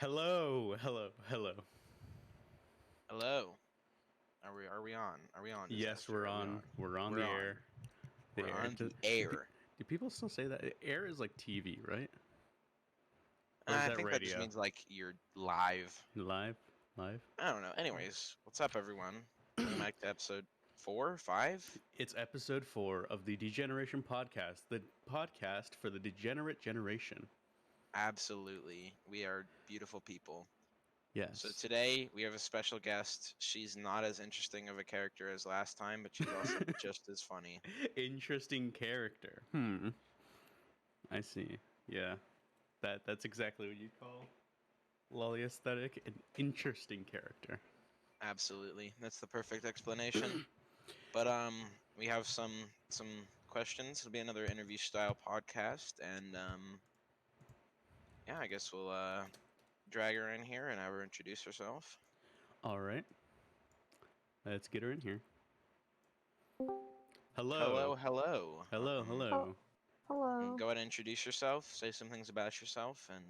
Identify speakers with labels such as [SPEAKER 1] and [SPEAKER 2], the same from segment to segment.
[SPEAKER 1] Hello, hello, hello.
[SPEAKER 2] Hello. Are we on? Are we on?
[SPEAKER 1] Yes,
[SPEAKER 2] Disaster?
[SPEAKER 1] we're
[SPEAKER 2] Are we
[SPEAKER 1] on.
[SPEAKER 2] on?
[SPEAKER 1] We're on
[SPEAKER 2] We're
[SPEAKER 1] the
[SPEAKER 2] on.
[SPEAKER 1] air. The
[SPEAKER 2] We're
[SPEAKER 1] air.
[SPEAKER 2] on
[SPEAKER 1] Do,
[SPEAKER 2] the
[SPEAKER 1] do, pe-
[SPEAKER 2] air.
[SPEAKER 1] do people still say that? Air is like TV, right? Or is
[SPEAKER 2] I
[SPEAKER 1] that
[SPEAKER 2] think that just
[SPEAKER 1] radio?
[SPEAKER 2] means like you're live.
[SPEAKER 1] Live? Live?
[SPEAKER 2] I don't know. Anyways, what's up, everyone? Welcome back to episode 4, 5.
[SPEAKER 1] It's episode 4 of the Degeneration Podcast, the podcast for the degenerate generation.
[SPEAKER 2] Absolutely, we are beautiful people. So
[SPEAKER 1] Yes.
[SPEAKER 2] today we have a special guest. She's not as interesting of a character as last time, but she's also just as funny.
[SPEAKER 1] Interesting character. I see. Yeah. That's exactly what you call lolly aesthetic, an interesting character.
[SPEAKER 2] Absolutely, that's the perfect explanation. But we have some questions. It'll be another interview style podcast, and yeah, I guess we'll drag her in here and have her introduce herself.
[SPEAKER 1] All right. Let's get her in here.
[SPEAKER 2] Hello,
[SPEAKER 1] Hello.
[SPEAKER 2] hello.
[SPEAKER 1] Hello,
[SPEAKER 3] Oh,
[SPEAKER 1] hello.
[SPEAKER 3] hello.
[SPEAKER 2] Go ahead and introduce yourself. Say some things about yourself, and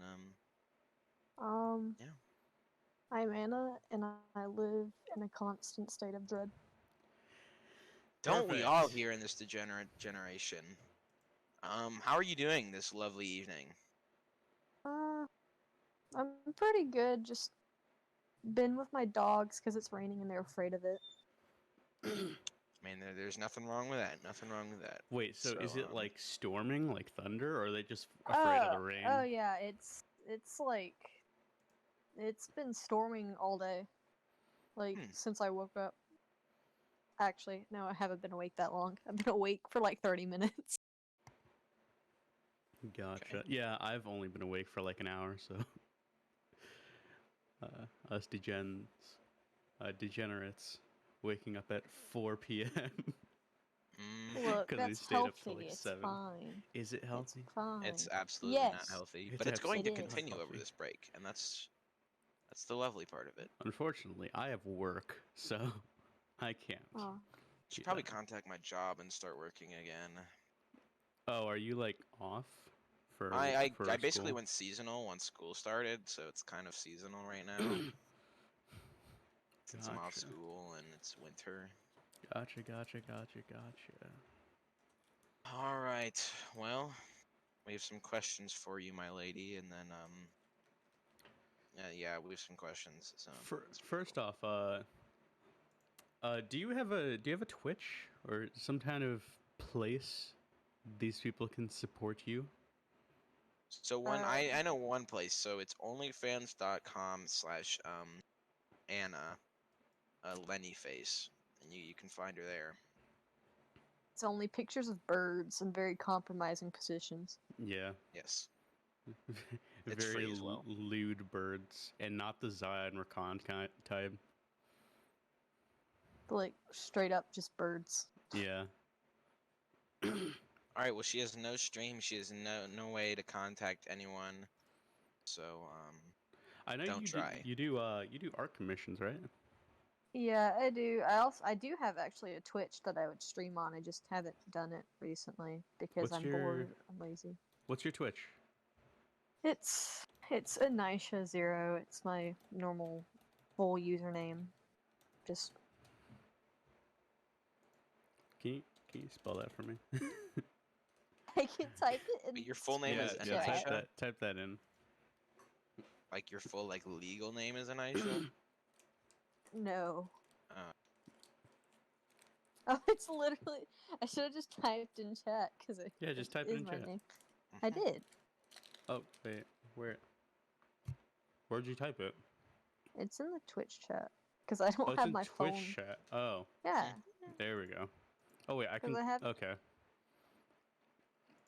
[SPEAKER 3] Um,
[SPEAKER 2] yeah.
[SPEAKER 3] I'm Anna, and I live in a constant state of dread.
[SPEAKER 2] Don't we all
[SPEAKER 1] Perfect.
[SPEAKER 2] here in this degenerate generation? How are you doing this lovely evening?
[SPEAKER 3] Uh, I'm pretty good. Just been with my dogs because it's raining and they're afraid of it.
[SPEAKER 2] Man, there's nothing wrong with that. Nothing wrong with that.
[SPEAKER 1] Wait, so
[SPEAKER 2] So,
[SPEAKER 1] is it like storming, like thunder, or are they just afraid of the rain?
[SPEAKER 3] Oh yeah, it's like it's been storming all day, like
[SPEAKER 2] Hmm.
[SPEAKER 3] since I woke up. Actually, no, I haven't been awake that long. I've been awake for like 30 minutes.
[SPEAKER 1] Gotcha.
[SPEAKER 2] Okay.
[SPEAKER 1] Yeah, I've only been awake for like an hour, so us degenerates, waking up at 4 p.m.
[SPEAKER 3] Look,
[SPEAKER 1] because we
[SPEAKER 3] that's
[SPEAKER 1] stayed up till
[SPEAKER 3] healthy.
[SPEAKER 1] like
[SPEAKER 3] It's
[SPEAKER 1] 7.
[SPEAKER 3] fine.
[SPEAKER 1] Is it
[SPEAKER 3] It's
[SPEAKER 1] healthy?
[SPEAKER 3] fine.
[SPEAKER 2] It's absolutely not
[SPEAKER 3] Yes.
[SPEAKER 2] healthy,
[SPEAKER 1] It's
[SPEAKER 2] but it's going to
[SPEAKER 3] absolutely It
[SPEAKER 1] not
[SPEAKER 3] is.
[SPEAKER 2] continue over
[SPEAKER 1] healthy.
[SPEAKER 2] this break, and that's the lovely part of it.
[SPEAKER 1] Unfortunately, I have work, so I can't.
[SPEAKER 3] Oh,
[SPEAKER 2] Should
[SPEAKER 1] do
[SPEAKER 2] probably
[SPEAKER 1] that.
[SPEAKER 2] contact my job and start working again.
[SPEAKER 1] Oh, are you like off for
[SPEAKER 2] I basically
[SPEAKER 1] school?
[SPEAKER 2] went seasonal once school started, so it's kind of seasonal right now since I'm off
[SPEAKER 1] Gotcha.
[SPEAKER 2] school and it's winter.
[SPEAKER 1] Gotcha.
[SPEAKER 2] All right. Well, we have some questions for you, my lady, and then yeah, we have some questions. So it's pretty
[SPEAKER 1] First
[SPEAKER 2] cool.
[SPEAKER 1] off, do you have a Twitch or some kind of place these people can support you?
[SPEAKER 2] So
[SPEAKER 3] uh,
[SPEAKER 2] I know one place. So it's onlyfans.com/ Anna Lenny face, and you can find her there.
[SPEAKER 3] it's only pictures of birds in very compromising positions.
[SPEAKER 1] Yeah.
[SPEAKER 2] Yes, it's
[SPEAKER 1] Very
[SPEAKER 2] free as well.
[SPEAKER 1] lewd birds, and not the Zion Rakan type.
[SPEAKER 3] Like, straight up just birds.
[SPEAKER 1] Yeah.
[SPEAKER 2] All right. Well, she has no stream. She has no way to contact anyone. So
[SPEAKER 1] I know
[SPEAKER 2] don't
[SPEAKER 1] you
[SPEAKER 2] try.
[SPEAKER 1] you do art commissions, right?
[SPEAKER 3] Yeah, I do. I do have actually a Twitch that I would stream on. I just haven't done it recently because
[SPEAKER 1] What's
[SPEAKER 3] I'm
[SPEAKER 1] your
[SPEAKER 3] bored. I'm lazy.
[SPEAKER 1] What's your Twitch?
[SPEAKER 3] It's Annaisha0. It's my normal full username. Just
[SPEAKER 1] Can you spell that for me?
[SPEAKER 3] I can type it in
[SPEAKER 2] But your full name
[SPEAKER 1] yeah,
[SPEAKER 2] is
[SPEAKER 1] yeah.
[SPEAKER 3] chat.
[SPEAKER 1] Type that in.
[SPEAKER 2] Like your full legal name is Annaisha?
[SPEAKER 3] No.
[SPEAKER 2] Uh,
[SPEAKER 3] Oh, it's literally. I should have just typed in chat because it
[SPEAKER 1] Yeah, just type it
[SPEAKER 3] is
[SPEAKER 1] in
[SPEAKER 3] my
[SPEAKER 1] chat.
[SPEAKER 3] name. I did.
[SPEAKER 1] Oh wait, where'd you type it?
[SPEAKER 3] It's in the Twitch chat because I
[SPEAKER 1] Oh,
[SPEAKER 3] don't
[SPEAKER 1] it's
[SPEAKER 3] have
[SPEAKER 1] in
[SPEAKER 3] my
[SPEAKER 1] Twitch
[SPEAKER 3] phone.
[SPEAKER 1] chat. Oh,
[SPEAKER 3] Yeah,
[SPEAKER 1] there we go. Oh wait, I
[SPEAKER 3] because
[SPEAKER 1] can.
[SPEAKER 3] I have.
[SPEAKER 1] Okay.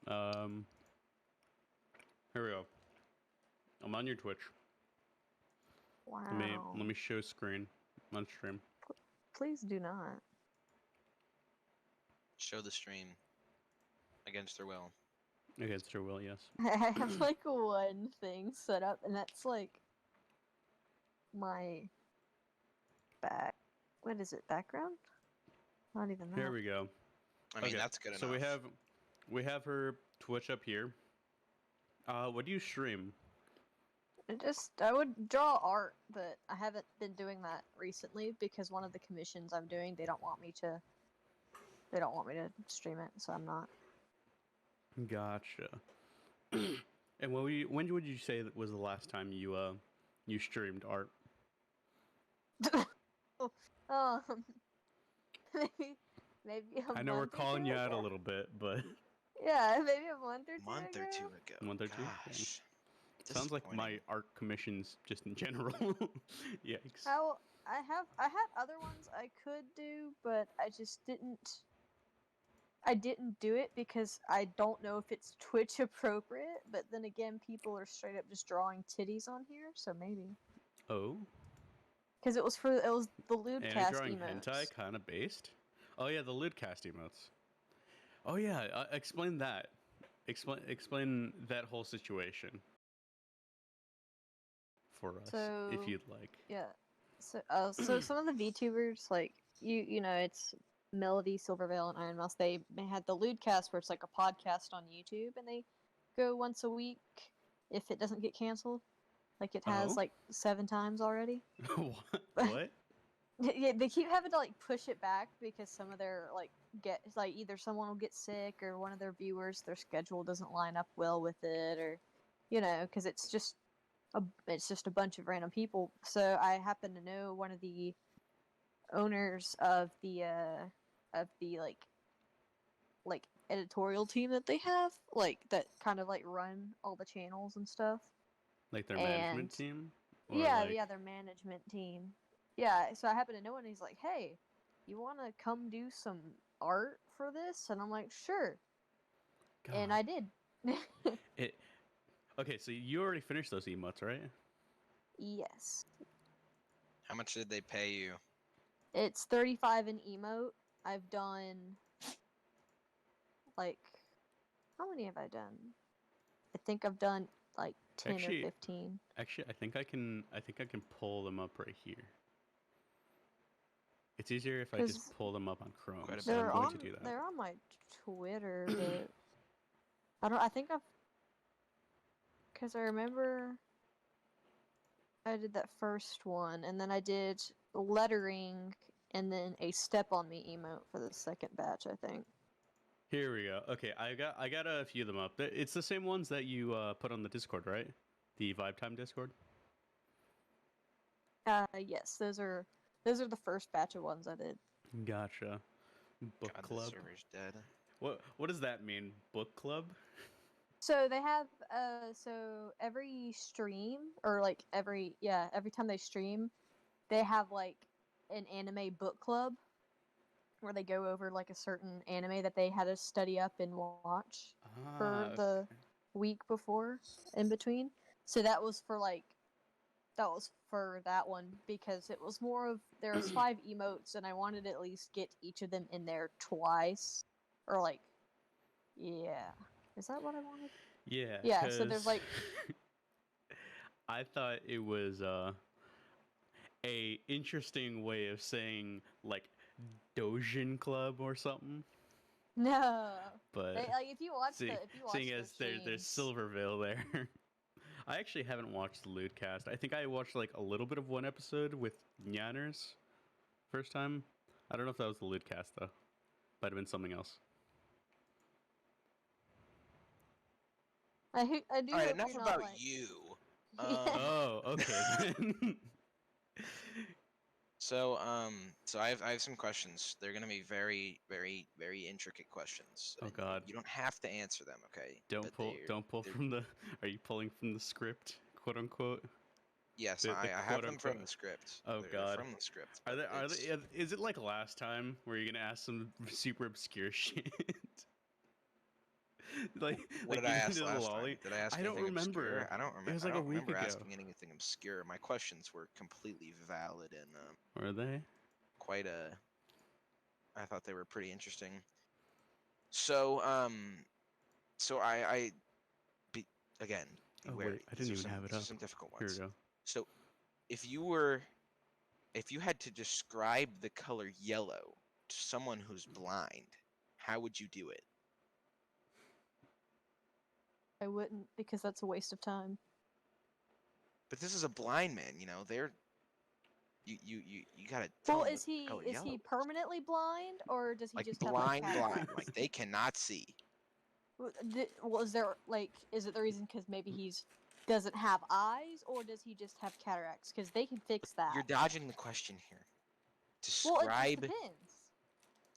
[SPEAKER 1] Um. Here we go. I'm on your Twitch.
[SPEAKER 3] Wow.
[SPEAKER 1] Let me show screen on stream.
[SPEAKER 3] Please do not.
[SPEAKER 2] show the stream against her will.
[SPEAKER 1] Against her will, yes.
[SPEAKER 3] I have like one thing set up, and that's like my back. What is it? Background? Not even that.
[SPEAKER 1] Here we go.
[SPEAKER 2] I mean,
[SPEAKER 1] Okay,
[SPEAKER 2] that's good
[SPEAKER 1] so
[SPEAKER 2] enough.
[SPEAKER 1] we have her Twitch up here. What do you stream?
[SPEAKER 3] I would draw art, but I haven't been doing that recently because one of the commissions I'm doing, they don't want me to stream it, so I'm not.
[SPEAKER 1] Gotcha. And when would you say that was the last time you streamed art?
[SPEAKER 3] um, maybe a
[SPEAKER 1] I know we're
[SPEAKER 3] month or
[SPEAKER 1] calling
[SPEAKER 3] two
[SPEAKER 1] you out a
[SPEAKER 3] ago.
[SPEAKER 1] little bit, but
[SPEAKER 3] Yeah, maybe a month or two
[SPEAKER 2] Month
[SPEAKER 3] ago.
[SPEAKER 2] or two ago.
[SPEAKER 1] month or two.
[SPEAKER 2] Gosh.
[SPEAKER 1] Sounds like my
[SPEAKER 2] Disappointing.
[SPEAKER 1] art commissions just in general. Yikes.
[SPEAKER 3] How I had other ones I could do, but I just didn't. I didn't do it because I don't know if it's Twitch appropriate. But then again, people are straight up just drawing titties on here, so maybe.
[SPEAKER 1] Oh,
[SPEAKER 3] Because it was the lewd
[SPEAKER 1] and
[SPEAKER 3] cast
[SPEAKER 1] drawing
[SPEAKER 3] emotes.
[SPEAKER 1] hentai kind of based. Oh yeah, the lid cast emotes. Oh yeah, explain that. Explain that whole situation for us, if
[SPEAKER 3] So
[SPEAKER 1] you'd like.
[SPEAKER 3] yeah, so some of the VTubers like you know it's Melody, Silverveil, and Iron Mouse. They had the lewd cast where it's like a podcast on YouTube, and they go once a week if it doesn't get canceled. Like it has
[SPEAKER 1] Oh,
[SPEAKER 3] like 7 times already.
[SPEAKER 1] what?
[SPEAKER 3] Yeah, they keep having to like push it back because some of their like either someone will get sick or one of their viewers their schedule doesn't line up well with it, or because it's just a bunch of random people. So I happen to know one of the owners of the like editorial team that they have, like that kind of like run all the channels and stuff.
[SPEAKER 1] Like their
[SPEAKER 3] And
[SPEAKER 1] management team, or
[SPEAKER 3] yeah,
[SPEAKER 1] like?
[SPEAKER 3] their management team. Yeah, so I happen to know one. And he's like, "Hey, you want to come do some art for this?" And I'm like, "Sure," and
[SPEAKER 1] God,
[SPEAKER 3] I did.
[SPEAKER 1] it. Okay, so you already finished those emotes, right?
[SPEAKER 3] Yes,
[SPEAKER 2] How much did they pay you?
[SPEAKER 3] it's 35 an emote. I've done like how many have I done? I think I've done like 10 or
[SPEAKER 1] Actually,
[SPEAKER 3] 15.
[SPEAKER 1] actually, I think I can. I think I can pull them up right here. It's easier if I just
[SPEAKER 3] Cuz
[SPEAKER 1] pull them up on Chrome,
[SPEAKER 2] Quite a
[SPEAKER 1] so
[SPEAKER 2] bit.
[SPEAKER 1] I'm going to do that.
[SPEAKER 3] they're on my Twitter, but I think I've cuz I remember I did that first one and then I did lettering and then a step on me emote for the second batch, I think.
[SPEAKER 1] Here we go. Okay, I got a few of them up. It's the same ones that you put on the Discord, right? The Vibe Time Discord.
[SPEAKER 3] Yes, those are the first batch of ones I did.
[SPEAKER 1] Gotcha. Book
[SPEAKER 2] God, the
[SPEAKER 1] club.
[SPEAKER 2] server's dead.
[SPEAKER 1] What does that mean? Book club?
[SPEAKER 3] So they have so every stream or like every time they stream, they have like an anime book club where they go over like a certain anime that they had to study up and watch for
[SPEAKER 1] Ah,
[SPEAKER 3] the week before in between. So that was for that one because it was more of there was 5 emotes and I wanted to at least get each of them in there twice or like yeah. Is that what I wanted?
[SPEAKER 1] yeah,
[SPEAKER 3] Yeah, so there's
[SPEAKER 1] because
[SPEAKER 3] like
[SPEAKER 1] I thought it was a interesting way of saying like Dojin Club or something,
[SPEAKER 3] no.
[SPEAKER 1] but
[SPEAKER 3] They like if you watch
[SPEAKER 1] seeing
[SPEAKER 3] their
[SPEAKER 1] as there's
[SPEAKER 3] streams.
[SPEAKER 1] Silverville there. I actually haven't watched the Lewdcast. I think I watched like a little bit of one episode with Nyanners first time. I don't know if that was the Lewdcast though. Might have been something else.
[SPEAKER 3] I do
[SPEAKER 2] All right,
[SPEAKER 3] hope
[SPEAKER 2] enough
[SPEAKER 3] you're not
[SPEAKER 2] about
[SPEAKER 3] like
[SPEAKER 2] you.
[SPEAKER 3] yeah.
[SPEAKER 1] Oh, okay then.
[SPEAKER 2] So I have some questions. They're gonna be very, very, very intricate questions.
[SPEAKER 1] Oh
[SPEAKER 2] And
[SPEAKER 1] God.
[SPEAKER 2] you don't have to answer them, okay?
[SPEAKER 1] Don't
[SPEAKER 2] But
[SPEAKER 1] pull
[SPEAKER 2] they're
[SPEAKER 1] from the. Are you pulling from the script, quote unquote?
[SPEAKER 2] yes,
[SPEAKER 1] The
[SPEAKER 2] I have
[SPEAKER 1] quote
[SPEAKER 2] them from
[SPEAKER 1] unquote.
[SPEAKER 2] the script.
[SPEAKER 1] Oh
[SPEAKER 2] They're
[SPEAKER 1] God.
[SPEAKER 2] from the script,
[SPEAKER 1] Are
[SPEAKER 2] but
[SPEAKER 1] there? Are
[SPEAKER 2] it's
[SPEAKER 1] they? Is it like last time where you're gonna ask some super obscure shit? like
[SPEAKER 2] what
[SPEAKER 1] like
[SPEAKER 2] did I
[SPEAKER 1] you
[SPEAKER 2] ask
[SPEAKER 1] did a
[SPEAKER 2] last time?
[SPEAKER 1] lolly.
[SPEAKER 2] Did I ask
[SPEAKER 1] I don't
[SPEAKER 2] anything obscure?
[SPEAKER 1] remember. It was
[SPEAKER 2] I
[SPEAKER 1] like a
[SPEAKER 2] don't
[SPEAKER 1] week
[SPEAKER 2] remember
[SPEAKER 1] ago.
[SPEAKER 2] asking anything obscure. My questions were completely valid and
[SPEAKER 1] Were they?
[SPEAKER 2] quite a. I thought they were pretty interesting. So so I be, again be
[SPEAKER 1] Oh wait,
[SPEAKER 2] wary.
[SPEAKER 1] I didn't even have it
[SPEAKER 2] These are
[SPEAKER 1] up.
[SPEAKER 2] some difficult
[SPEAKER 1] Here we
[SPEAKER 2] ones.
[SPEAKER 1] go.
[SPEAKER 2] So if you had to describe the color yellow to someone who's blind, how would you do it?
[SPEAKER 3] I wouldn't because that's a waste of time.
[SPEAKER 2] But this is a blind man, you know. You gotta tell
[SPEAKER 3] Well,
[SPEAKER 2] him
[SPEAKER 3] is
[SPEAKER 2] what
[SPEAKER 3] he
[SPEAKER 2] color
[SPEAKER 3] is
[SPEAKER 2] yellow
[SPEAKER 3] he
[SPEAKER 2] is.
[SPEAKER 3] permanently blind, or does he
[SPEAKER 2] Like
[SPEAKER 3] just have like
[SPEAKER 2] blind, blind.
[SPEAKER 3] cataracts?
[SPEAKER 2] Like they cannot see.
[SPEAKER 3] Well, is there like is it the reason because maybe he's doesn't have eyes, or does he just have cataracts? Because they can fix
[SPEAKER 2] You're
[SPEAKER 3] that.
[SPEAKER 2] dodging the question here.
[SPEAKER 3] Well, it just
[SPEAKER 2] Describe
[SPEAKER 3] depends.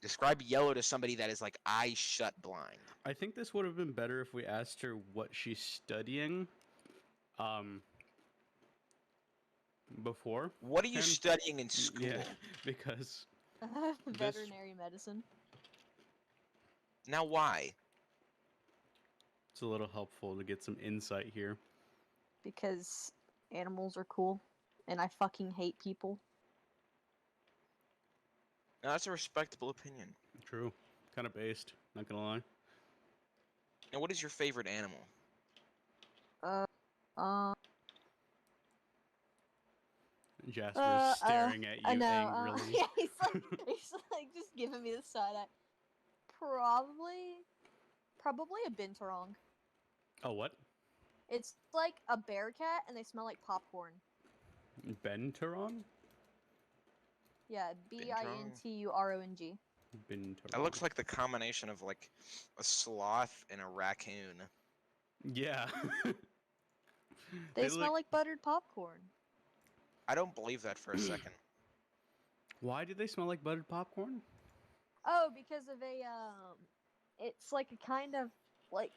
[SPEAKER 2] describe yellow to somebody that is like eyes shut blind.
[SPEAKER 1] I think this would have been better if we asked her what she's studying. Um, before.
[SPEAKER 2] What are you
[SPEAKER 1] And
[SPEAKER 2] studying in school?
[SPEAKER 1] yeah, because
[SPEAKER 3] Veterinary medicine.
[SPEAKER 2] Now why?
[SPEAKER 1] it's a little helpful to get some insight here.
[SPEAKER 3] Because animals are cool, and I fucking hate people.
[SPEAKER 2] Now that's a respectable opinion.
[SPEAKER 1] True, kind of based. Not gonna lie.
[SPEAKER 2] Now what is your favorite animal?
[SPEAKER 3] Uh, uh,
[SPEAKER 1] Jasper's staring at
[SPEAKER 3] I
[SPEAKER 1] you
[SPEAKER 3] know.
[SPEAKER 1] angrily.
[SPEAKER 3] Yeah, he's like just giving me the side eye. Probably a binturong.
[SPEAKER 1] Oh, what?
[SPEAKER 3] It's like a bear cat, and they smell like popcorn.
[SPEAKER 1] Benturon?
[SPEAKER 3] Yeah, Binturong.
[SPEAKER 1] Binturong.
[SPEAKER 2] That looks like the combination of like a sloth and a raccoon.
[SPEAKER 1] Yeah.
[SPEAKER 3] They smell
[SPEAKER 1] look...
[SPEAKER 3] like buttered popcorn.
[SPEAKER 2] I don't believe that for a second.
[SPEAKER 1] Why do they smell like buttered popcorn?
[SPEAKER 3] Oh, because of it's like a kind of like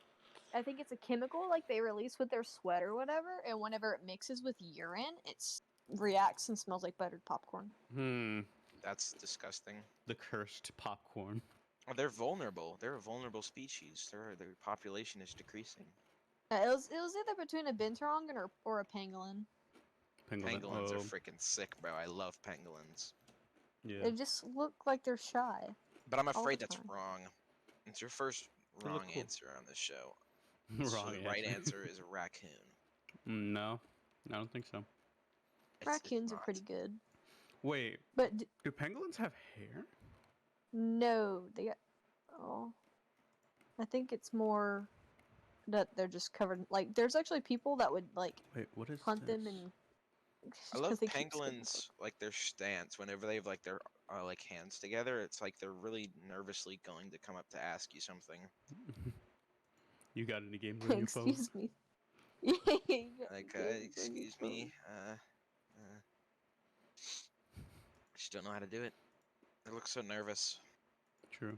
[SPEAKER 3] I think it's a chemical like they release with their sweat or whatever, and whenever it mixes with urine, it reacts and smells like buttered popcorn.
[SPEAKER 2] That's disgusting.
[SPEAKER 1] The cursed popcorn.
[SPEAKER 2] Oh, they're vulnerable. They're a vulnerable species. Their population is decreasing.
[SPEAKER 3] It was either between a binturong or a pangolin.
[SPEAKER 2] Pangolins are freaking sick, bro. I love pangolins.
[SPEAKER 1] Yeah.
[SPEAKER 3] They just look like they're shy.
[SPEAKER 2] But I'm
[SPEAKER 3] all
[SPEAKER 2] afraid
[SPEAKER 3] the
[SPEAKER 2] that's
[SPEAKER 3] time.
[SPEAKER 2] wrong. It's your first
[SPEAKER 1] They look
[SPEAKER 2] wrong
[SPEAKER 1] cool.
[SPEAKER 2] answer on this show.
[SPEAKER 1] Wrong
[SPEAKER 2] So the right answer is a raccoon.
[SPEAKER 1] No, I don't think so.
[SPEAKER 3] Raccoons are
[SPEAKER 2] not.
[SPEAKER 3] pretty good.
[SPEAKER 1] Wait,
[SPEAKER 3] But
[SPEAKER 1] do pangolins have hair?
[SPEAKER 3] no, they got. Oh, I think it's more that they're just covered. Like, there's actually people that would like
[SPEAKER 1] Wait, what is
[SPEAKER 3] hunt
[SPEAKER 1] this?
[SPEAKER 3] them and.
[SPEAKER 2] I love
[SPEAKER 3] they keep skipping
[SPEAKER 2] pangolins, like their stance. Whenever they have like their like hands together, it's like they're really nervously going to come up to ask you something.
[SPEAKER 1] You got any games
[SPEAKER 3] stuff.
[SPEAKER 1] on your phone?
[SPEAKER 3] Excuse me. You got
[SPEAKER 2] Like,
[SPEAKER 3] games on your
[SPEAKER 2] excuse me, just don't know how to do it. They look so nervous.
[SPEAKER 1] True.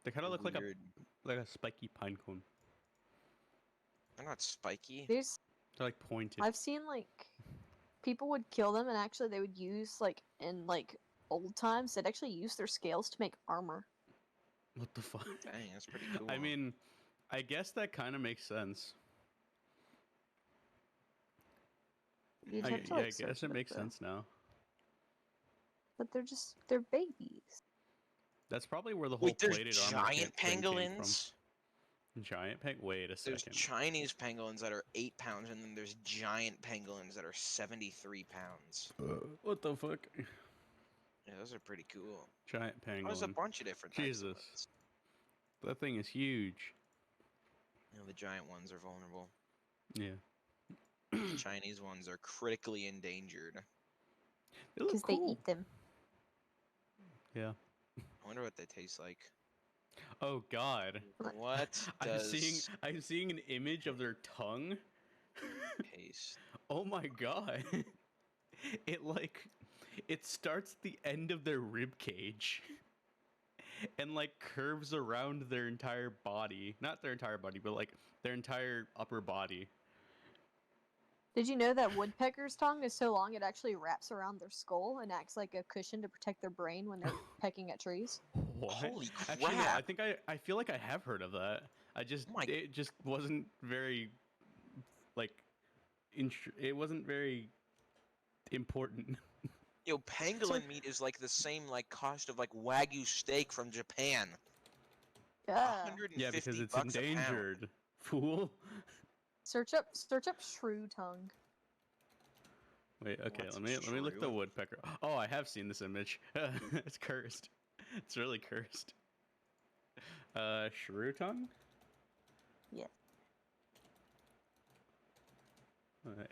[SPEAKER 1] They kind of look
[SPEAKER 2] Weird.
[SPEAKER 1] like a spiky pine cone.
[SPEAKER 2] They're not spiky.
[SPEAKER 3] There's
[SPEAKER 1] They're like pointed.
[SPEAKER 3] I've seen like people would kill them and actually they would use like in like old times they'd actually use their scales to make armor.
[SPEAKER 1] What the fuck?
[SPEAKER 2] Dang, that's pretty cool.
[SPEAKER 1] I mean, I guess that kind of makes sense.
[SPEAKER 3] You'd
[SPEAKER 1] I
[SPEAKER 3] have to, like,
[SPEAKER 1] guess
[SPEAKER 3] search
[SPEAKER 1] it
[SPEAKER 3] up,
[SPEAKER 1] makes
[SPEAKER 3] though.
[SPEAKER 1] sense now.
[SPEAKER 3] But they're babies.
[SPEAKER 1] That's probably where the whole
[SPEAKER 2] wait, there's
[SPEAKER 1] plated armor
[SPEAKER 2] giant
[SPEAKER 1] thing came
[SPEAKER 2] pangolins.
[SPEAKER 1] from. Giant pang? Wait a
[SPEAKER 2] There's
[SPEAKER 1] second.
[SPEAKER 2] Chinese pangolins that are 8 pounds, and then there's giant pangolins that are 73 pounds.
[SPEAKER 1] What the fuck?
[SPEAKER 2] Yeah, those are pretty cool.
[SPEAKER 1] Giant pangolin.
[SPEAKER 2] There's a bunch of different types
[SPEAKER 1] Jesus.
[SPEAKER 2] of ones.
[SPEAKER 1] That thing is huge.
[SPEAKER 2] You know, the giant ones are vulnerable.
[SPEAKER 1] Yeah.
[SPEAKER 2] The Chinese ones are critically endangered.
[SPEAKER 1] They look
[SPEAKER 3] Because
[SPEAKER 1] cool.
[SPEAKER 3] they eat them.
[SPEAKER 1] Yeah.
[SPEAKER 2] I wonder what they taste like.
[SPEAKER 1] Oh God.
[SPEAKER 2] What does
[SPEAKER 1] I'm seeing an image of their tongue.
[SPEAKER 2] taste?
[SPEAKER 1] Oh my God. It starts at the end of their rib cage and like curves around their entire body. Not their entire body, but like their entire upper body.
[SPEAKER 3] Did you know that woodpecker's tongue is so long it actually wraps around their skull and acts like a cushion to protect their brain when they're pecking at trees?
[SPEAKER 1] What?
[SPEAKER 2] Holy
[SPEAKER 1] Actually, no, I
[SPEAKER 2] crap.
[SPEAKER 1] think I feel like I have heard of that. It just wasn't very like it wasn't very important.
[SPEAKER 2] Yo, pangolin meat is like the same like cost of like Wagyu steak from Japan.
[SPEAKER 3] Yeah.
[SPEAKER 2] 150
[SPEAKER 1] Yeah, because it's
[SPEAKER 2] bucks a pound.
[SPEAKER 1] endangered. Fool.
[SPEAKER 3] Search up shrew tongue.
[SPEAKER 1] Wait, okay,
[SPEAKER 2] What's
[SPEAKER 1] let me look the
[SPEAKER 2] shrew?
[SPEAKER 1] woodpecker. Oh, I have seen this image. It's cursed. It's really cursed. Shrew tongue?
[SPEAKER 3] Yeah.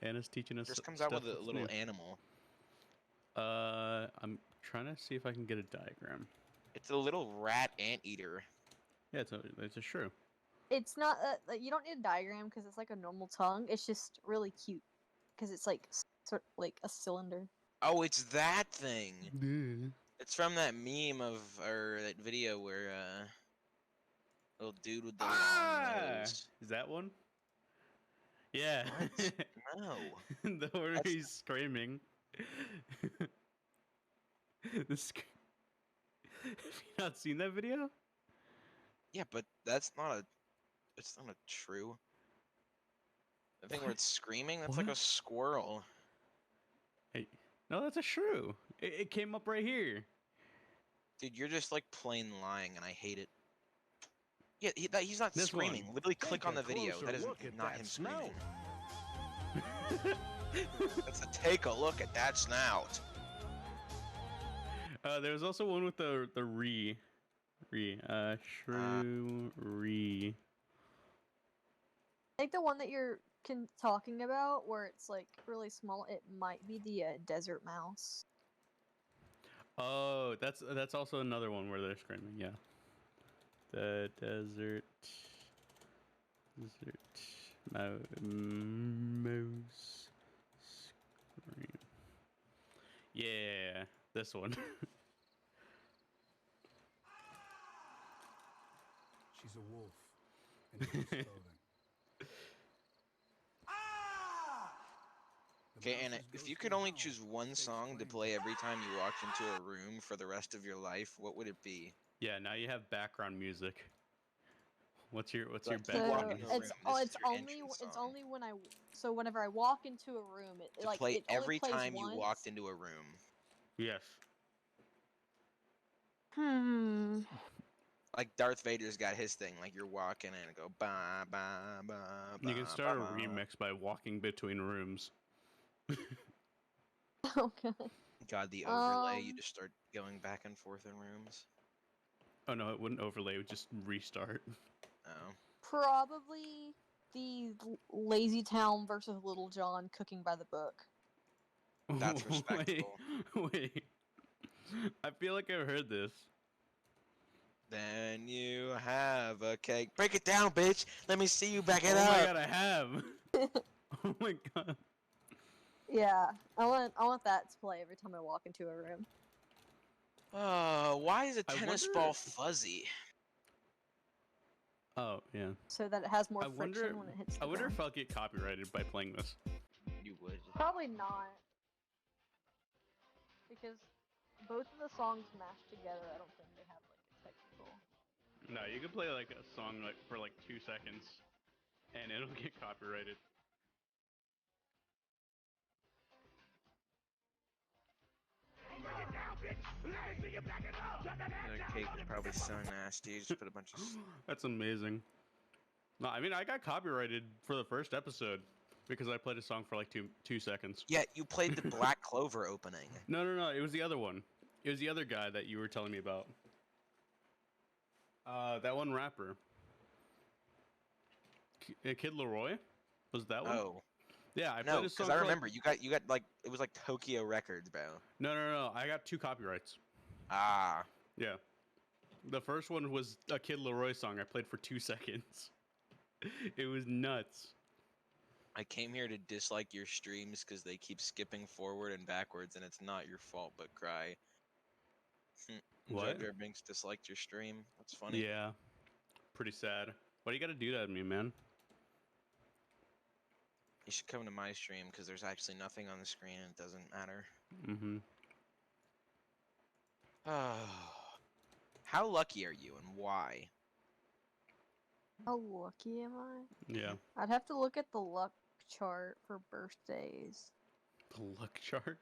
[SPEAKER 1] Anna's teaching us
[SPEAKER 2] Just comes out
[SPEAKER 1] stuff
[SPEAKER 2] with a
[SPEAKER 1] that's
[SPEAKER 2] little
[SPEAKER 1] new.
[SPEAKER 2] animal.
[SPEAKER 1] I'm trying to see if I can get a diagram.
[SPEAKER 2] It's a little rat anteater.
[SPEAKER 1] Yeah, it's a shrew.
[SPEAKER 3] It's not like you don't need a diagram because it's like a normal tongue. It's just really cute because it's like sort like a cylinder.
[SPEAKER 2] Oh, it's that thing.
[SPEAKER 1] Yeah.
[SPEAKER 2] It's from that meme or that video where little dude with the long nose.
[SPEAKER 1] Is that one? Yeah.
[SPEAKER 2] What? No.
[SPEAKER 1] The one where
[SPEAKER 2] That's-
[SPEAKER 1] he's screaming. the sc- Have you not seen that video?
[SPEAKER 2] Yeah, but that's not a. It's not a true. The thing where
[SPEAKER 1] What?
[SPEAKER 2] it's screaming. That's like a
[SPEAKER 1] What?
[SPEAKER 2] squirrel.
[SPEAKER 1] Hey, no, that's a shrew. It came up right here.
[SPEAKER 2] Dude, you're just like plain lying, and I hate it. Yeah, he's not
[SPEAKER 1] This
[SPEAKER 2] screaming.
[SPEAKER 1] one.
[SPEAKER 2] Literally click
[SPEAKER 4] Take
[SPEAKER 2] on
[SPEAKER 4] a
[SPEAKER 2] the video.
[SPEAKER 4] closer
[SPEAKER 2] That is
[SPEAKER 4] look at
[SPEAKER 2] not
[SPEAKER 4] that
[SPEAKER 2] him
[SPEAKER 4] snout.
[SPEAKER 2] screaming. That's a take a look at that snout.
[SPEAKER 1] There's also one with the shrew re.
[SPEAKER 3] I think the one that you're talking about, where it's like really small, it might be the desert mouse.
[SPEAKER 1] Oh, that's also another one where they're screaming. Yeah. The desert mouse scream. Yeah, this one.
[SPEAKER 4] She's a wolf in wolf's clothing. The
[SPEAKER 2] Okay, Anna,
[SPEAKER 4] mouse's
[SPEAKER 2] if you
[SPEAKER 4] ghostly
[SPEAKER 2] could only
[SPEAKER 4] howl
[SPEAKER 2] choose one
[SPEAKER 4] stays
[SPEAKER 2] song to
[SPEAKER 4] framed
[SPEAKER 2] play
[SPEAKER 4] in
[SPEAKER 2] every
[SPEAKER 4] the
[SPEAKER 2] time you walked into a room for the rest of your life, what would it be?
[SPEAKER 1] Yeah, now you have background music. What's your
[SPEAKER 2] Like, you
[SPEAKER 1] background
[SPEAKER 2] walk
[SPEAKER 3] So
[SPEAKER 2] into
[SPEAKER 1] music?
[SPEAKER 2] a
[SPEAKER 3] it's
[SPEAKER 2] room, this is
[SPEAKER 3] it's
[SPEAKER 2] your
[SPEAKER 3] only
[SPEAKER 2] entrance
[SPEAKER 3] it's
[SPEAKER 2] song.
[SPEAKER 3] only when whenever I walk into a room, it
[SPEAKER 2] To
[SPEAKER 3] like
[SPEAKER 2] play
[SPEAKER 3] it only
[SPEAKER 2] every
[SPEAKER 3] plays
[SPEAKER 2] time
[SPEAKER 3] once.
[SPEAKER 2] you walked into a room.
[SPEAKER 1] Yes.
[SPEAKER 3] Hmm.
[SPEAKER 2] Like Darth Vader's got his thing. Like you're walking in and go ba ba ba ba.
[SPEAKER 1] You can start a
[SPEAKER 2] ba, ba.
[SPEAKER 1] remix by walking between rooms.
[SPEAKER 3] Okay.
[SPEAKER 2] God, the overlay. You
[SPEAKER 3] Um,
[SPEAKER 2] just start going back and forth in rooms.
[SPEAKER 1] Oh no, it wouldn't overlay. It would just restart.
[SPEAKER 2] Oh,
[SPEAKER 3] Probably the Lazy Town versus Little John cooking by the book.
[SPEAKER 2] That's
[SPEAKER 1] Wait,
[SPEAKER 2] respectable.
[SPEAKER 1] wait. I feel like I've heard this.
[SPEAKER 2] then you have a cake. Break it down, bitch. Let me see you back it
[SPEAKER 1] Oh my
[SPEAKER 2] up.
[SPEAKER 1] god, I have. Oh my god.
[SPEAKER 3] Yeah, I want that to play every time I walk into a room.
[SPEAKER 2] Why is a
[SPEAKER 1] I
[SPEAKER 2] tennis
[SPEAKER 1] wonder-
[SPEAKER 2] ball fuzzy?
[SPEAKER 1] Oh yeah.
[SPEAKER 3] So that it has more
[SPEAKER 1] I
[SPEAKER 3] friction
[SPEAKER 1] wonder.
[SPEAKER 3] when it hits the
[SPEAKER 1] I wonder
[SPEAKER 3] ground.
[SPEAKER 1] if I'll get copyrighted by playing this.
[SPEAKER 2] You would.
[SPEAKER 3] Probably not. Because both of the songs mashed together, I don't think they have like a technical.
[SPEAKER 1] No, you can play like a song like for like 2 seconds, and it'll get copyrighted.
[SPEAKER 2] The cake is probably so nasty. You just put a bunch of.
[SPEAKER 1] That's amazing. No, I mean I got copyrighted for the first episode because I played a song for like 2 seconds.
[SPEAKER 2] Yeah, you played the Black Clover opening.
[SPEAKER 1] No, it was the other one. It was the other guy that you were telling me about. That one rapper. Kid Leroy? Was that one?
[SPEAKER 2] Oh
[SPEAKER 1] Yeah, I
[SPEAKER 2] no,
[SPEAKER 1] played a song
[SPEAKER 2] because I
[SPEAKER 1] called-
[SPEAKER 2] remember you got like it was like Tokyo Records, bro.
[SPEAKER 1] No. I got 2 copyrights.
[SPEAKER 2] Ah,
[SPEAKER 1] Yeah. The first one was a Kid Leroy song I played for 2 seconds. It was nuts.
[SPEAKER 2] I came here to dislike your streams because they keep skipping forward and backwards, and it's not your fault. But cry.
[SPEAKER 1] What?
[SPEAKER 2] Jar Jar Binks disliked your stream. That's funny.
[SPEAKER 1] Yeah. Pretty sad. Why do you gotta do that to me, man?
[SPEAKER 2] You should come to my stream because there's actually nothing on the screen and it doesn't matter.
[SPEAKER 1] Mm-hmm.
[SPEAKER 2] How lucky are you and why?
[SPEAKER 3] How lucky am I?
[SPEAKER 1] Yeah.
[SPEAKER 3] I'd have to look at the luck chart for birthdays.
[SPEAKER 1] The luck chart?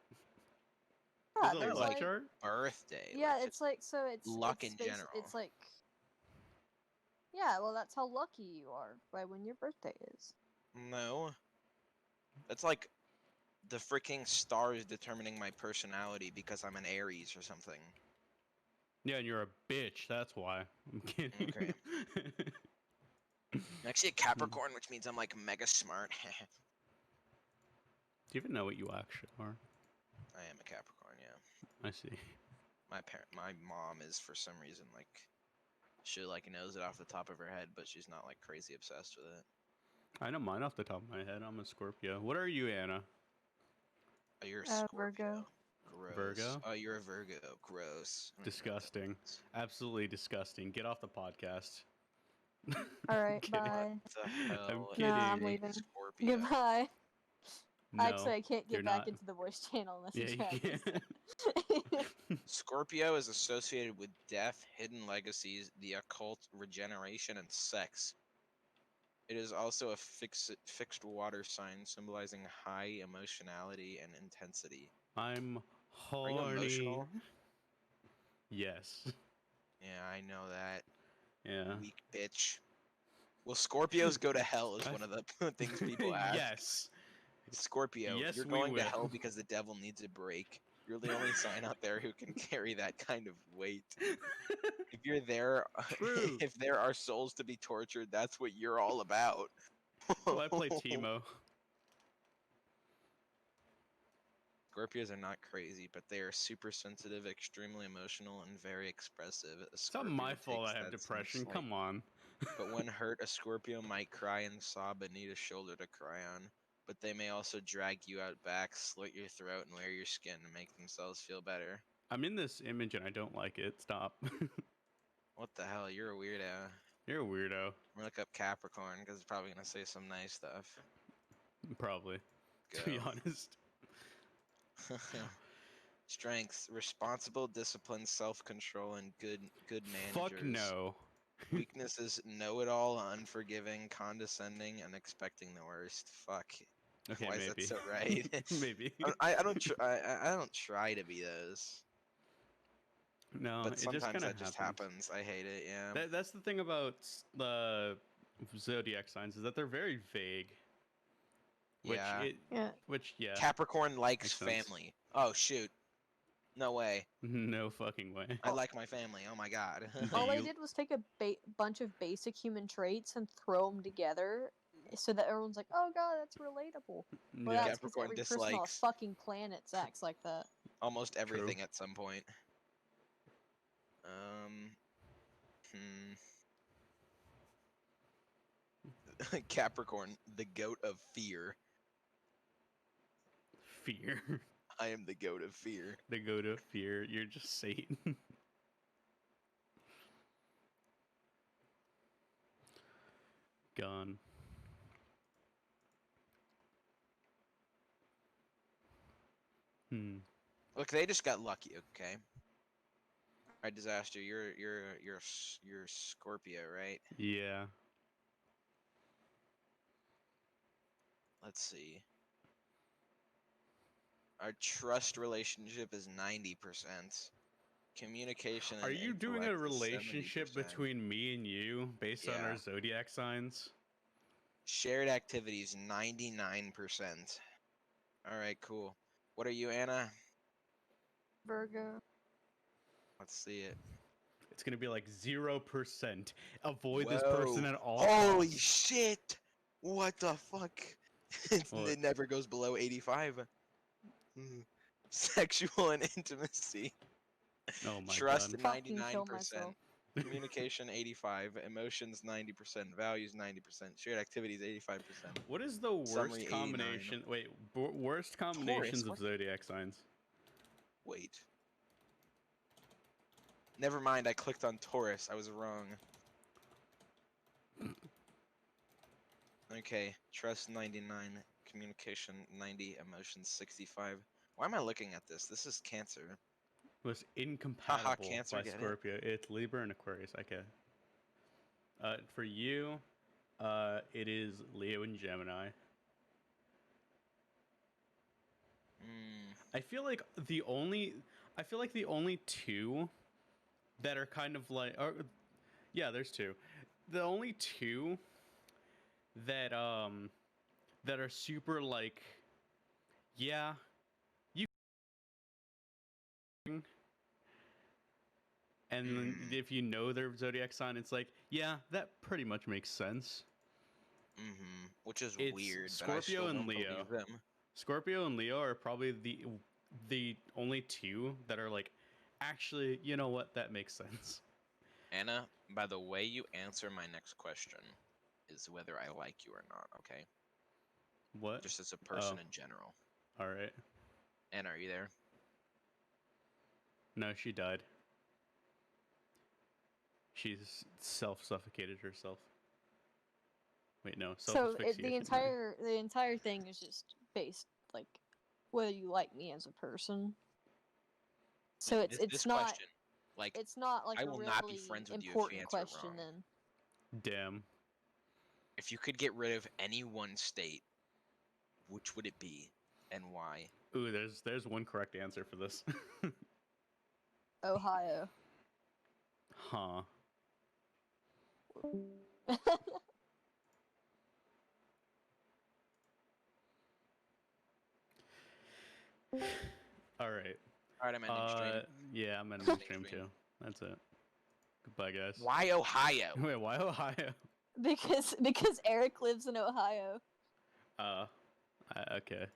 [SPEAKER 3] Yeah,
[SPEAKER 1] Is it a
[SPEAKER 3] there's
[SPEAKER 1] luck
[SPEAKER 3] like,
[SPEAKER 1] chart?
[SPEAKER 2] Birthday.
[SPEAKER 3] yeah,
[SPEAKER 2] like,
[SPEAKER 3] it's like so it's
[SPEAKER 2] luck
[SPEAKER 3] it's
[SPEAKER 2] in
[SPEAKER 3] basi-
[SPEAKER 2] general.
[SPEAKER 3] It's like, yeah, well, that's how lucky you are by when your birthday is.
[SPEAKER 2] no. That's like the freaking stars determining my personality because I'm an Aries or something.
[SPEAKER 1] Yeah, and you're a bitch, that's why. I'm kidding.
[SPEAKER 2] Okay. I'm actually a Capricorn, which means I'm like mega smart.
[SPEAKER 1] Do you even know what you actually are?
[SPEAKER 2] I am a Capricorn, yeah.
[SPEAKER 1] I see.
[SPEAKER 2] My mom is, for some reason, like, she like knows it off the top of her head, but she's not like crazy obsessed with it.
[SPEAKER 1] I know mine off the top of my head. I'm a Scorpio. What are you, Anna?
[SPEAKER 2] Oh, you're a Scorpio.
[SPEAKER 3] Virgo.
[SPEAKER 2] Gross.
[SPEAKER 1] Virgo?
[SPEAKER 2] Oh, you're a Virgo. Gross. I don't even know what that
[SPEAKER 1] Disgusting.
[SPEAKER 2] means.
[SPEAKER 1] Absolutely disgusting. Get off the podcast.
[SPEAKER 3] All right,
[SPEAKER 1] Kidding.
[SPEAKER 3] bye.
[SPEAKER 2] What the hell?
[SPEAKER 1] I'm
[SPEAKER 2] is
[SPEAKER 1] kidding.
[SPEAKER 3] Nah, I'm
[SPEAKER 2] a
[SPEAKER 3] leaving.
[SPEAKER 2] Scorpio?
[SPEAKER 3] Goodbye.
[SPEAKER 1] No,
[SPEAKER 3] Actually, I can't
[SPEAKER 1] you're
[SPEAKER 3] get back
[SPEAKER 1] not.
[SPEAKER 3] into the voice channel unless
[SPEAKER 1] Yeah,
[SPEAKER 3] you
[SPEAKER 1] you
[SPEAKER 3] drag
[SPEAKER 1] can't.
[SPEAKER 3] me.
[SPEAKER 2] Scorpio is associated with death, hidden legacies, the occult, regeneration, and sex. It is also a fixed water sign symbolizing high emotionality and intensity.
[SPEAKER 1] I'm
[SPEAKER 2] Are you
[SPEAKER 1] horny.
[SPEAKER 2] emotional?
[SPEAKER 1] Yes.
[SPEAKER 2] Yeah, I know that.
[SPEAKER 1] Yeah.
[SPEAKER 2] Weak bitch. Will Scorpios go to hell is one of the things people ask.
[SPEAKER 1] Yes.
[SPEAKER 2] Scorpio,
[SPEAKER 1] Yes,
[SPEAKER 2] you're
[SPEAKER 1] we
[SPEAKER 2] going to
[SPEAKER 1] will.
[SPEAKER 2] hell because the devil needs a break. You're the only sign out there who can carry that kind of weight. If you're there,
[SPEAKER 1] True.
[SPEAKER 2] if there are souls to be tortured, that's what you're all about.
[SPEAKER 1] Well, I play Teemo.
[SPEAKER 2] Scorpios are not crazy, but they are super sensitive, extremely emotional, and very expressive. A
[SPEAKER 1] It's not
[SPEAKER 2] Scorpio
[SPEAKER 1] my fault
[SPEAKER 2] takes
[SPEAKER 1] I have
[SPEAKER 2] that sense
[SPEAKER 1] depression.
[SPEAKER 2] like-
[SPEAKER 1] Come on.
[SPEAKER 2] But when hurt, a Scorpio might cry and sob and need a shoulder to cry on. But they may also drag you out back, slit your throat, and wear your skin to make themselves feel better.
[SPEAKER 1] I'm in this image and I don't like it. Stop.
[SPEAKER 2] What the hell? You're a weirdo.
[SPEAKER 1] You're a weirdo.
[SPEAKER 2] I'm gonna look up Capricorn because it's probably gonna say some nice stuff.
[SPEAKER 1] Probably.
[SPEAKER 2] Go.
[SPEAKER 1] To be honest.
[SPEAKER 2] Strengths: responsible, disciplined, self-control, and good managers.
[SPEAKER 1] Fuck no.
[SPEAKER 2] Weaknesses: know-it-all, unforgiving, condescending, and expecting the worst. Fuck.
[SPEAKER 1] Okay,
[SPEAKER 2] Why
[SPEAKER 1] maybe.
[SPEAKER 2] is that so right?
[SPEAKER 1] Maybe.
[SPEAKER 2] I don't try to be those,
[SPEAKER 1] No,
[SPEAKER 2] but
[SPEAKER 1] it just
[SPEAKER 2] sometimes
[SPEAKER 1] kind of
[SPEAKER 2] that just happens. I hate it. Yeah.
[SPEAKER 1] That's the thing about the zodiac signs is that they're very vague. Which
[SPEAKER 2] Yeah.
[SPEAKER 3] Yeah.
[SPEAKER 2] Capricorn likes
[SPEAKER 1] Makes sense.
[SPEAKER 2] family. Oh shoot. No way.
[SPEAKER 1] No fucking way.
[SPEAKER 2] I like my family. Oh my god.
[SPEAKER 3] All I
[SPEAKER 1] you-
[SPEAKER 3] did was take a bunch of basic human traits and throw them together so that everyone's like, oh god, that's relatable. Well,
[SPEAKER 1] Yeah.
[SPEAKER 3] that's because
[SPEAKER 2] Capricorn
[SPEAKER 3] every person on the
[SPEAKER 2] dislikes-
[SPEAKER 3] fucking planet acts like that.
[SPEAKER 2] Almost everything at some point. Capricorn, the goat of fear.
[SPEAKER 1] Fear.
[SPEAKER 2] I am the goat of fear.
[SPEAKER 1] The go to fear. You're just Satan. Gone. Hmm.
[SPEAKER 2] Look, they just got lucky. Okay. All right, disaster. You're Scorpio, right?
[SPEAKER 1] Yeah.
[SPEAKER 2] Let's see. Our trust relationship is 90%. Communication.
[SPEAKER 1] Are
[SPEAKER 2] and
[SPEAKER 1] you doing a
[SPEAKER 2] intellect is
[SPEAKER 1] relationship
[SPEAKER 2] 70%.
[SPEAKER 1] between me and you based on
[SPEAKER 2] Yeah.
[SPEAKER 1] our zodiac signs?
[SPEAKER 2] Shared activities 99%. All right, cool. What are you, Anna?
[SPEAKER 3] Virgo.
[SPEAKER 2] Let's see it.
[SPEAKER 1] It's gonna be like 0%. Avoid this person
[SPEAKER 2] Whoa.
[SPEAKER 1] at all
[SPEAKER 2] Holy
[SPEAKER 1] costs.
[SPEAKER 2] shit! What the fuck?
[SPEAKER 1] What?
[SPEAKER 2] It never goes below 85. Sexual and intimacy.
[SPEAKER 1] Oh my
[SPEAKER 2] Trust
[SPEAKER 1] god.
[SPEAKER 3] Fucking kill
[SPEAKER 2] 99%.
[SPEAKER 3] myself.
[SPEAKER 2] Communication 85. Emotions 90%. Values 90%. Shared activities 85%.
[SPEAKER 1] What is the worst
[SPEAKER 2] Summary 89.
[SPEAKER 1] combination? Wait, worst combinations of
[SPEAKER 2] what?
[SPEAKER 1] zodiac signs?
[SPEAKER 2] Wait. Never mind, I clicked on Taurus. I was wrong. Okay, trust 99, communication 90, emotions 65. Why am I looking at this? This is Cancer.
[SPEAKER 1] Was incompatible
[SPEAKER 2] Cancer,
[SPEAKER 1] by
[SPEAKER 2] get it?
[SPEAKER 1] Scorpio. It's Libra and Aquarius. Okay. For you, it is Leo and Gemini. I feel like the only two that are kind of like, yeah, there's two. The only two that that are super like, yeah, you. And then if you know their zodiac sign, it's like, yeah, that pretty much makes sense.
[SPEAKER 2] Which is
[SPEAKER 1] It's
[SPEAKER 2] weird.
[SPEAKER 1] Scorpio
[SPEAKER 2] but I still
[SPEAKER 1] and
[SPEAKER 2] don't
[SPEAKER 1] Leo.
[SPEAKER 2] believe them.
[SPEAKER 1] Scorpio and Leo are probably the only two that are like, actually, you know what? That makes sense.
[SPEAKER 2] Anna, by the way you answer my next question is whether I like you or not, okay?
[SPEAKER 1] What?
[SPEAKER 2] Just as a person
[SPEAKER 1] Oh.
[SPEAKER 2] in general.
[SPEAKER 1] All right.
[SPEAKER 2] Anna, are you there?
[SPEAKER 1] No, she died. She's self-suffocated herself. Wait, no,
[SPEAKER 3] So
[SPEAKER 1] self-asphyxiated.
[SPEAKER 3] the entire thing is just based like whether you like me as a person. So
[SPEAKER 2] Like, this
[SPEAKER 3] it's not
[SPEAKER 2] question, like,
[SPEAKER 3] it's not like
[SPEAKER 2] I
[SPEAKER 3] a
[SPEAKER 2] will
[SPEAKER 3] really
[SPEAKER 2] not be friends with you if you
[SPEAKER 3] important
[SPEAKER 2] answer it
[SPEAKER 3] question
[SPEAKER 2] wrong.
[SPEAKER 3] then.
[SPEAKER 1] Damn.
[SPEAKER 2] If you could get rid of any one state, which would it be and why?
[SPEAKER 1] Ooh, there's one correct answer for this.
[SPEAKER 3] Ohio.
[SPEAKER 1] Huh. All right.
[SPEAKER 2] Alright, I'm ending stream.
[SPEAKER 1] Yeah, I'm ending the stream too. That's it. Goodbye, guys.
[SPEAKER 2] Why Ohio?
[SPEAKER 1] Wait, why Ohio?
[SPEAKER 3] because Eric lives in Ohio.
[SPEAKER 1] Okay.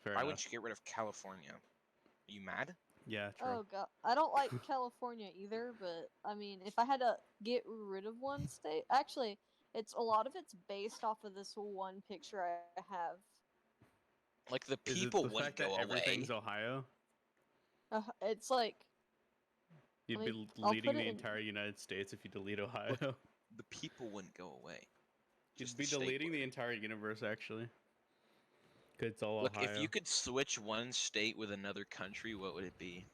[SPEAKER 1] Fair
[SPEAKER 2] Why
[SPEAKER 1] enough.
[SPEAKER 2] wouldn't you get rid of California? Are you mad?
[SPEAKER 1] Yeah, true.
[SPEAKER 3] Oh god, I don't like California either. But I mean, if I had to get rid of one state, actually, it's a lot of it's based off of this one picture I have.
[SPEAKER 2] Like, the
[SPEAKER 1] Is it
[SPEAKER 2] people
[SPEAKER 1] the
[SPEAKER 2] wouldn't
[SPEAKER 1] fact that
[SPEAKER 2] go away.
[SPEAKER 1] everything's Ohio?
[SPEAKER 3] It's like
[SPEAKER 1] You'd
[SPEAKER 3] Let
[SPEAKER 1] be
[SPEAKER 3] me- I'll
[SPEAKER 1] leading
[SPEAKER 3] put
[SPEAKER 1] the
[SPEAKER 3] it in-
[SPEAKER 1] entire United States if you delete Ohio.
[SPEAKER 2] The people wouldn't go away.
[SPEAKER 1] You'd
[SPEAKER 2] Just
[SPEAKER 1] be
[SPEAKER 2] the state
[SPEAKER 1] deleting the
[SPEAKER 2] would.
[SPEAKER 1] entire universe, actually. 'Cause it's all
[SPEAKER 2] Look,
[SPEAKER 1] Ohio.
[SPEAKER 2] if you could switch one state with another country, what would it be?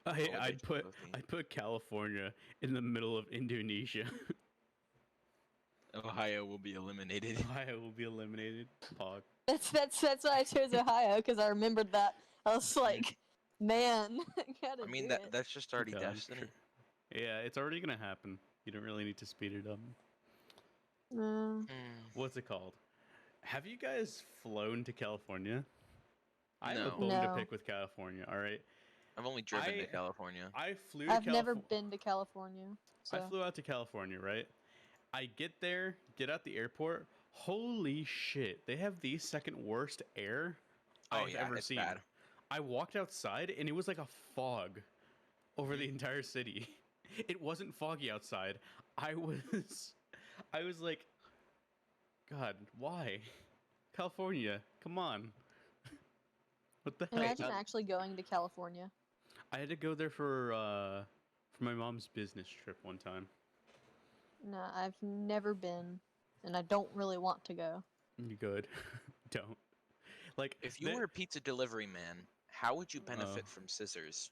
[SPEAKER 2] What would they
[SPEAKER 1] I'd put
[SPEAKER 2] both be?
[SPEAKER 1] I'd put California in the middle of Indonesia.
[SPEAKER 2] Ohio will be eliminated.
[SPEAKER 1] Ohio will be eliminated. Pog.
[SPEAKER 3] that's why I chose Ohio because I remembered that. I was like, man, gotta
[SPEAKER 2] I mean,
[SPEAKER 3] do it.
[SPEAKER 2] that's just already
[SPEAKER 1] God,
[SPEAKER 2] destiny.
[SPEAKER 1] true. Yeah, it's already gonna happen. You don't really need to speed it up.
[SPEAKER 3] Mm.
[SPEAKER 1] What's it called? Have you guys flown to California? I have a
[SPEAKER 2] No.
[SPEAKER 1] bone to
[SPEAKER 3] No.
[SPEAKER 1] pick with California. All right,
[SPEAKER 2] I've only driven to
[SPEAKER 1] I-
[SPEAKER 2] California.
[SPEAKER 1] I flew. To
[SPEAKER 3] I've never
[SPEAKER 1] California.
[SPEAKER 3] been to California. So.
[SPEAKER 1] I flew out to California, right? I get there, get out the airport. Holy shit! They have the second worst air
[SPEAKER 2] Oh
[SPEAKER 1] I've
[SPEAKER 2] yeah,
[SPEAKER 1] ever
[SPEAKER 2] it's
[SPEAKER 1] seen.
[SPEAKER 2] bad.
[SPEAKER 1] I walked outside and it was like a fog over the entire city. It wasn't foggy outside. I was like, God, why? California, come on. What the heck?
[SPEAKER 3] Imagine actually going to California.
[SPEAKER 1] I had to go there for my mom's business trip one time.
[SPEAKER 3] No, I've never been, and I don't really want to go.
[SPEAKER 1] You good? Don't. Like
[SPEAKER 2] If you were a pizza delivery man, how would you benefit from scissors?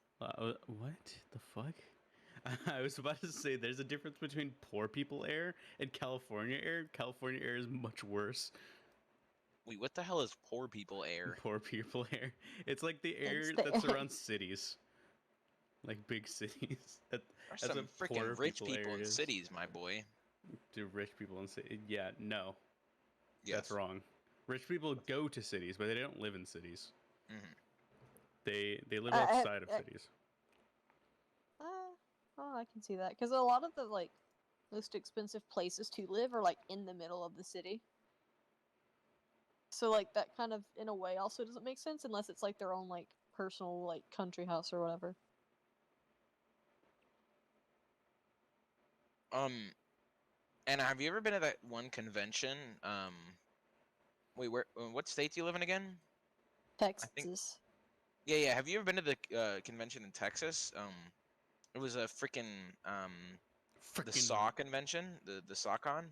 [SPEAKER 1] what the fuck? I was about to say there's a difference between poor people air and California air. California air is much worse.
[SPEAKER 2] Wait, what the hell is poor people air?
[SPEAKER 1] Poor people air. It's like the air
[SPEAKER 3] the
[SPEAKER 1] that
[SPEAKER 3] air.
[SPEAKER 1] surrounds cities, like big cities.
[SPEAKER 2] There's
[SPEAKER 1] That's
[SPEAKER 2] some
[SPEAKER 1] what poor
[SPEAKER 2] freaking rich
[SPEAKER 1] people
[SPEAKER 2] people
[SPEAKER 1] air
[SPEAKER 2] in
[SPEAKER 1] is.
[SPEAKER 2] cities, my boy.
[SPEAKER 1] Do rich people in cities? Yeah, no,
[SPEAKER 2] Yes.
[SPEAKER 1] that's wrong. Rich people go to cities, but they don't live in cities.
[SPEAKER 2] Mhm.
[SPEAKER 1] They live
[SPEAKER 3] Uh,
[SPEAKER 1] outside of
[SPEAKER 3] uh,
[SPEAKER 1] cities.
[SPEAKER 3] Oh, I can see that because a lot of the like most expensive places to live are like in the middle of the city. So like that kind of in a way also doesn't make sense unless it's like their own like personal like country house or whatever.
[SPEAKER 2] And have you ever been to that one convention? Wait, what state do you live in again?
[SPEAKER 3] Texas.
[SPEAKER 2] Yeah. Have you ever been to the convention in Texas? It was a freaking the SAW convention, the SawCon.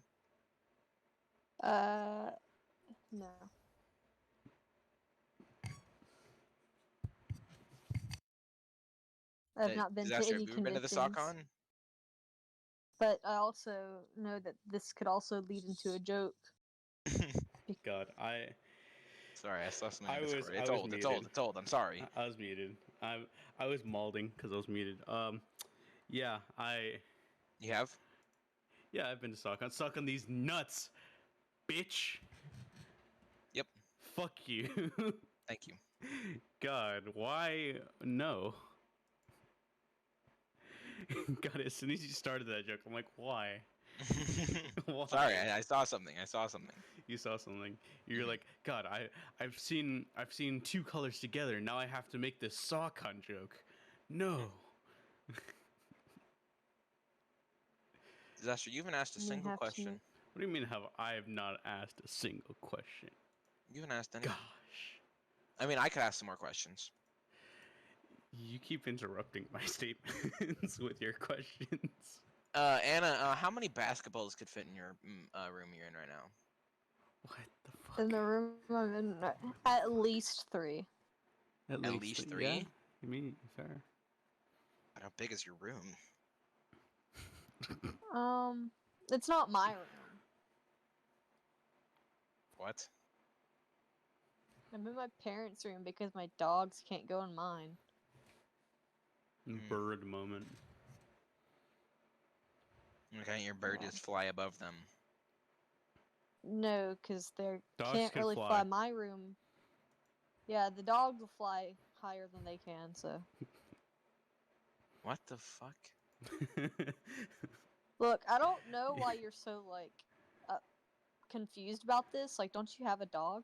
[SPEAKER 3] No. I've not been to
[SPEAKER 2] Disaster.
[SPEAKER 3] any
[SPEAKER 2] Have you ever been to the
[SPEAKER 3] conventions,
[SPEAKER 2] SawCon?
[SPEAKER 3] but I also know that this could also lead into a joke.
[SPEAKER 1] God,
[SPEAKER 2] Sorry, I saw something.
[SPEAKER 1] I
[SPEAKER 2] in
[SPEAKER 1] was-
[SPEAKER 2] Discord.
[SPEAKER 1] I
[SPEAKER 2] It's
[SPEAKER 1] was
[SPEAKER 2] old. It's
[SPEAKER 1] muted.
[SPEAKER 2] old. It's old. I'm sorry.
[SPEAKER 1] I was muted. I was malding because I was muted. Yeah,
[SPEAKER 2] You have?
[SPEAKER 1] I've been to SockOn. Suck on these nuts, bitch.
[SPEAKER 2] Yep.
[SPEAKER 1] Fuck you.
[SPEAKER 2] Thank you.
[SPEAKER 1] God, why no? God, as soon as you started that joke, I'm like, why? Why?
[SPEAKER 2] Sorry, I saw something. I saw something.
[SPEAKER 1] you saw something. You're like, God, I've seen two colors together. Now I have to make this Saucon joke. No.
[SPEAKER 2] Disaster, you haven't asked a
[SPEAKER 3] You
[SPEAKER 2] single
[SPEAKER 3] have to
[SPEAKER 2] question.
[SPEAKER 3] make-
[SPEAKER 1] What do you mean I have not asked a single question?
[SPEAKER 2] You haven't asked any.
[SPEAKER 1] Gosh.
[SPEAKER 2] I mean, I could ask some more questions.
[SPEAKER 1] You keep interrupting my statements with your questions.
[SPEAKER 2] Anna, how many basketballs could fit in your room you're in right now?
[SPEAKER 1] What the fuck?
[SPEAKER 3] In the room I'm in, at least 3.
[SPEAKER 2] At least 3?
[SPEAKER 1] Yeah, you mean fair.
[SPEAKER 2] How big is your room?
[SPEAKER 3] It's not my room.
[SPEAKER 2] What?
[SPEAKER 3] I'm in my parents' room because my dogs can't go in mine.
[SPEAKER 1] Bird moment.
[SPEAKER 2] Why can't your bird
[SPEAKER 3] Yeah.
[SPEAKER 2] just fly above them?
[SPEAKER 3] No, because they
[SPEAKER 1] Dogs
[SPEAKER 3] can't
[SPEAKER 1] can
[SPEAKER 3] really
[SPEAKER 1] fly.
[SPEAKER 3] fly my room. Yeah, the dogs will fly higher than they can, so.
[SPEAKER 2] What the fuck?
[SPEAKER 3] Look, I don't know why you're so, like, confused about this. Like, don't you have a dog?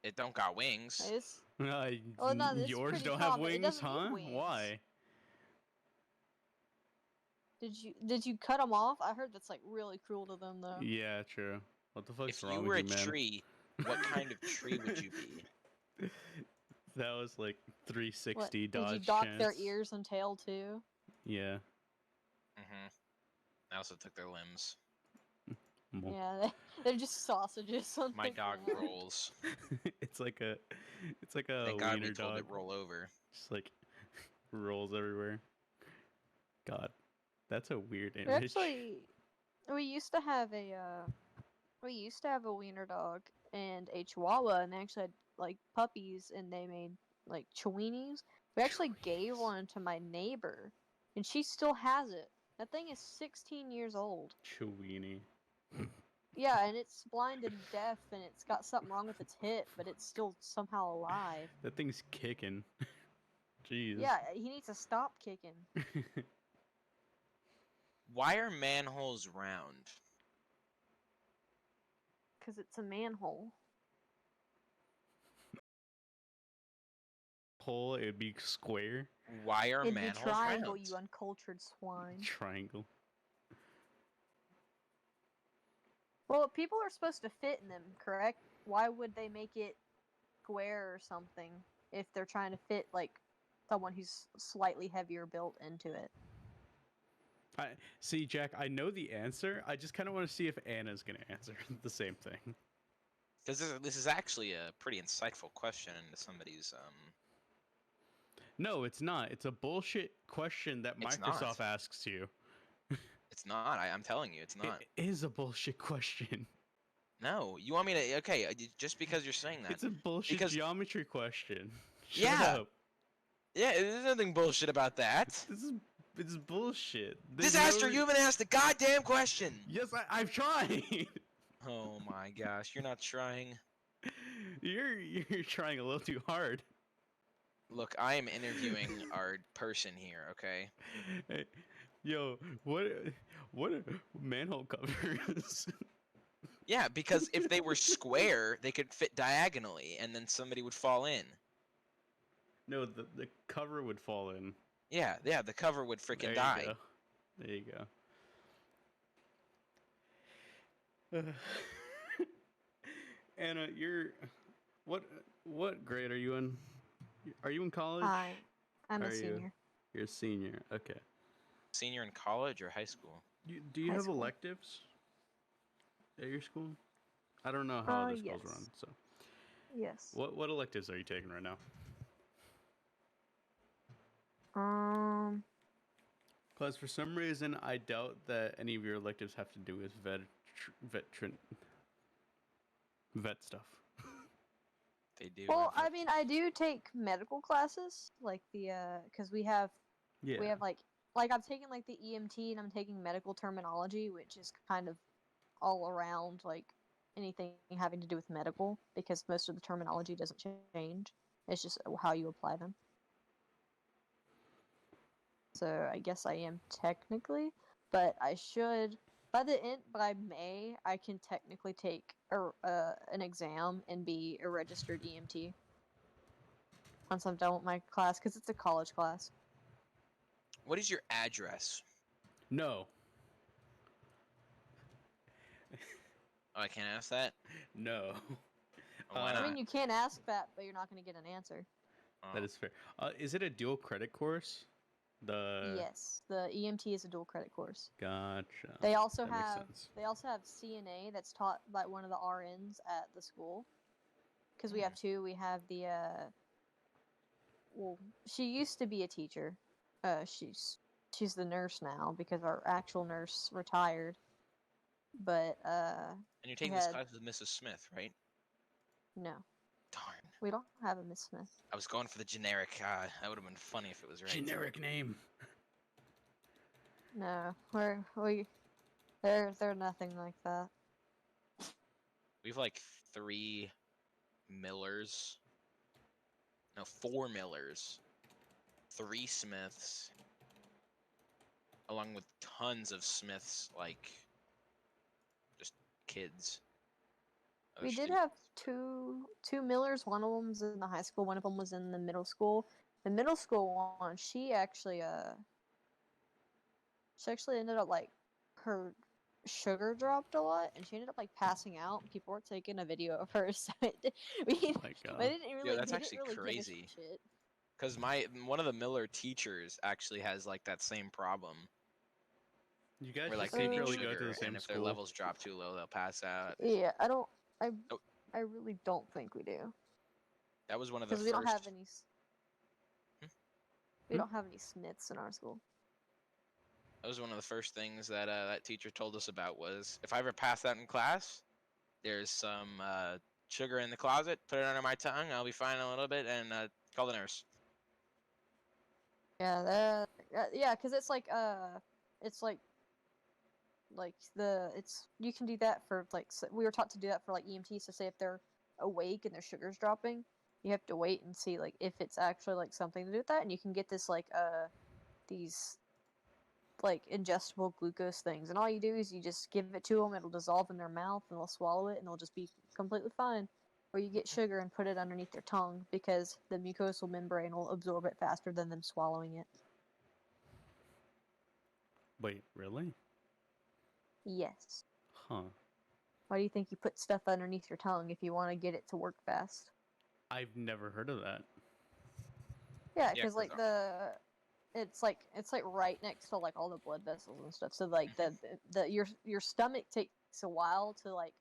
[SPEAKER 2] It don't got wings.
[SPEAKER 3] It's,
[SPEAKER 1] Uh,
[SPEAKER 3] well, no, it's
[SPEAKER 1] yours
[SPEAKER 3] pretty
[SPEAKER 1] don't have
[SPEAKER 3] common. It
[SPEAKER 1] wings,
[SPEAKER 3] doesn't need
[SPEAKER 1] huh?
[SPEAKER 3] wings.
[SPEAKER 1] Why?
[SPEAKER 3] Did you cut them off? I heard that's, like, really cruel to them, though.
[SPEAKER 1] Yeah, true. What the fuck's
[SPEAKER 2] If
[SPEAKER 1] wrong
[SPEAKER 2] you were
[SPEAKER 1] with
[SPEAKER 2] a
[SPEAKER 1] you, man?
[SPEAKER 2] tree, what kind of tree would you be?
[SPEAKER 1] That was like 360
[SPEAKER 3] What, did
[SPEAKER 1] dodge
[SPEAKER 3] you dock their
[SPEAKER 1] chance.
[SPEAKER 3] ears and tail, too?
[SPEAKER 1] Yeah.
[SPEAKER 2] I also took their limbs.
[SPEAKER 1] Well,
[SPEAKER 3] Yeah, they're just sausages. On
[SPEAKER 2] My
[SPEAKER 3] the
[SPEAKER 2] dog
[SPEAKER 3] ground.
[SPEAKER 2] rolls.
[SPEAKER 1] it's like a
[SPEAKER 2] Thank God we
[SPEAKER 1] wiener
[SPEAKER 2] told
[SPEAKER 1] dog.
[SPEAKER 2] it roll over.
[SPEAKER 1] Just like rolls everywhere. God, that's a weird
[SPEAKER 3] We
[SPEAKER 1] image.
[SPEAKER 3] actually, we used to have a wiener dog and a chihuahua, and they actually had like puppies, and they made like chihuahuas. We actually gave
[SPEAKER 1] Chihuahuas.
[SPEAKER 3] one to my neighbor, and she still has it. That thing is 16 years old.
[SPEAKER 1] Chewini.
[SPEAKER 3] Yeah, and it's blind and deaf, and it's got something wrong with its hip, but it's still somehow alive.
[SPEAKER 1] That thing's kicking. Jeez.
[SPEAKER 3] Yeah, he needs to stop kicking.
[SPEAKER 2] Why are manholes round?
[SPEAKER 3] Because it's a manhole.
[SPEAKER 1] Hole, it'd be square.
[SPEAKER 2] Why are
[SPEAKER 3] It'd be
[SPEAKER 2] manholes
[SPEAKER 3] triangle,
[SPEAKER 2] round?
[SPEAKER 3] you uncultured swine.
[SPEAKER 1] Triangle.
[SPEAKER 3] Well, people are supposed to fit in them, correct? Why would they make it square or something if they're trying to fit, like, someone who's slightly heavier built into it?
[SPEAKER 1] See, Jack, I know the answer. I just kind of want to see if Anna's going to answer the same thing.
[SPEAKER 2] Because this is actually a pretty insightful question into somebody's
[SPEAKER 1] No, it's not. It's a bullshit question that
[SPEAKER 2] It's
[SPEAKER 1] Microsoft
[SPEAKER 2] not.
[SPEAKER 1] asks you.
[SPEAKER 2] It's not. I'm telling you, it's not.
[SPEAKER 1] It is a bullshit question.
[SPEAKER 2] No, you want me to? Okay, just because you're saying that.
[SPEAKER 1] It's a bullshit
[SPEAKER 2] Because-
[SPEAKER 1] geometry question. Shut
[SPEAKER 2] Yeah.
[SPEAKER 1] up.
[SPEAKER 2] Yeah, there's nothing bullshit about that.
[SPEAKER 1] It's bullshit. There's
[SPEAKER 2] Disaster,
[SPEAKER 1] no-
[SPEAKER 2] you haven't asked a goddamn question.
[SPEAKER 1] Yes, I've tried.
[SPEAKER 2] Oh my gosh, you're not trying.
[SPEAKER 1] You're trying a little too hard.
[SPEAKER 2] Look, I am interviewing our person here, okay?
[SPEAKER 1] Hey, yo, what manhole covers?
[SPEAKER 2] Yeah, because if they were square, they could fit diagonally, and then somebody would fall in.
[SPEAKER 1] No, the cover would fall in.
[SPEAKER 2] Yeah, the cover would
[SPEAKER 1] There
[SPEAKER 2] freaking
[SPEAKER 1] you
[SPEAKER 2] die.
[SPEAKER 1] go. There you go. Anna, what grade are you in? Are you in college?
[SPEAKER 3] I'm
[SPEAKER 1] Are
[SPEAKER 3] a
[SPEAKER 1] you?
[SPEAKER 3] senior.
[SPEAKER 1] You're a senior. Okay.
[SPEAKER 2] Senior in college or high school?
[SPEAKER 1] Do you
[SPEAKER 3] High
[SPEAKER 1] have
[SPEAKER 3] school.
[SPEAKER 1] electives at your school? I don't know how the schools
[SPEAKER 3] yes.
[SPEAKER 1] run. So,
[SPEAKER 3] Yes.
[SPEAKER 1] what electives are you taking right now? Because for some reason, I doubt that any of your electives have to do with vet stuff.
[SPEAKER 2] They do.
[SPEAKER 3] Well,
[SPEAKER 2] have
[SPEAKER 3] I mean, I do take medical classes, like because we have
[SPEAKER 1] Yeah.
[SPEAKER 3] like I'm taking like the EMT, and I'm taking medical terminology, which is kind of all around like anything having to do with medical, because most of the terminology doesn't change. It's just how you apply them. So I guess I am technically, but I should by May, I can technically take an exam and be a registered EMT once I'm done with my class because it's a college class.
[SPEAKER 2] What is your address?
[SPEAKER 1] No.
[SPEAKER 2] Oh, I can't ask that.
[SPEAKER 1] No.
[SPEAKER 2] Why
[SPEAKER 3] I
[SPEAKER 2] not?
[SPEAKER 3] mean, you can ask that, but you're not going to get an answer.
[SPEAKER 2] Oh.
[SPEAKER 1] That is fair. Is it a dual credit course?
[SPEAKER 3] Yes, the EMT is a dual credit course.
[SPEAKER 1] Gotcha.
[SPEAKER 3] They also
[SPEAKER 1] That makes
[SPEAKER 3] have CNA that's taught by one of the RNs at the school. Because we have two. We have the well, she used to be a teacher. She's the nurse now because our actual nurse retired. But
[SPEAKER 2] And you're taking this class with Mrs. Smith, right?
[SPEAKER 3] No,
[SPEAKER 2] Darn.
[SPEAKER 3] we don't have a Miss Smith.
[SPEAKER 2] I was going for the generic. That would have been funny if it was right.
[SPEAKER 1] Generic name.
[SPEAKER 3] No, they're nothing like that.
[SPEAKER 2] We have like 3 Millers. No, 4 Millers. 3 Smiths. Along with tons of Smiths, like just kids. Other
[SPEAKER 3] We did
[SPEAKER 2] students.
[SPEAKER 3] have two Millers. One of them was in the high school. One of them was in the middle school. The middle school one, she actually ended up like her sugar dropped a lot, and she ended up like passing out. People were taking a video of her, so we
[SPEAKER 1] Oh my God.
[SPEAKER 3] didn't really.
[SPEAKER 2] that's
[SPEAKER 3] they
[SPEAKER 2] actually
[SPEAKER 3] didn't really give a
[SPEAKER 2] crazy.
[SPEAKER 3] shit.
[SPEAKER 2] Because one of the Miller teachers actually has like that same problem.
[SPEAKER 1] You guys
[SPEAKER 2] Where like
[SPEAKER 1] just
[SPEAKER 2] they need
[SPEAKER 1] secretly go
[SPEAKER 2] sugar,
[SPEAKER 1] to the
[SPEAKER 2] and
[SPEAKER 1] same
[SPEAKER 2] if their
[SPEAKER 1] school.
[SPEAKER 2] levels drop too low, they'll pass out.
[SPEAKER 3] Yeah, I
[SPEAKER 2] Oh.
[SPEAKER 3] really don't think we do
[SPEAKER 2] That was one of the
[SPEAKER 3] because
[SPEAKER 2] first.
[SPEAKER 3] we don't have any.
[SPEAKER 2] Hmm?
[SPEAKER 3] We don't have any Smiths in our school.
[SPEAKER 2] That was one of the first things that that teacher told us about was if I ever pass that in class, there's some sugar in the closet. Put it under my tongue. I'll be fine in a little bit, and call the nurse.
[SPEAKER 3] Yeah, because it's like you can do that for like we were taught to do that for like EMTs. So say if they're awake and their sugar's dropping, you have to wait and see like if it's actually like something to do with that, and you can get this like these like ingestible glucose things, and all you do is you just give it to them. It'll dissolve in their mouth, and they'll swallow it, and they'll just be completely fine. Or you get sugar and put it underneath their tongue because the mucosal membrane will absorb it faster than them swallowing it.
[SPEAKER 1] Wait, really?
[SPEAKER 3] Yes.
[SPEAKER 1] Huh.
[SPEAKER 3] Why do you think you put stuff underneath your tongue if you want to get it to work fast?
[SPEAKER 1] I've never heard of that.
[SPEAKER 3] Yeah, because like it's like right next to like all the blood vessels and stuff. So like your stomach takes a while to like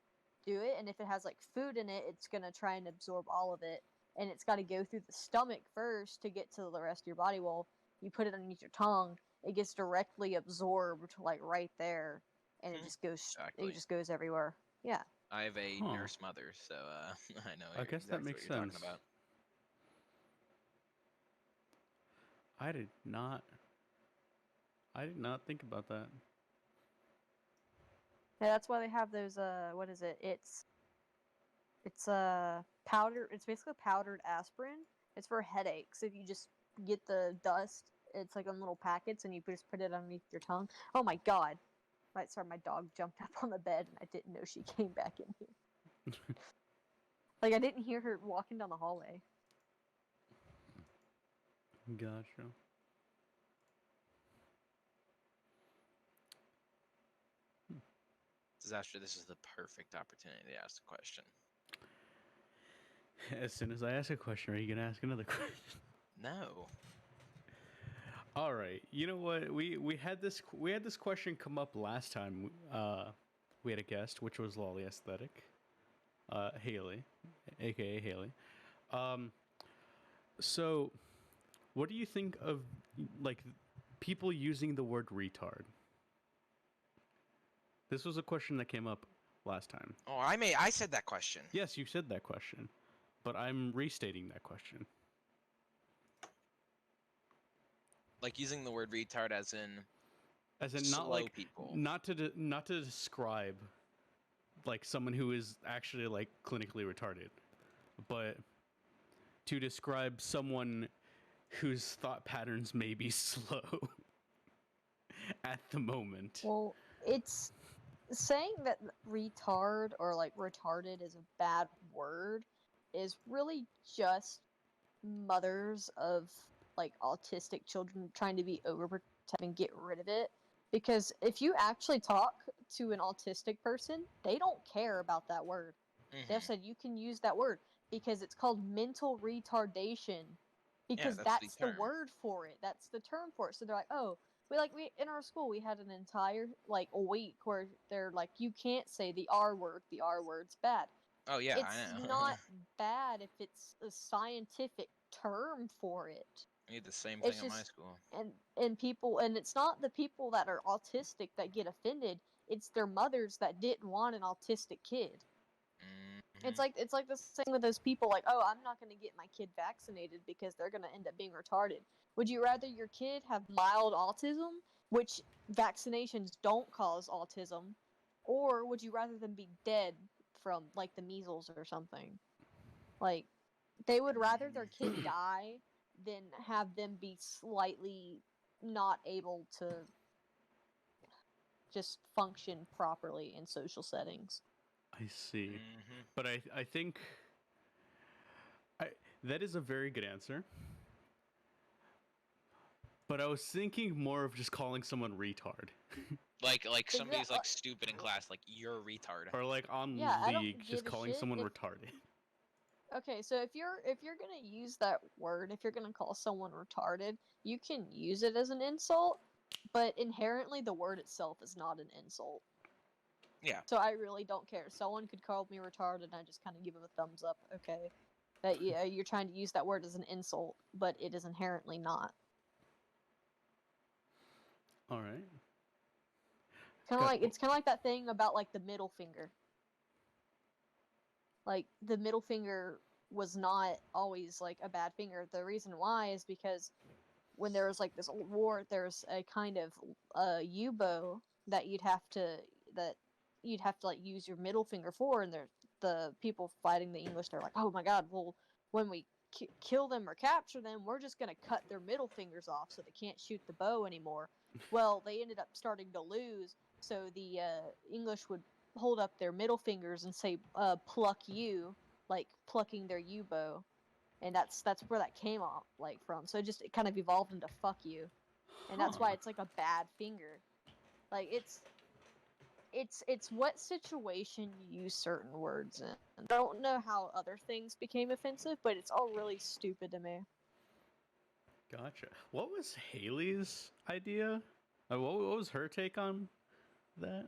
[SPEAKER 3] do it, and if it has like food in it, it's gonna try and absorb all of it, and it's got to go through the stomach first to get to the rest of your body. Well, you put it underneath your tongue, it gets directly absorbed like right there, and it just goes
[SPEAKER 2] Exactly.
[SPEAKER 3] it just goes everywhere. Yeah.
[SPEAKER 2] I have a
[SPEAKER 1] Huh.
[SPEAKER 2] nurse mother, so I know
[SPEAKER 1] I guess that
[SPEAKER 2] exactly
[SPEAKER 1] makes
[SPEAKER 2] what you're
[SPEAKER 1] sense.
[SPEAKER 2] talking about.
[SPEAKER 1] I did not think about that.
[SPEAKER 3] Yeah, that's why they have those. What is it? It's powder. It's basically powdered aspirin. It's for headaches. If you just get the dust, it's like in little packets, and you just put it underneath your tongue. Oh my God! Right, sorry, my dog jumped up on the bed, and I didn't know she came back in here. Like I didn't hear her walking down the hallway.
[SPEAKER 1] Gotcha.
[SPEAKER 2] Disaster, this is the perfect opportunity to ask a question.
[SPEAKER 1] As soon as I ask a question, are you gonna ask another question?
[SPEAKER 2] No.
[SPEAKER 1] All right. You know what? We had this question come up last time. We had a guest, which was Lolly Aesthetic, Haley, aka Haley. So, what do you think of like people using the word retard? This was a question that came up last time.
[SPEAKER 2] Oh, I said that question.
[SPEAKER 1] Yes, you said that question, but I'm restating that question.
[SPEAKER 2] Like using the word retard as in
[SPEAKER 1] not
[SPEAKER 2] slow
[SPEAKER 1] like
[SPEAKER 2] people.
[SPEAKER 1] not to describe like someone who is actually like clinically retarded, but to describe someone whose thought patterns may be slow at the moment.
[SPEAKER 3] Well, it's saying that retard or like retarded is a bad word is really just mothers of like autistic children trying to be overprotective and get rid of it. Because if you actually talk to an autistic person, they don't care about that word. They've
[SPEAKER 2] Hmm.
[SPEAKER 3] said you can use that word because it's called mental retardation.
[SPEAKER 2] Yeah,
[SPEAKER 3] Because
[SPEAKER 2] that's the
[SPEAKER 3] that's the
[SPEAKER 2] term.
[SPEAKER 3] word for it. That's the term for it. So they're like, oh, we in our school we had an entire like a week where they're like, you can't say the R word. The R word's bad.
[SPEAKER 2] Oh yeah, I
[SPEAKER 3] It's
[SPEAKER 2] know.
[SPEAKER 3] not bad if it's a scientific term for it.
[SPEAKER 2] We did the same thing
[SPEAKER 3] It's
[SPEAKER 2] at my
[SPEAKER 3] just
[SPEAKER 2] school.
[SPEAKER 3] and people, and it's not the people that are autistic that get offended. It's their mothers that didn't want an autistic kid.
[SPEAKER 2] Hmm.
[SPEAKER 3] It's like the same with those people like, oh, I'm not going to get my kid vaccinated because they're going to end up being retarded. Would you rather your kid have mild autism, which vaccinations don't cause autism, or would you rather them be dead from like the measles or something? Like they would rather their kid die than have them be slightly not able to just function properly in social settings.
[SPEAKER 1] I see.
[SPEAKER 2] Hmm.
[SPEAKER 1] But I think I that is a very good answer. But I was thinking more of just calling someone retard.
[SPEAKER 2] Like somebody's
[SPEAKER 3] Exactly.
[SPEAKER 2] like stupid in class, like you're a retard.
[SPEAKER 1] Or like on
[SPEAKER 3] Yeah, I don't
[SPEAKER 1] League, just
[SPEAKER 3] give a
[SPEAKER 1] calling
[SPEAKER 3] shit
[SPEAKER 1] someone
[SPEAKER 3] if
[SPEAKER 1] retarded.
[SPEAKER 3] okay, so if you're gonna use that word, if you're gonna call someone retarded, you can use it as an insult, but inherently the word itself is not an insult.
[SPEAKER 2] Yeah.
[SPEAKER 3] So I really don't care. Someone could call me retarded, and I just kind of give them a thumbs up. Okay, that yeah, you're trying to use that word as an insult, but it is inherently not.
[SPEAKER 1] All right.
[SPEAKER 3] Kind of
[SPEAKER 1] Got
[SPEAKER 3] like it's kind of like that thing about like the middle finger. Like the middle finger was not always like a bad finger. The reason why is because when there was like this old war, there's a kind of U-bow that that you'd have to like use your middle finger for, and the people fighting the English, they're like, oh my god, well when we kill them or capture them, we're just gonna cut their middle fingers off so they can't shoot the bow anymore. Well, they ended up starting to lose, so the English would hold up their middle fingers and say pluck you, like plucking their U-bow, and that's where that came off like from. So it kind of evolved into fuck you, and that's why
[SPEAKER 1] Huh.
[SPEAKER 3] it's like a bad finger. Like it's what situation you use certain words in. I don't know how other things became offensive, but it's all really stupid to me.
[SPEAKER 1] Gotcha. What was Haley's idea? What was her take on that?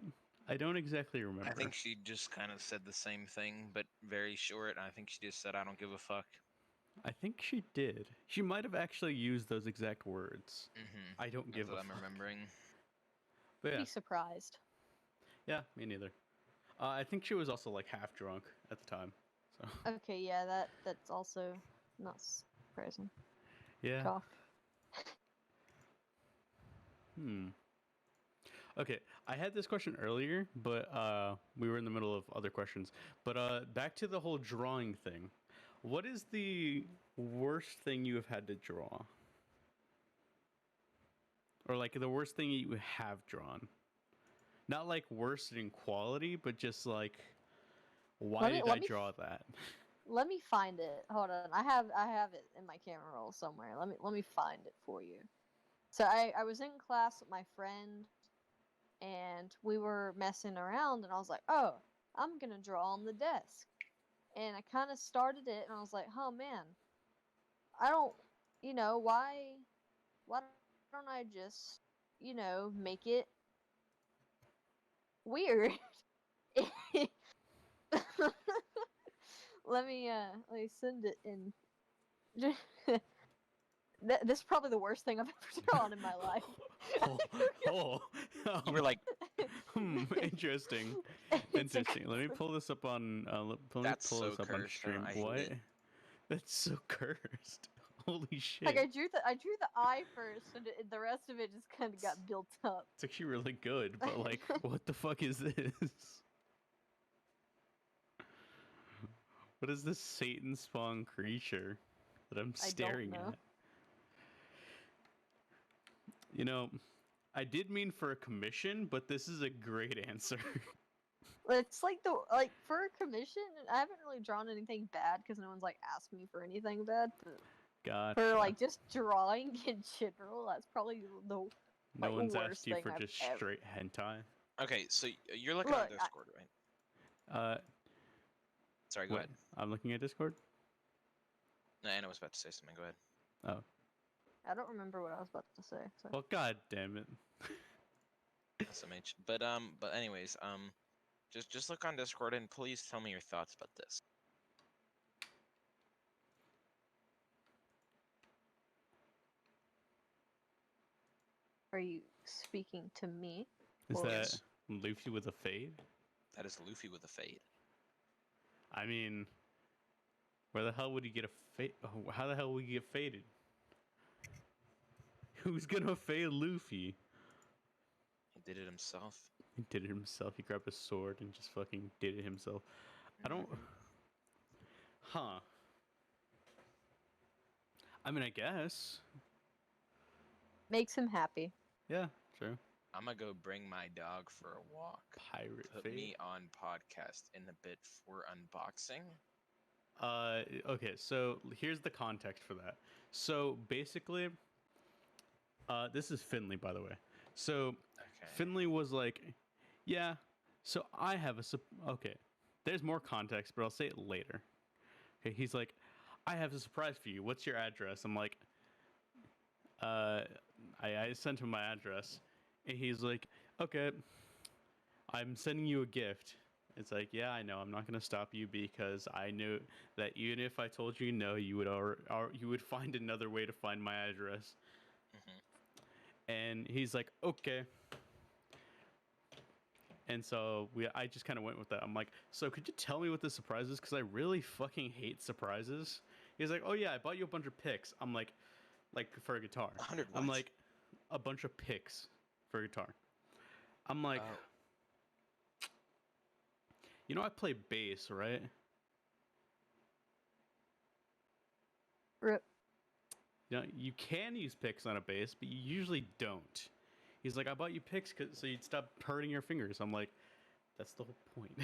[SPEAKER 1] I don't exactly remember.
[SPEAKER 2] I think she just kind of said the same thing, but very short. I think she just said, "I don't give a fuck."
[SPEAKER 1] I think she did. She might have actually used those exact words.
[SPEAKER 2] Hmm.
[SPEAKER 1] I don't
[SPEAKER 2] That's
[SPEAKER 1] give a
[SPEAKER 2] what I'm
[SPEAKER 1] fuck.
[SPEAKER 2] remembering.
[SPEAKER 1] But yeah,
[SPEAKER 3] Be surprised.
[SPEAKER 1] yeah, me neither. I think she was also like half drunk at the time. So
[SPEAKER 3] Okay, yeah, that's also not surprising.
[SPEAKER 1] yeah.
[SPEAKER 3] Cough.
[SPEAKER 1] Hmm. Okay, I had this question earlier, but we were in the middle of other questions. But back to the whole drawing thing. What is the worst thing you have had to draw? Or like the worst thing you have drawn? Not like worst in quality, but just like why
[SPEAKER 3] Let me
[SPEAKER 1] did
[SPEAKER 3] let
[SPEAKER 1] I
[SPEAKER 3] me
[SPEAKER 1] draw that?
[SPEAKER 3] let me find it. Hold on, I have it in my camera roll somewhere. Let me find it for you. So I was in class with my friend, and we were messing around, and I was like, oh, I'm gonna draw on the desk, and I kind of started it, and I was like, oh man, I don't, why don't I just, make it weird? Let me send it in. This is probably the worst thing I've ever drawn in my life.
[SPEAKER 1] oh, oh,
[SPEAKER 2] You were like,
[SPEAKER 1] interesting.
[SPEAKER 3] It's
[SPEAKER 1] Interesting. Let me pull this up on. Let me
[SPEAKER 2] "That's
[SPEAKER 1] pull
[SPEAKER 2] so
[SPEAKER 1] this up on
[SPEAKER 2] cursed."
[SPEAKER 1] stream.
[SPEAKER 2] I hate
[SPEAKER 1] What?
[SPEAKER 2] it.
[SPEAKER 1] That's so cursed. Holy shit!
[SPEAKER 3] like I drew the eye first, and the rest of it just kind of got built up.
[SPEAKER 1] It's actually really good, but like, what the fuck is this? What is this Satan spawn creature that I'm
[SPEAKER 3] I don't
[SPEAKER 1] staring
[SPEAKER 3] know.
[SPEAKER 1] at? You know, I did mean for a commission, but this is a great answer.
[SPEAKER 3] It's like for a commission, I haven't really drawn anything bad because no one's like asked me for anything bad. But
[SPEAKER 1] Gotcha.
[SPEAKER 3] for like just drawing in general, that's probably the
[SPEAKER 1] no
[SPEAKER 3] like,
[SPEAKER 1] one's
[SPEAKER 3] worst
[SPEAKER 1] asked you
[SPEAKER 3] thing
[SPEAKER 1] for
[SPEAKER 3] I've
[SPEAKER 1] just
[SPEAKER 3] ever.
[SPEAKER 1] straight hentai.
[SPEAKER 2] Okay, so you're looking on
[SPEAKER 3] Look,
[SPEAKER 2] Discord, right?
[SPEAKER 1] Uh,
[SPEAKER 2] Sorry, go
[SPEAKER 1] what?
[SPEAKER 2] ahead.
[SPEAKER 1] I'm looking at Discord.
[SPEAKER 2] No, Anna was about to say something. Go ahead.
[SPEAKER 1] Oh,
[SPEAKER 3] I don't remember what I was about to say. So.
[SPEAKER 1] well, god damn it.
[SPEAKER 2] SMH. But anyways, just look on Discord and please tell me your thoughts about this.
[SPEAKER 3] Are you speaking to me?
[SPEAKER 1] Is
[SPEAKER 3] Or-
[SPEAKER 1] that
[SPEAKER 2] Yes.
[SPEAKER 1] Luffy with a fade?
[SPEAKER 2] That is Luffy with a fade.
[SPEAKER 1] I mean, where the hell would he get a fade? Oh, how the hell would he get faded? Who's gonna fade Luffy?
[SPEAKER 2] He did it himself.
[SPEAKER 1] He did it himself. He grabbed a sword and just fucking did it himself. I don't. Huh. I mean, I guess.
[SPEAKER 3] Makes him happy.
[SPEAKER 1] Yeah, true.
[SPEAKER 2] I'm gonna go bring my dog for a walk.
[SPEAKER 1] Pirate
[SPEAKER 2] Put
[SPEAKER 1] fade.
[SPEAKER 2] me on podcast in a bit for unboxing.
[SPEAKER 1] Okay, so here's the context for that. So basically, this is Finley, by the way. So
[SPEAKER 2] Okay.
[SPEAKER 1] Finley was like, yeah, so I have a, okay, there's more context, but I'll say it later. Okay, he's like, I have a surprise for you. What's your address? I'm like, I sent him my address, and he's like, okay, I'm sending you a gift. It's like, yeah, I know. I'm not gonna stop you because I knew that even if I told you no, you would you would find another way to find my address. And he's like, okay. And so I just kind of went with that. I'm like, so could you tell me what the surprise is? Because I really fucking hate surprises. He's like, oh yeah, I bought you a bunch of picks. I'm like for a guitar.
[SPEAKER 2] 100
[SPEAKER 1] I'm
[SPEAKER 2] what?
[SPEAKER 1] like, a bunch of picks for a guitar. I'm like,
[SPEAKER 2] Oh.
[SPEAKER 1] you know, I play bass, right?
[SPEAKER 3] Rip.
[SPEAKER 1] You know, you can use picks on a bass, but you usually don't. He's like, I bought you picks so you'd stop hurting your fingers. I'm like, that's the whole point.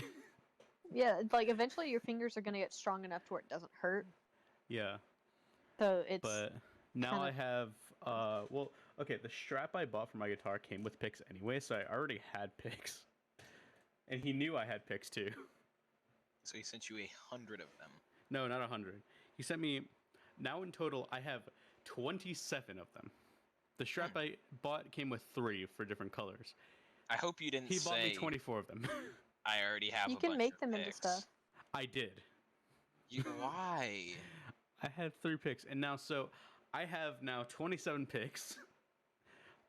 [SPEAKER 3] Yeah, it's like eventually your fingers are gonna get strong enough to where it doesn't hurt.
[SPEAKER 1] Yeah,
[SPEAKER 3] So it's
[SPEAKER 1] but now
[SPEAKER 3] kinda-
[SPEAKER 1] I have, well, okay, the strap I bought for my guitar came with picks anyway, so I already had picks. And he knew I had picks too.
[SPEAKER 2] So he sent you 100 of them.
[SPEAKER 1] No, not 100. He sent me, now in total, I have 27 of them. The strap I bought came with 3 for different colors.
[SPEAKER 2] I hope you didn't
[SPEAKER 1] He
[SPEAKER 2] say
[SPEAKER 1] bought me 24 of them.
[SPEAKER 2] I already have
[SPEAKER 3] you
[SPEAKER 2] a
[SPEAKER 3] can
[SPEAKER 2] bunch
[SPEAKER 3] make
[SPEAKER 2] of
[SPEAKER 3] them into
[SPEAKER 2] picks.
[SPEAKER 3] stuff.
[SPEAKER 1] I did.
[SPEAKER 2] Why?
[SPEAKER 1] I had 3 picks, and now, so I have now 27 picks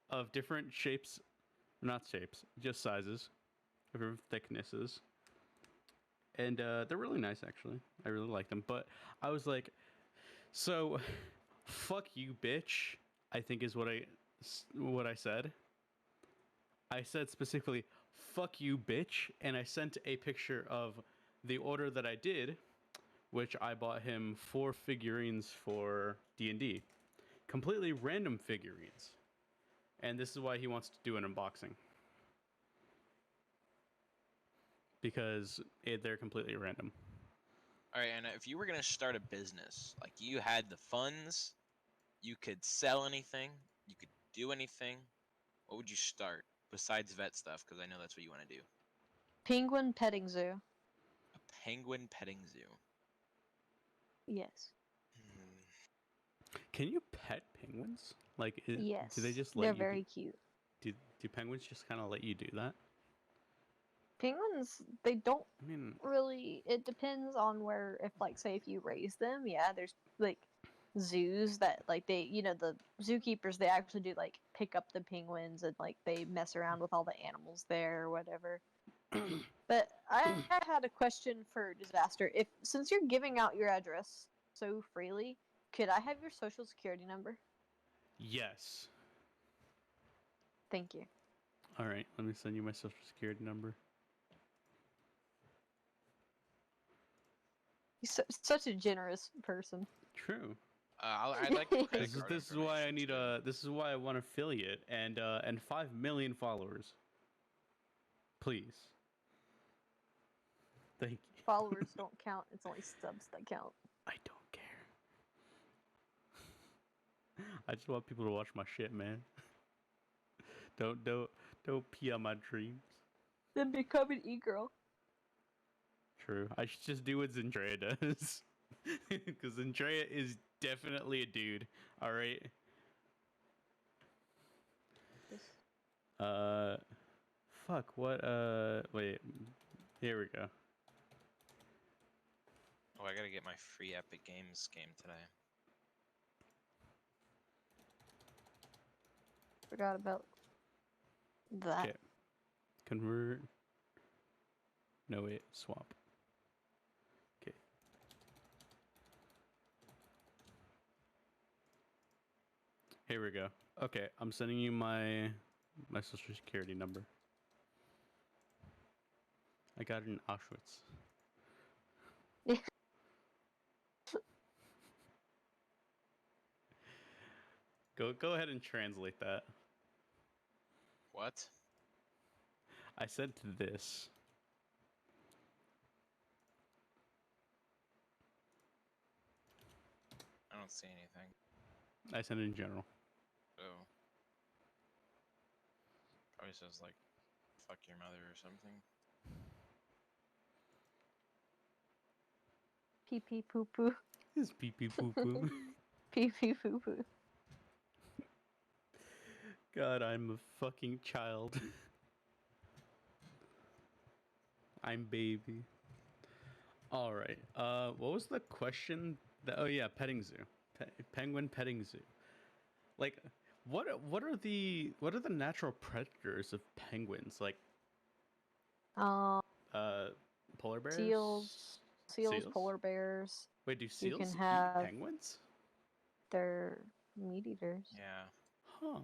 [SPEAKER 1] of different shapes, not shapes, just sizes, different thicknesses. And they're really nice, actually. I really like them. But I was like, so, fuck you, bitch, I think is what I said. I said specifically, fuck you, bitch, and I sent a picture of the order that I did, which I bought him 4 figurines for D&D. Completely random figurines. And this is why he wants to do an unboxing. Because they're completely random.
[SPEAKER 2] All right, and if you were gonna start a business, like you had the funds, you could sell anything, you could do anything, what would you start besides vet stuff? Because I know that's what you want to do.
[SPEAKER 3] Penguin petting zoo.
[SPEAKER 2] A penguin petting zoo.
[SPEAKER 3] Yes.
[SPEAKER 1] Can you pet penguins? Like,
[SPEAKER 3] Yes.
[SPEAKER 1] do they just let
[SPEAKER 3] They're
[SPEAKER 1] you?
[SPEAKER 3] very cute.
[SPEAKER 1] Do penguins just kind of let you do that?
[SPEAKER 3] Penguins, they don't
[SPEAKER 1] I mean,
[SPEAKER 3] really. It depends on where. If like, say, if you raise them, yeah, there's like zoos that like the zookeepers they actually do like pick up the penguins and like they mess around with all the animals there or whatever. But I had a question for Disaster. If since you're giving out your address so freely, could I have your social security number?
[SPEAKER 1] yes.
[SPEAKER 3] Thank you.
[SPEAKER 1] All right, let me send you my social security number.
[SPEAKER 3] He's such a generous person.
[SPEAKER 1] True.
[SPEAKER 2] I'd like the credit card
[SPEAKER 1] This is why I
[SPEAKER 2] information,
[SPEAKER 1] need
[SPEAKER 2] too.
[SPEAKER 1] a. This is why I want affiliate and 5 million followers. Please. Thank you.
[SPEAKER 3] Followers don't count. It's only subs that count.
[SPEAKER 1] I don't care. I just want people to watch my shit, man. Don't pee on my dreams.
[SPEAKER 3] Then become an e-girl.
[SPEAKER 1] True. I should just do what Zendaya does. Because Zendaya is definitely a dude. Alright? Fuck, what, wait. Here we go.
[SPEAKER 2] Oh, I gotta get my free Epic Games game today.
[SPEAKER 3] Forgot about that.
[SPEAKER 1] Okay. Convert. No, wait. Swap. Okay. Here we go. Okay, I'm sending you my social security number. I got it in Auschwitz. Go ahead and translate that.
[SPEAKER 2] What?
[SPEAKER 1] I said to this.
[SPEAKER 2] I don't see anything.
[SPEAKER 1] I said in general.
[SPEAKER 2] Oh. Probably says, like, fuck your mother or something.
[SPEAKER 3] Pee pee poo poo.
[SPEAKER 1] It's pee pee poo poo.
[SPEAKER 3] Pee pee poo poo.
[SPEAKER 1] God, I'm a fucking child. I'm baby. All right. What was the question? Oh yeah, petting zoo. Penguin petting zoo. Like, what are the natural predators of penguins? Like,
[SPEAKER 3] Um,
[SPEAKER 1] polar bears.
[SPEAKER 3] seals,
[SPEAKER 1] Seals?
[SPEAKER 3] polar bears.
[SPEAKER 1] Wait, do
[SPEAKER 3] You
[SPEAKER 1] seals
[SPEAKER 3] can
[SPEAKER 1] eat
[SPEAKER 3] have
[SPEAKER 1] penguins?
[SPEAKER 3] They're meat eaters.
[SPEAKER 2] Yeah.
[SPEAKER 1] Huh.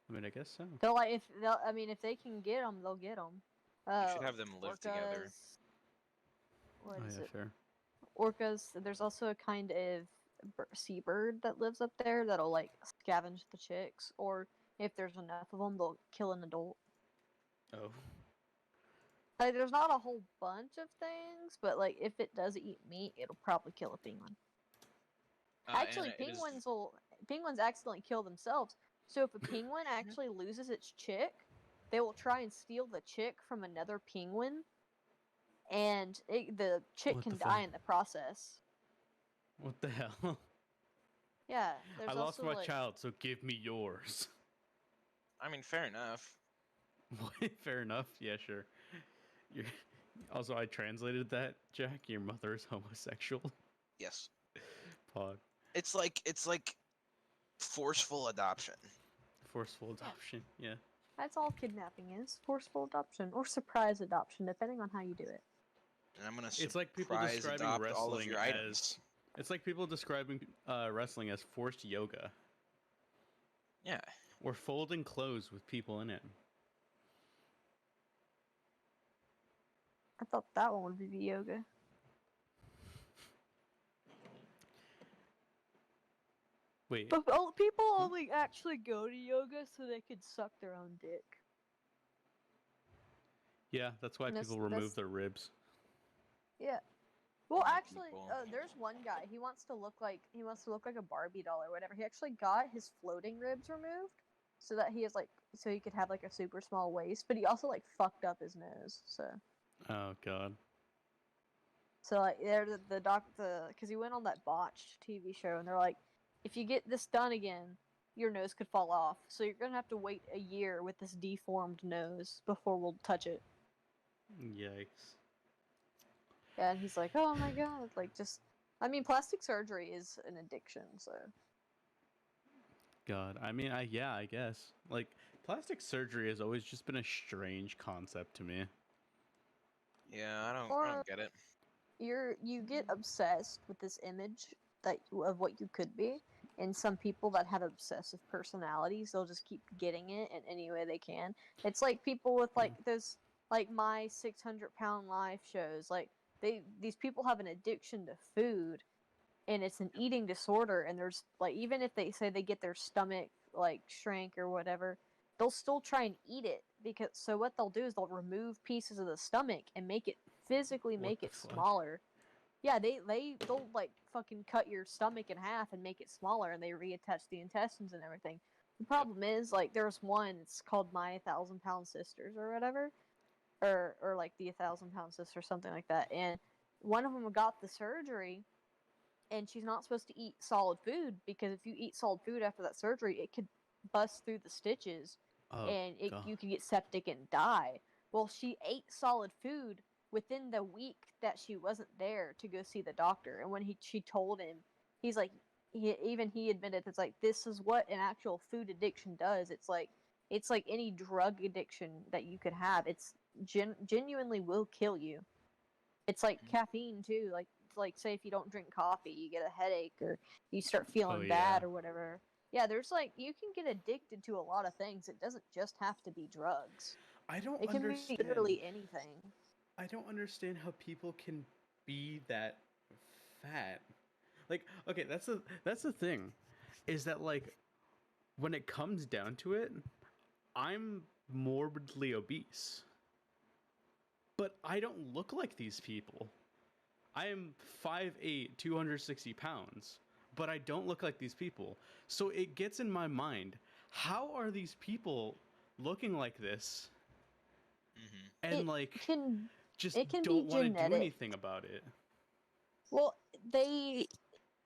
[SPEAKER 1] I mean, I guess so.
[SPEAKER 3] They'll like if they can get them, they'll get them.
[SPEAKER 2] You should have them live together.
[SPEAKER 3] What
[SPEAKER 1] Oh
[SPEAKER 3] is
[SPEAKER 1] yeah,
[SPEAKER 3] it?
[SPEAKER 1] fair.
[SPEAKER 3] Orcas. There's also a kind of seabird that lives up there that'll like scavenge the chicks, or if there's enough of them, they'll kill an adult.
[SPEAKER 1] Oh.
[SPEAKER 3] Like, there's not a whole bunch of things, but like if it does eat meat, it'll probably kill a penguin. Actually, penguins accidentally kill themselves. So if a penguin actually loses its chick, they will try and steal the chick from another penguin, and the chick
[SPEAKER 1] What
[SPEAKER 3] can
[SPEAKER 1] the
[SPEAKER 3] die
[SPEAKER 1] fuck?
[SPEAKER 3] in the process.
[SPEAKER 1] What the hell?
[SPEAKER 3] Yeah, there's
[SPEAKER 1] I lost
[SPEAKER 3] also
[SPEAKER 1] my
[SPEAKER 3] like
[SPEAKER 1] child, so give me yours.
[SPEAKER 2] I mean, fair enough.
[SPEAKER 1] Fair enough. Yeah, sure. You're... Also, I translated that, Jack. Your mother is homosexual.
[SPEAKER 2] Yes.
[SPEAKER 1] Pod.
[SPEAKER 2] It's like forceful adoption.
[SPEAKER 1] Forceful adoption. Yeah.
[SPEAKER 3] that's all kidnapping is: forceful adoption or surprise adoption, depending on how you do it.
[SPEAKER 2] And I'm gonna
[SPEAKER 1] It's like people
[SPEAKER 2] surprise
[SPEAKER 1] describing
[SPEAKER 2] adopt all of
[SPEAKER 1] wrestling
[SPEAKER 2] your
[SPEAKER 1] as.
[SPEAKER 2] items.
[SPEAKER 1] It's like people describing wrestling as forced yoga.
[SPEAKER 2] Yeah.
[SPEAKER 1] Or folding clothes with people in it.
[SPEAKER 3] I thought that one would be yoga.
[SPEAKER 1] Wait.
[SPEAKER 3] But people only actually go to yoga so they could suck their own dick.
[SPEAKER 1] Yeah, that's why people remove their ribs.
[SPEAKER 3] Yeah. Well,
[SPEAKER 2] White
[SPEAKER 3] actually,
[SPEAKER 2] people.
[SPEAKER 3] there's one guy. He wants to look like a Barbie doll or whatever. He actually got his floating ribs removed so that he could have like a super small waist. But he also like fucked up his nose.
[SPEAKER 1] Oh god.
[SPEAKER 3] So like because he went on that botched TV show and they're like, if you get this done again, your nose could fall off. So you're gonna have to wait a year with this deformed nose before we'll touch it.
[SPEAKER 1] Yikes.
[SPEAKER 3] Yeah, and he's like, oh my god, plastic surgery is an addiction, so.
[SPEAKER 1] God, I mean, I guess. Like, plastic surgery has always just been a strange concept to me.
[SPEAKER 2] Yeah, I
[SPEAKER 3] Or-
[SPEAKER 2] don't get it.
[SPEAKER 3] You get obsessed with this image of what you could be, and some people that have obsessive personalities, they'll just keep getting it in any way they can. It's like people with like those like My 600 Pound Life shows. Like these people have an addiction to food, and it's an eating disorder, and there's like, even if they say they get their stomach like shrank or whatever, they'll still try and eat it, because so what they'll do is they'll remove pieces of the stomach and make it physically
[SPEAKER 1] What
[SPEAKER 3] make
[SPEAKER 1] the
[SPEAKER 3] it
[SPEAKER 1] fuck?
[SPEAKER 3] smaller. Yeah, they'll like fucking cut your stomach in half and make it smaller, and they reattach the intestines and everything. The problem is, like, there's one, it's called My 1,000 Pound Sisters or whatever, or like the 1,000 Pound Sister, something like that. And one of them got the surgery, and she's not supposed to eat solid food, because if you eat solid food after that surgery, it could bust through the stitches,
[SPEAKER 1] Oh
[SPEAKER 3] and
[SPEAKER 1] god.
[SPEAKER 3] you could get septic and die. Well, she ate solid food within the week that she wasn't there to go see the doctor, and when she told him, he's like, he admitted, it's like, this is what an actual food addiction does. It's like any drug addiction that you could have. It's genuinely will kill you. It's like caffeine too. Like say if you don't drink coffee, you get a headache, or you start feeling
[SPEAKER 1] Oh, yeah.
[SPEAKER 3] bad or whatever. Yeah, there's like, you can get addicted to a lot of things. It doesn't just have to be drugs.
[SPEAKER 1] I don't
[SPEAKER 3] It can
[SPEAKER 1] understand.
[SPEAKER 3] be literally anything.
[SPEAKER 1] I don't understand how people can be that fat. Like, okay, that's the thing, is that like when it comes down to it, I'm morbidly obese. But I don't look like these people. I am 5'8", 260 pounds, but I don't look like these people. So it gets in my mind, how are these people looking like this
[SPEAKER 2] Hmm.
[SPEAKER 1] and
[SPEAKER 3] It
[SPEAKER 1] like
[SPEAKER 3] can
[SPEAKER 1] just
[SPEAKER 3] it can
[SPEAKER 1] don't
[SPEAKER 3] be
[SPEAKER 1] want to do
[SPEAKER 3] genetic.
[SPEAKER 1] anything about it?
[SPEAKER 3] Well,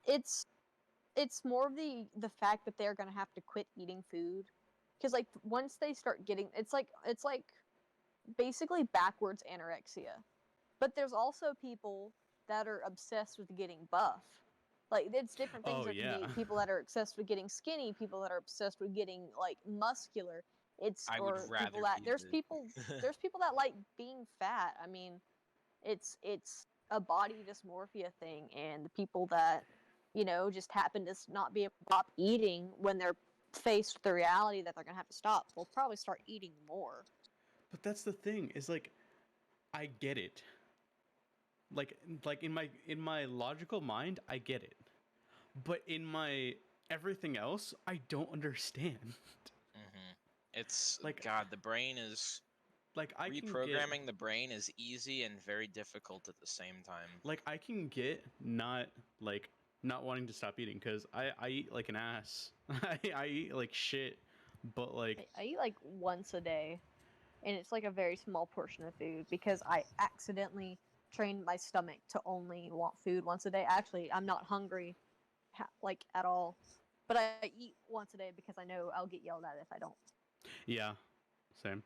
[SPEAKER 3] it's more of the fact that they're gonna have to quit eating food, because like once they start getting, it's like basically backwards anorexia. But there's also people that are obsessed with getting buff. Like, it's different things.
[SPEAKER 1] Oh
[SPEAKER 3] There can
[SPEAKER 1] yeah.
[SPEAKER 3] be people that are obsessed with getting skinny, people that are obsessed with getting like muscular. It's
[SPEAKER 2] I would
[SPEAKER 3] or
[SPEAKER 2] rather
[SPEAKER 3] people that
[SPEAKER 2] be
[SPEAKER 3] there's
[SPEAKER 2] the-
[SPEAKER 3] people that like being fat. I mean, it's a body dysmorphia thing, and the people that, just happen to not be able to stop eating when they're faced with the reality that they're gonna have to stop, will probably start eating more.
[SPEAKER 1] But that's the thing, is like, I get it. Like like in my logical mind, I get it. But in my everything else, I don't understand.
[SPEAKER 2] Hmm. It's
[SPEAKER 1] Like
[SPEAKER 2] God. The brain is
[SPEAKER 1] like I can get
[SPEAKER 2] reprogramming. The brain is easy and very difficult at the same time.
[SPEAKER 1] like I can get not wanting to stop eating, because I eat like an ass. I eat like shit, but like
[SPEAKER 3] I eat like once a day, and it's like a very small portion of food, because I accidentally trained my stomach to only want food once a day. Actually, I'm not hungry, like, at all, but I eat once a day because I know I'll get yelled at if I don't.
[SPEAKER 1] yeah, same.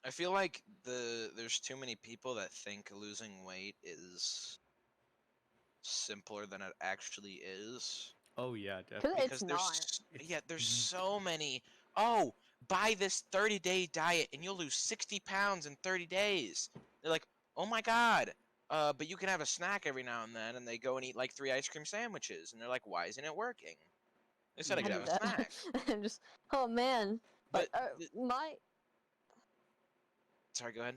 [SPEAKER 2] I feel like there's too many people that think losing weight is simpler than it actually is.
[SPEAKER 1] Oh yeah,
[SPEAKER 3] Because
[SPEAKER 1] definitely.
[SPEAKER 3] it's not.
[SPEAKER 2] There's so many. Oh, buy this 30-day diet and you'll lose 60 pounds in 30 days. They're like, oh my god. But you can have a snack every now and then, and they go and eat like 3 ice cream sandwiches, and they're like, why isn't it working? They said I
[SPEAKER 3] I
[SPEAKER 2] could
[SPEAKER 3] do
[SPEAKER 2] have a
[SPEAKER 3] that.
[SPEAKER 2] snack.
[SPEAKER 3] I'm just, oh man.
[SPEAKER 2] But
[SPEAKER 3] My
[SPEAKER 2] sorry, go ahead.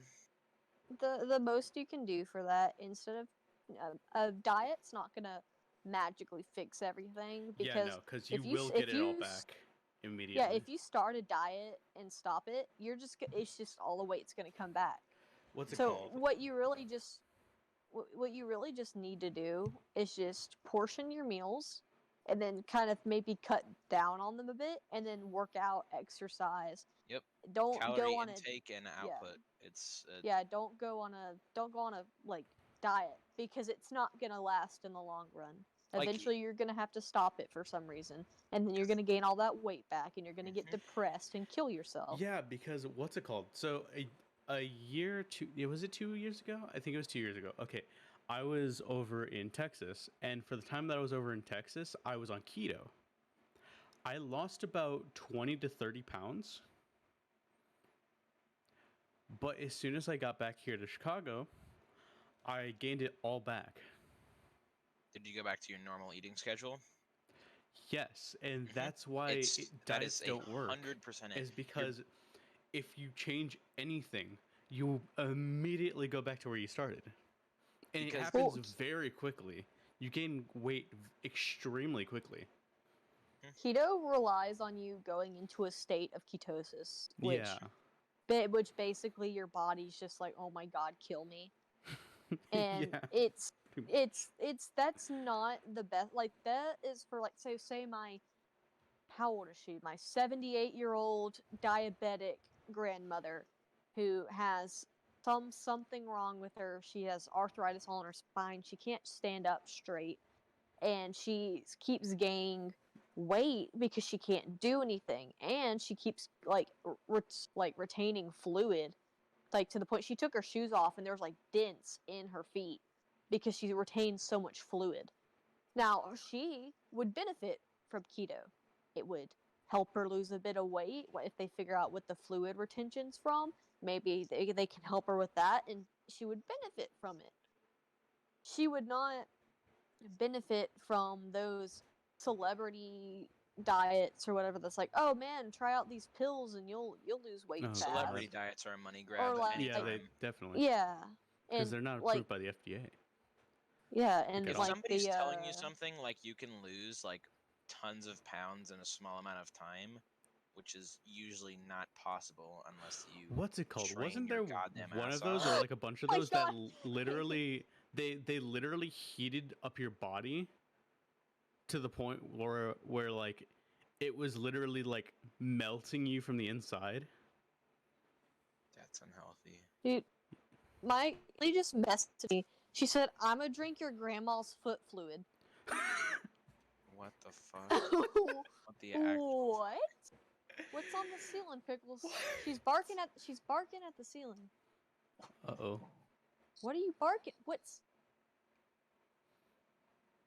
[SPEAKER 3] the most you can do for that, instead of a diet's not gonna magically fix everything,
[SPEAKER 1] Yeah,
[SPEAKER 3] because
[SPEAKER 1] no, because you
[SPEAKER 3] if you
[SPEAKER 1] will
[SPEAKER 3] if
[SPEAKER 1] get it all
[SPEAKER 3] you
[SPEAKER 1] back immediately.
[SPEAKER 3] yeah, if you start a diet and stop it, it's just all the weight's gonna come back.
[SPEAKER 1] What's it
[SPEAKER 3] So
[SPEAKER 1] called?
[SPEAKER 3] what you really just need to do is just portion your meals, and then kind of maybe cut down on them a bit, and then work out, exercise.
[SPEAKER 2] Yep.
[SPEAKER 3] Don't
[SPEAKER 2] Calorie
[SPEAKER 3] go on a
[SPEAKER 2] intake and
[SPEAKER 3] yeah.
[SPEAKER 2] output. It's
[SPEAKER 3] Don't go on a like diet, because it's not gonna last in the long run.
[SPEAKER 2] Like-
[SPEAKER 3] Eventually, you're gonna have to stop it for some reason, and then you're gonna gain all that weight back, and you're gonna get depressed and kill yourself.
[SPEAKER 1] Yeah, because what's it called? So a year, was it 2 years ago? I think it was 2 years ago. Okay, I was over in Texas, and for the time that I was over in Texas, I was on keto. I lost about 20 to 30 pounds. But as soon as I got back here to Chicago, I gained it all back.
[SPEAKER 2] Did you go back to your normal eating schedule?
[SPEAKER 1] Yes, and
[SPEAKER 2] Mhm.
[SPEAKER 1] that's why
[SPEAKER 2] That
[SPEAKER 1] diets
[SPEAKER 2] is
[SPEAKER 1] don't work.
[SPEAKER 2] 100%
[SPEAKER 1] Is because if you change anything, you immediately go back to where you started, and it
[SPEAKER 2] Because-
[SPEAKER 1] happens
[SPEAKER 3] Well,
[SPEAKER 1] very quickly. you gain weight extremely quickly.
[SPEAKER 3] Keto relies on you going into a state of ketosis, which
[SPEAKER 1] Yeah.
[SPEAKER 3] which basically your body's just like, oh my god, kill me. And
[SPEAKER 1] Yeah.
[SPEAKER 3] it's that's not the best. Like that is for like say my how old is she? My 78-year-old diabetic grandmother who has something wrong with her. She has arthritis all in her spine. She can't stand up straight, and she keeps gaining weight because she can't do anything, and she keeps like retaining fluid, like to the point she took her shoes off and there was like dents in her feet because she retains so much fluid. Now she would benefit from keto. It would help her lose a bit of weight if they figure out what the fluid retention's from. Maybe they can help her with that, and she would benefit from it. She would not benefit from those celebrity diets or whatever that's like, oh man, try out these pills and you'll lose weight
[SPEAKER 1] Oh,
[SPEAKER 3] fast.
[SPEAKER 2] Celebrity diets are a money grab
[SPEAKER 3] Or
[SPEAKER 2] at
[SPEAKER 3] like-
[SPEAKER 2] any
[SPEAKER 1] Yeah,
[SPEAKER 2] time.
[SPEAKER 1] they definitely.
[SPEAKER 3] Yeah.
[SPEAKER 1] Because
[SPEAKER 3] And
[SPEAKER 1] they're not
[SPEAKER 3] like
[SPEAKER 1] approved by the FDA.
[SPEAKER 3] yeah, and
[SPEAKER 1] At
[SPEAKER 2] If
[SPEAKER 1] all.
[SPEAKER 3] like
[SPEAKER 2] somebody's
[SPEAKER 3] the
[SPEAKER 2] telling you something like you can lose like tons of pounds in a small amount of time, which is usually not possible unless you
[SPEAKER 1] What's it called?
[SPEAKER 2] train
[SPEAKER 1] Wasn't
[SPEAKER 2] your
[SPEAKER 1] there
[SPEAKER 2] goddamn
[SPEAKER 1] one
[SPEAKER 2] ass
[SPEAKER 1] of those
[SPEAKER 2] off.
[SPEAKER 1] or like a bunch of
[SPEAKER 3] My
[SPEAKER 1] those that
[SPEAKER 3] God.
[SPEAKER 1] literally they literally heated up your body to the point where like it was literally like melting you from the inside?
[SPEAKER 2] That's unhealthy.
[SPEAKER 3] dude, my they just messed with me. She said, "I'm gonna drink your grandma's foot fluid."
[SPEAKER 2] What the fuck? What the actual?
[SPEAKER 3] What? What's on the ceiling, Pickles? She's barking at the ceiling.
[SPEAKER 1] Uh-oh.
[SPEAKER 3] What are you barking? What's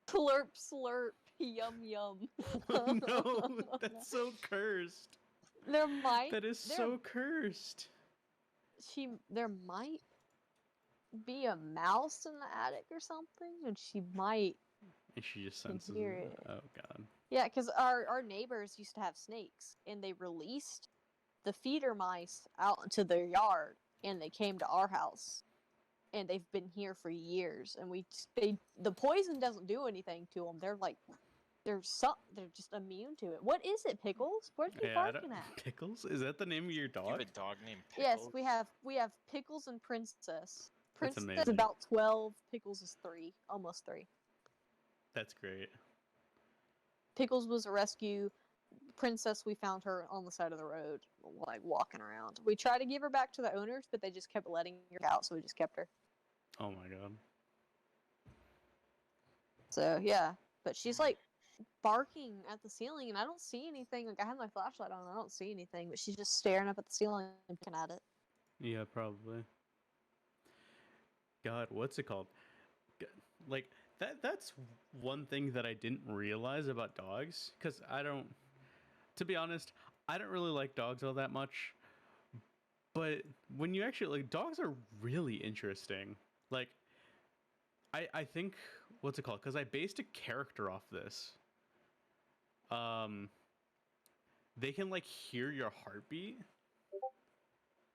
[SPEAKER 3] slurp slurp yum yum?
[SPEAKER 1] Oh no, that's so cursed.
[SPEAKER 3] There might
[SPEAKER 1] That is
[SPEAKER 3] there
[SPEAKER 1] so cursed.
[SPEAKER 3] there might be a mouse in the attic or something, and she might
[SPEAKER 1] And she just
[SPEAKER 3] can
[SPEAKER 1] senses
[SPEAKER 3] hear
[SPEAKER 1] it.
[SPEAKER 3] it.
[SPEAKER 1] Oh god.
[SPEAKER 3] Yeah, because our neighbors used to have snakes, and they released the feeder mice out into their yard, and they came to our house, and they've been here for years. And the poison doesn't do anything to them. They're just immune to it. What is it, Pickles? What are you
[SPEAKER 1] Yeah,
[SPEAKER 3] barking at?
[SPEAKER 1] Pickles? Is that the name of your
[SPEAKER 2] You have
[SPEAKER 1] dog?
[SPEAKER 2] a dog named
[SPEAKER 3] Yes,
[SPEAKER 2] Pickles?
[SPEAKER 3] we have Pickles and Princess.
[SPEAKER 1] That's
[SPEAKER 3] Princess is
[SPEAKER 1] amazing.
[SPEAKER 3] about 12. Pickles is 3, almost 3.
[SPEAKER 1] That's great.
[SPEAKER 3] Pickles was a rescue. Princess, we found her on the side of the road, like walking around. We tried to give her back to the owners, but they just kept letting her out, so we just kept her.
[SPEAKER 1] Oh my god.
[SPEAKER 3] So yeah, but she's like barking at the ceiling, and I don't see anything. Like I have my flashlight on, I don't see anything, but she's just staring up at the ceiling and looking at it.
[SPEAKER 1] Yeah, probably. God, what's it called? Like that's one thing that I didn't realize about dogs cuz to be honest, I don't really like dogs all that much. But when you actually like dogs are really interesting. Like I think what's it called? Cuz I based a character off this. They can like hear your heartbeat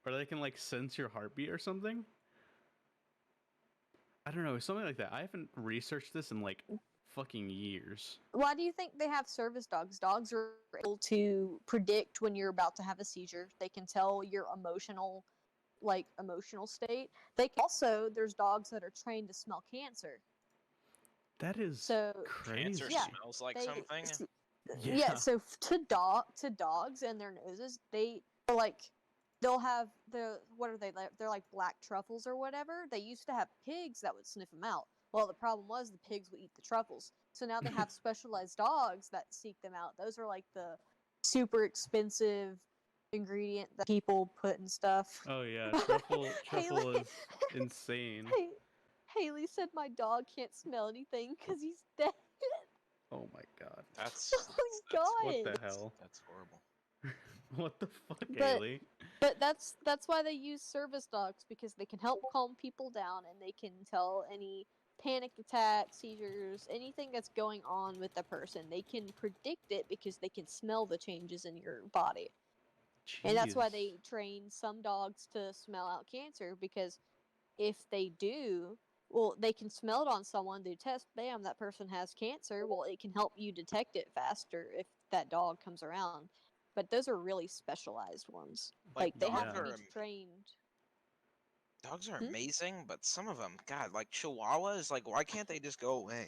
[SPEAKER 1] or they can like sense your heartbeat or something. I don't know, something like that. I haven't researched this in like fucking years.
[SPEAKER 3] Why do you think they have service dogs? Dogs are able to predict when you're about to have a seizure. They can tell your emotional state. They can also, there's dogs that are trained to smell cancer.
[SPEAKER 1] That is
[SPEAKER 3] So
[SPEAKER 1] crazy.
[SPEAKER 2] Cancer
[SPEAKER 3] Yeah,
[SPEAKER 2] smells like
[SPEAKER 3] they-
[SPEAKER 2] something?
[SPEAKER 3] yeah, so to dogs and their noses, they're like they'll have what are they? They're like black truffles or whatever. They used to have pigs that would sniff them out. Well, the problem was the pigs would eat the truffles. So now they have specialized dogs that seek them out. Those are like the super expensive ingredient that people put in stuff.
[SPEAKER 1] Oh yeah, truffle
[SPEAKER 3] Haley-
[SPEAKER 1] is insane.
[SPEAKER 3] Hey, Haley said my dog can't smell anything because he's dead.
[SPEAKER 1] Oh my god.
[SPEAKER 2] That's
[SPEAKER 3] Oh my
[SPEAKER 1] What
[SPEAKER 3] god.
[SPEAKER 1] the hell?
[SPEAKER 2] That's horrible.
[SPEAKER 1] What the fuck,
[SPEAKER 3] But-
[SPEAKER 1] Haley?
[SPEAKER 3] But that's why they use service dogs, because they can help calm people down and they can tell any panic attacks, seizures, anything that's going on with the person. They can predict it because they can smell the changes in your body. And that's why
[SPEAKER 1] Jeez.
[SPEAKER 3] they train some dogs to smell out cancer, because if they do, well, they can smell it on someone, do test, bam, that person has cancer. Well, it can help you detect it faster if that dog comes around. But those are really specialized ones. Like they have to be trained.
[SPEAKER 2] Dogs are amazing, but some of them, God, like Chihuahuas, like why can't they just go away?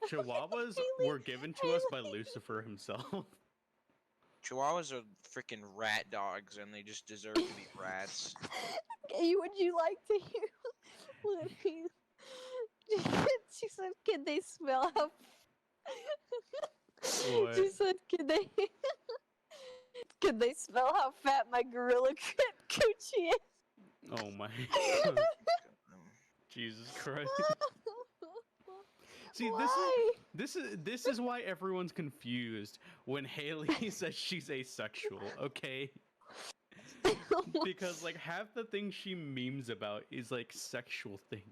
[SPEAKER 1] Chihuahuas
[SPEAKER 3] Haley-
[SPEAKER 1] were given to us by
[SPEAKER 3] Haley-
[SPEAKER 1] Lucifer himself.
[SPEAKER 2] Chihuahuas are freaking rat dogs, and they just deserve to be rats.
[SPEAKER 3] Would you like to hear what he... She said, can they smell how...
[SPEAKER 1] What?
[SPEAKER 3] She said, can they smell how fat my gorilla coochie is?
[SPEAKER 1] Oh my Jesus Christ. See,
[SPEAKER 3] Why?
[SPEAKER 1] this is why everyone's confused when Haley says she's asexual, okay? Because like half the things she memes about is like sexual things.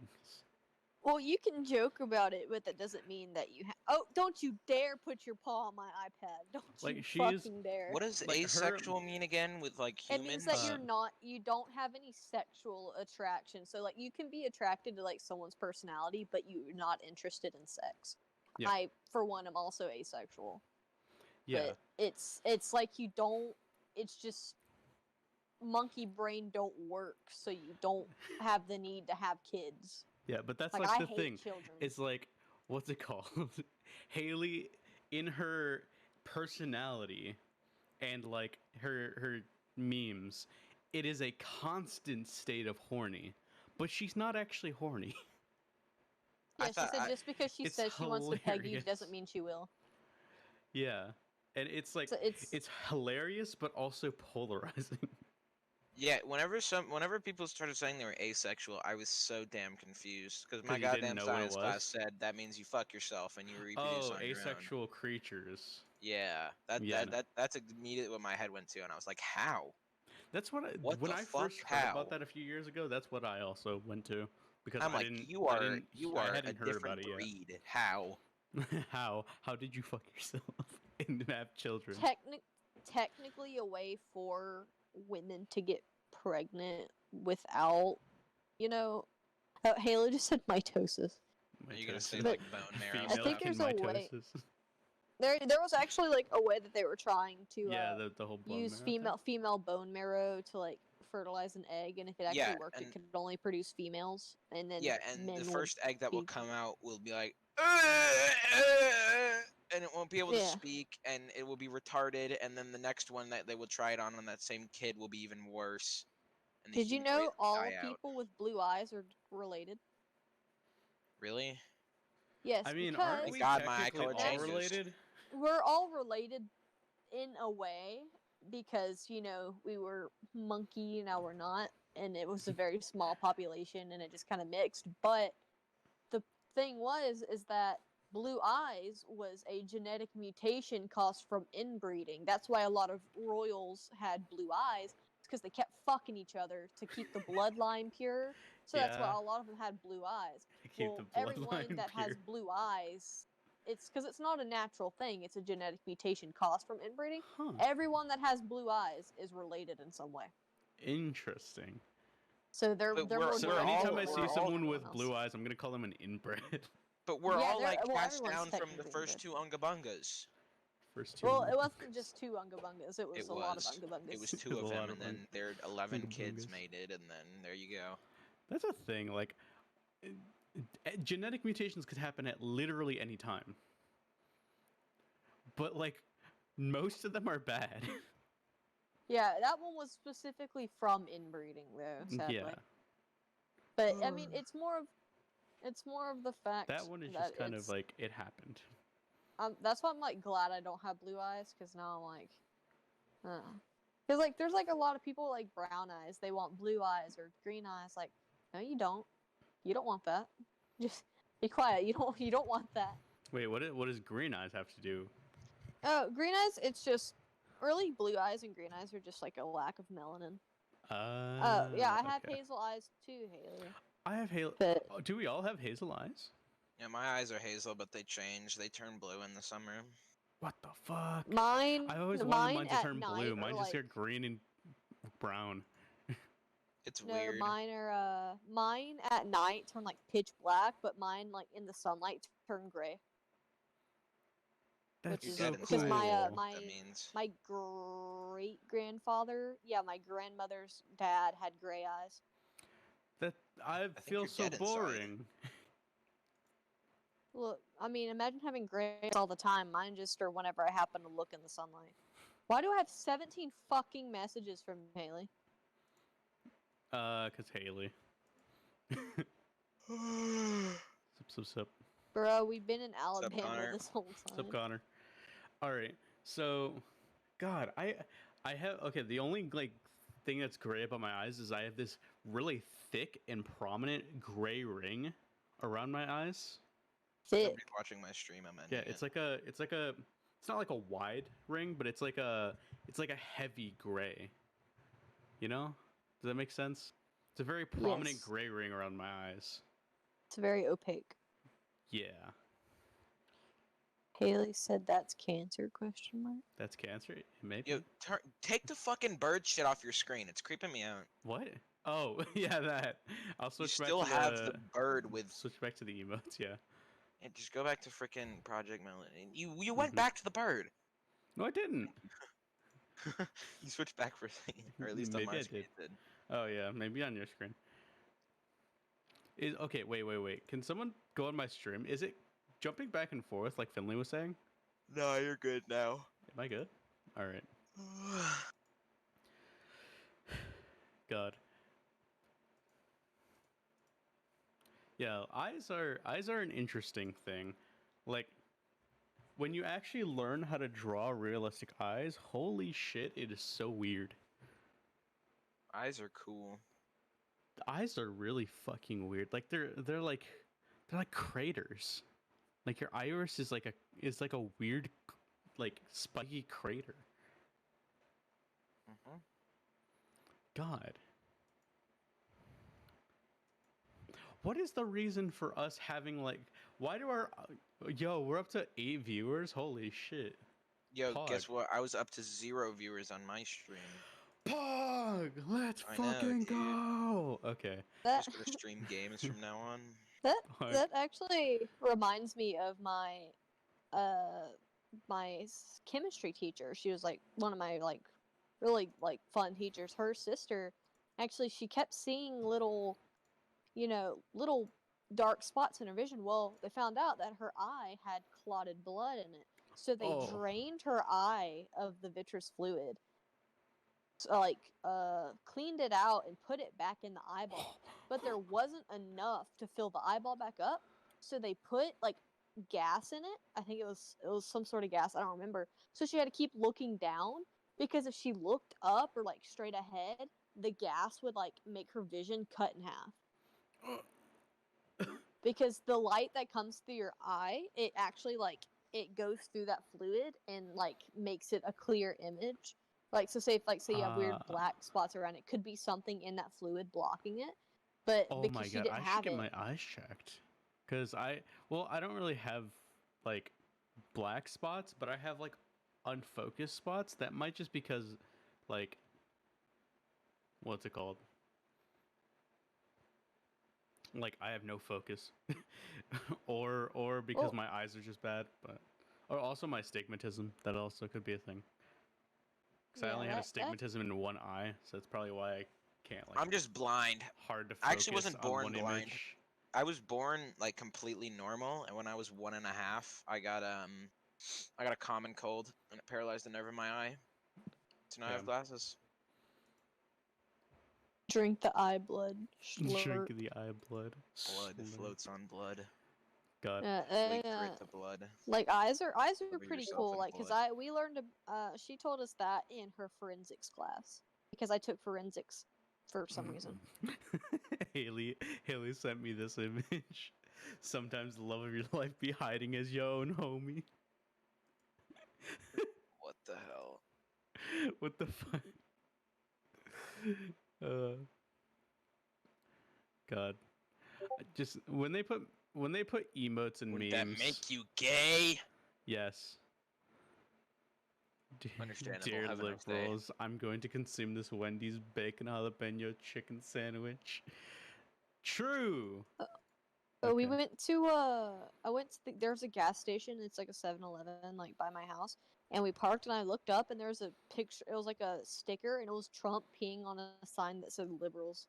[SPEAKER 3] Well, you can joke about it, but that doesn't mean that you Oh, don't you dare put your paw on my iPad. Don't
[SPEAKER 1] Like,
[SPEAKER 3] you
[SPEAKER 1] she is-
[SPEAKER 3] fucking dare.
[SPEAKER 2] What does
[SPEAKER 1] Like, her-
[SPEAKER 2] asexual mean again with like
[SPEAKER 3] It
[SPEAKER 2] humans?
[SPEAKER 3] means that you don't have any sexual attraction. So like you can be attracted to like someone's personality, but you're not interested in sex.
[SPEAKER 1] Yeah.
[SPEAKER 3] I, for one, am also asexual.
[SPEAKER 1] Yeah.
[SPEAKER 3] But it's like you don't. It's just monkey brain don't work, so you don't have the need to have kids.
[SPEAKER 1] Yeah, but that's
[SPEAKER 3] Like
[SPEAKER 1] like
[SPEAKER 3] I
[SPEAKER 1] the
[SPEAKER 3] hate
[SPEAKER 1] thing.
[SPEAKER 3] children.
[SPEAKER 1] It's like, what's it called? Haley, in her personality and like her memes, it is a constant state of horny, but she's not actually horny.
[SPEAKER 3] Yeah, she said just because she
[SPEAKER 1] it's
[SPEAKER 3] says she wants to peg you
[SPEAKER 1] hilarious.
[SPEAKER 3] doesn't mean she will.
[SPEAKER 1] Yeah, and it's like
[SPEAKER 3] So
[SPEAKER 1] it's hilarious, but also polarizing.
[SPEAKER 2] Yeah, whenever people started saying they were asexual, I was so damn confused because my
[SPEAKER 1] 'Cause you didn't
[SPEAKER 2] goddamn
[SPEAKER 1] know what it
[SPEAKER 2] science class
[SPEAKER 1] was?
[SPEAKER 2] said that means you fuck yourself and you reproduce
[SPEAKER 1] Oh,
[SPEAKER 2] on your own.
[SPEAKER 1] asexual creatures.
[SPEAKER 2] Yeah,
[SPEAKER 1] Yeah, no.
[SPEAKER 2] that's immediately what my head went to, and I was like, how?
[SPEAKER 1] That's what
[SPEAKER 2] What
[SPEAKER 1] when
[SPEAKER 2] the
[SPEAKER 1] I
[SPEAKER 2] fuck?
[SPEAKER 1] first heard
[SPEAKER 2] How?
[SPEAKER 1] about that a few years ago. That's what I also went to because
[SPEAKER 2] I'm
[SPEAKER 1] I
[SPEAKER 2] like,
[SPEAKER 1] didn't.
[SPEAKER 2] you
[SPEAKER 1] I
[SPEAKER 2] are
[SPEAKER 1] didn't. I
[SPEAKER 2] a
[SPEAKER 1] hadn't heard
[SPEAKER 2] different
[SPEAKER 1] about it
[SPEAKER 2] breed. How?
[SPEAKER 1] yet. How did you fuck yourself and have children?
[SPEAKER 3] technically a way for women to get pregnant without, Haley just said mitosis.
[SPEAKER 2] Are you gonna say
[SPEAKER 1] Mitosis.
[SPEAKER 2] like bone marrow
[SPEAKER 3] I
[SPEAKER 2] stuff?
[SPEAKER 3] think there's a way-
[SPEAKER 1] mitosis.
[SPEAKER 3] There was actually like a way that they were trying to
[SPEAKER 1] Yeah, the whole bone
[SPEAKER 3] use
[SPEAKER 1] marrow thing.
[SPEAKER 3] female bone marrow to like fertilize an egg, and if it actually
[SPEAKER 2] Yeah,
[SPEAKER 3] worked, it
[SPEAKER 2] and-
[SPEAKER 3] could only produce females, and then
[SPEAKER 2] Yeah, and
[SPEAKER 3] men
[SPEAKER 2] the
[SPEAKER 3] will
[SPEAKER 2] first egg that will
[SPEAKER 3] be-
[SPEAKER 2] come out will be like, and it won't be able to
[SPEAKER 3] Yeah.
[SPEAKER 2] speak, and it will be retarded, and then the next one that they will try it on that same kid will be even worse. And the
[SPEAKER 3] Did you
[SPEAKER 2] human race
[SPEAKER 3] know
[SPEAKER 2] will
[SPEAKER 3] all
[SPEAKER 2] die out.
[SPEAKER 3] people with blue eyes are related?
[SPEAKER 2] Really?
[SPEAKER 3] Yes,
[SPEAKER 1] I mean,
[SPEAKER 3] because
[SPEAKER 1] aren't
[SPEAKER 2] Thank
[SPEAKER 1] we
[SPEAKER 2] God my eye
[SPEAKER 1] technically
[SPEAKER 2] color
[SPEAKER 1] all
[SPEAKER 2] changes.
[SPEAKER 1] related?
[SPEAKER 3] we're all related in a way because we were monkey, now we're not, and it was a very small population and it just kind of mixed. But the thing is that blue eyes was a genetic mutation caused from inbreeding. That's why a lot of royals had blue eyes, because they kept fucking each other to keep the bloodline pure. So that's why
[SPEAKER 1] Yeah.
[SPEAKER 3] a lot of them had blue eyes.
[SPEAKER 1] Keep
[SPEAKER 3] Well,
[SPEAKER 1] the
[SPEAKER 3] everyone
[SPEAKER 1] bloodline
[SPEAKER 3] that
[SPEAKER 1] pure.
[SPEAKER 3] has blue eyes, it's because it's not a natural thing. It's a genetic mutation caused from inbreeding.
[SPEAKER 1] Huh.
[SPEAKER 3] Everyone that has blue eyes is related in some way.
[SPEAKER 1] Interesting.
[SPEAKER 3] So they're
[SPEAKER 2] But
[SPEAKER 3] more
[SPEAKER 2] we're-
[SPEAKER 1] So
[SPEAKER 2] we're
[SPEAKER 3] genetic
[SPEAKER 1] anytime
[SPEAKER 2] all-
[SPEAKER 1] I
[SPEAKER 3] than
[SPEAKER 1] see
[SPEAKER 2] we're all-
[SPEAKER 1] someone with
[SPEAKER 3] everyone else.
[SPEAKER 1] blue eyes, I'm gonna call them an inbred.
[SPEAKER 2] But we're
[SPEAKER 3] Yeah,
[SPEAKER 2] all like
[SPEAKER 3] well,
[SPEAKER 2] passed
[SPEAKER 3] everyone's
[SPEAKER 2] down from the
[SPEAKER 3] technically
[SPEAKER 2] first
[SPEAKER 3] inbred.
[SPEAKER 2] two Unga Bungas.
[SPEAKER 1] First two.
[SPEAKER 3] Well, it wasn't
[SPEAKER 1] Unga
[SPEAKER 3] just 2 Unga Bungas. It was
[SPEAKER 2] It
[SPEAKER 3] a lot of
[SPEAKER 2] was.
[SPEAKER 3] Unga Bungas.
[SPEAKER 2] It was
[SPEAKER 1] It
[SPEAKER 2] two
[SPEAKER 1] was
[SPEAKER 2] of
[SPEAKER 1] a
[SPEAKER 2] them,
[SPEAKER 1] lot
[SPEAKER 2] and
[SPEAKER 1] of
[SPEAKER 2] then their 11
[SPEAKER 1] Unga
[SPEAKER 2] kids
[SPEAKER 1] Bungas.
[SPEAKER 2] made it, and then there you go.
[SPEAKER 1] That's a thing. Like, genetic mutations could happen at literally any time. But like, most of them are bad.
[SPEAKER 3] Yeah, that one was specifically from inbreeding, though. Sadly.
[SPEAKER 1] Yeah.
[SPEAKER 3] But I mean, it's more of the fact
[SPEAKER 1] That one is
[SPEAKER 3] that
[SPEAKER 1] just kind of
[SPEAKER 3] it's-
[SPEAKER 1] like it happened.
[SPEAKER 3] That's why I'm like glad I don't have blue eyes, because now I'm like, because like there's like a lot of people like brown eyes. They want blue eyes or green eyes. Like, no, you don't. You don't want that. Just be quiet. You don't want that.
[SPEAKER 1] Wait, what does green eyes have to do?
[SPEAKER 3] Oh, green eyes. It's just really blue eyes and green eyes are just like a lack of melanin. Yeah, I have
[SPEAKER 1] okay.
[SPEAKER 3] hazel eyes too, Haley.
[SPEAKER 1] I have hazel.
[SPEAKER 3] But
[SPEAKER 1] Do we all have hazel eyes?
[SPEAKER 2] Yeah, my eyes are hazel, but they change. They turn blue in the summer.
[SPEAKER 1] What the fuck?
[SPEAKER 3] mine,
[SPEAKER 1] I always wanted
[SPEAKER 3] mine
[SPEAKER 1] mine to
[SPEAKER 3] at
[SPEAKER 1] turn
[SPEAKER 3] night
[SPEAKER 1] blue.
[SPEAKER 3] are
[SPEAKER 1] Mine just
[SPEAKER 3] like,
[SPEAKER 1] get green and brown.
[SPEAKER 2] It's
[SPEAKER 3] No,
[SPEAKER 2] weird.
[SPEAKER 3] mine at night turn like pitch black, but mine like in the sunlight turn gray.
[SPEAKER 1] That's
[SPEAKER 3] Which
[SPEAKER 2] You're
[SPEAKER 3] is
[SPEAKER 1] so
[SPEAKER 2] dead
[SPEAKER 3] because
[SPEAKER 2] inside.
[SPEAKER 3] my
[SPEAKER 1] cool.
[SPEAKER 2] That means.
[SPEAKER 3] my great grandfather, yeah, my grandmother's dad had gray eyes.
[SPEAKER 1] That I
[SPEAKER 2] think
[SPEAKER 1] feel
[SPEAKER 2] you're
[SPEAKER 1] so
[SPEAKER 2] dead inside.
[SPEAKER 1] boring.
[SPEAKER 3] Look, I mean, imagine having gray eyes all the time. Mine just are whenever I happen to look in the sunlight. Why do I have 17 fucking messages from Haley?
[SPEAKER 1] Cause Haley. Sup.
[SPEAKER 3] Bro, we've been in Alabama
[SPEAKER 2] Connor?
[SPEAKER 3] this whole
[SPEAKER 1] Sup,
[SPEAKER 3] time.
[SPEAKER 1] Connor. All right. So, God, I have okay. The only like thing that's gray about my eyes is I have this really thick and prominent gray ring around my eyes.
[SPEAKER 3] Thick.
[SPEAKER 2] Nobody's watching my stream. I'm ending
[SPEAKER 1] Yeah, it's like a it's not like a wide ring, but it's like a heavy gray. You know? Does that make sense? It's a very prominent
[SPEAKER 3] Yes.
[SPEAKER 1] gray ring around my eyes.
[SPEAKER 3] It's very opaque.
[SPEAKER 1] Yeah,
[SPEAKER 3] Haley said that's cancer, question mark.
[SPEAKER 1] that's cancer. Maybe.
[SPEAKER 2] Yo, take the fucking bird shit off your screen. It's creeping me out.
[SPEAKER 1] What? Oh, yeah, that. I'll
[SPEAKER 2] You
[SPEAKER 1] switch back
[SPEAKER 2] still
[SPEAKER 1] to
[SPEAKER 2] have the bird with.
[SPEAKER 1] switch back to the emotes. Yeah.
[SPEAKER 2] And just go back to freaking Project Melon. You went
[SPEAKER 1] Mhm.
[SPEAKER 2] back to the bird.
[SPEAKER 1] No, I didn't.
[SPEAKER 2] You switched back for a second, or at least on
[SPEAKER 1] Maybe
[SPEAKER 2] my
[SPEAKER 1] I
[SPEAKER 2] screen
[SPEAKER 1] did.
[SPEAKER 2] it did.
[SPEAKER 1] Oh yeah, maybe on your screen. Is okay. Wait. Can someone go on my stream? Is it jumping back and forth like Finley was saying?
[SPEAKER 2] No, you're good now.
[SPEAKER 1] Am I good? All right. God. Yeah, eyes are an interesting thing. Like when you actually learn how to draw realistic eyes, holy shit, it is so weird.
[SPEAKER 2] Eyes are cool.
[SPEAKER 1] The eyes are really fucking weird. Like they're like craters. Like your iris is like a weird like spiky crater.
[SPEAKER 2] Hmm.
[SPEAKER 1] God. What is the reason for us having like why do our yo, we're up to 8 viewers? Holy shit.
[SPEAKER 2] Yo, guess
[SPEAKER 1] Pog.
[SPEAKER 2] what? I was up to 0 viewers on my stream.
[SPEAKER 1] Pog, let's
[SPEAKER 2] I know,
[SPEAKER 1] fucking
[SPEAKER 2] dude.
[SPEAKER 1] go. Okay.
[SPEAKER 3] That
[SPEAKER 2] Just gonna stream games from now on.
[SPEAKER 1] Pog.
[SPEAKER 3] that actually reminds me of my chemistry teacher. She was like one of my like really like fun teachers. Her sister actually she kept seeing little dark spots in her vision. Well, they found out that her eye had clotted blood in it. So they
[SPEAKER 1] Oh.
[SPEAKER 3] drained her eye of the vitreous fluid. So, like cleaned it out and put it back in the eyeball. But there wasn't enough to fill the eyeball back up. So they put like gas in it. I think it was some sort of gas, I don't remember. So she had to keep looking down because if she looked up or like straight ahead, the gas would like make her vision cut in half. Because the light that comes through your eye, it actually like it goes through that fluid and like makes it a clear image. Like so, say you have weird black spots around it, could be something in that fluid blocking it. But
[SPEAKER 1] Oh
[SPEAKER 3] because
[SPEAKER 1] my
[SPEAKER 3] she
[SPEAKER 1] god,
[SPEAKER 3] didn't
[SPEAKER 1] I should
[SPEAKER 3] have
[SPEAKER 1] get
[SPEAKER 3] it,
[SPEAKER 1] my eyes checked. Cause I don't really have like black spots, but I have like unfocused spots. That might just because like what's it called? Like I have no focus. or because
[SPEAKER 3] Well-
[SPEAKER 1] my eyes are just bad, but or also my stigmatism. That also could be a thing. Because I
[SPEAKER 3] Yeah,
[SPEAKER 1] only had a
[SPEAKER 3] that-
[SPEAKER 1] stigmatism in one eye, so that's probably why I can't like
[SPEAKER 2] I'm just blind.
[SPEAKER 1] hard to
[SPEAKER 2] I
[SPEAKER 1] focus
[SPEAKER 2] actually wasn't
[SPEAKER 1] on
[SPEAKER 2] born
[SPEAKER 1] one
[SPEAKER 2] blind.
[SPEAKER 1] image.
[SPEAKER 2] I was born like completely normal, and when I was 1.5, I got a common cold, and it paralyzed the nerve in my eye. So now I have
[SPEAKER 1] Damn.
[SPEAKER 2] glasses.
[SPEAKER 3] drink the eye blood.
[SPEAKER 1] Drink
[SPEAKER 3] Slurp.
[SPEAKER 1] the eye blood.
[SPEAKER 2] Blood
[SPEAKER 1] Slurp.
[SPEAKER 2] floats on blood.
[SPEAKER 1] God.
[SPEAKER 2] Wait for it to blood.
[SPEAKER 3] Like eyes are
[SPEAKER 2] Cover
[SPEAKER 3] pretty
[SPEAKER 2] yourself
[SPEAKER 3] cool.
[SPEAKER 2] in
[SPEAKER 3] Like because
[SPEAKER 2] blood.
[SPEAKER 3] we learned she told us that in her forensics class because I took forensics for some reason.
[SPEAKER 1] Haley sent me this image. Sometimes the love of your life be hiding as your own homie.
[SPEAKER 2] What the hell?
[SPEAKER 1] What the fuck? God. Just when they put emotes and
[SPEAKER 2] Would
[SPEAKER 1] memes.
[SPEAKER 2] that make you gay?
[SPEAKER 1] Yes.
[SPEAKER 2] Understandable.
[SPEAKER 1] Dear
[SPEAKER 2] Have a nice day.
[SPEAKER 1] liberals, I'm going to consume this Wendy's bacon jalapeno chicken sandwich. True.
[SPEAKER 3] We
[SPEAKER 1] Okay.
[SPEAKER 3] went to I went to there's a gas station. It's like a 7-Eleven like by my house, and we parked. And I looked up, and there was a picture. It was like a sticker, and it was Trump peeing on a sign that said liberals.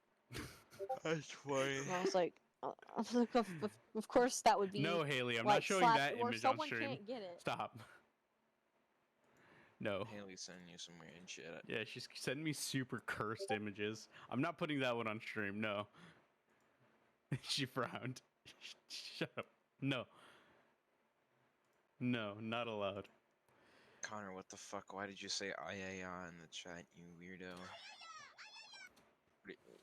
[SPEAKER 2] That's funny.
[SPEAKER 3] And I was like, of course that would be
[SPEAKER 1] No, Haley, I'm
[SPEAKER 3] like
[SPEAKER 1] not showing
[SPEAKER 3] slapped,
[SPEAKER 1] that
[SPEAKER 3] or
[SPEAKER 1] image on
[SPEAKER 3] someone
[SPEAKER 1] stream.
[SPEAKER 3] can't get it.
[SPEAKER 1] Stop. No.
[SPEAKER 2] Haley's sending you some weird shit.
[SPEAKER 1] Yeah, she's sending me super cursed images. I'm not putting that one on stream. No. She frowned. Shut up. No. No, not allowed.
[SPEAKER 2] Connor, what the fuck? Why did you say IAI in the chat, you weirdo?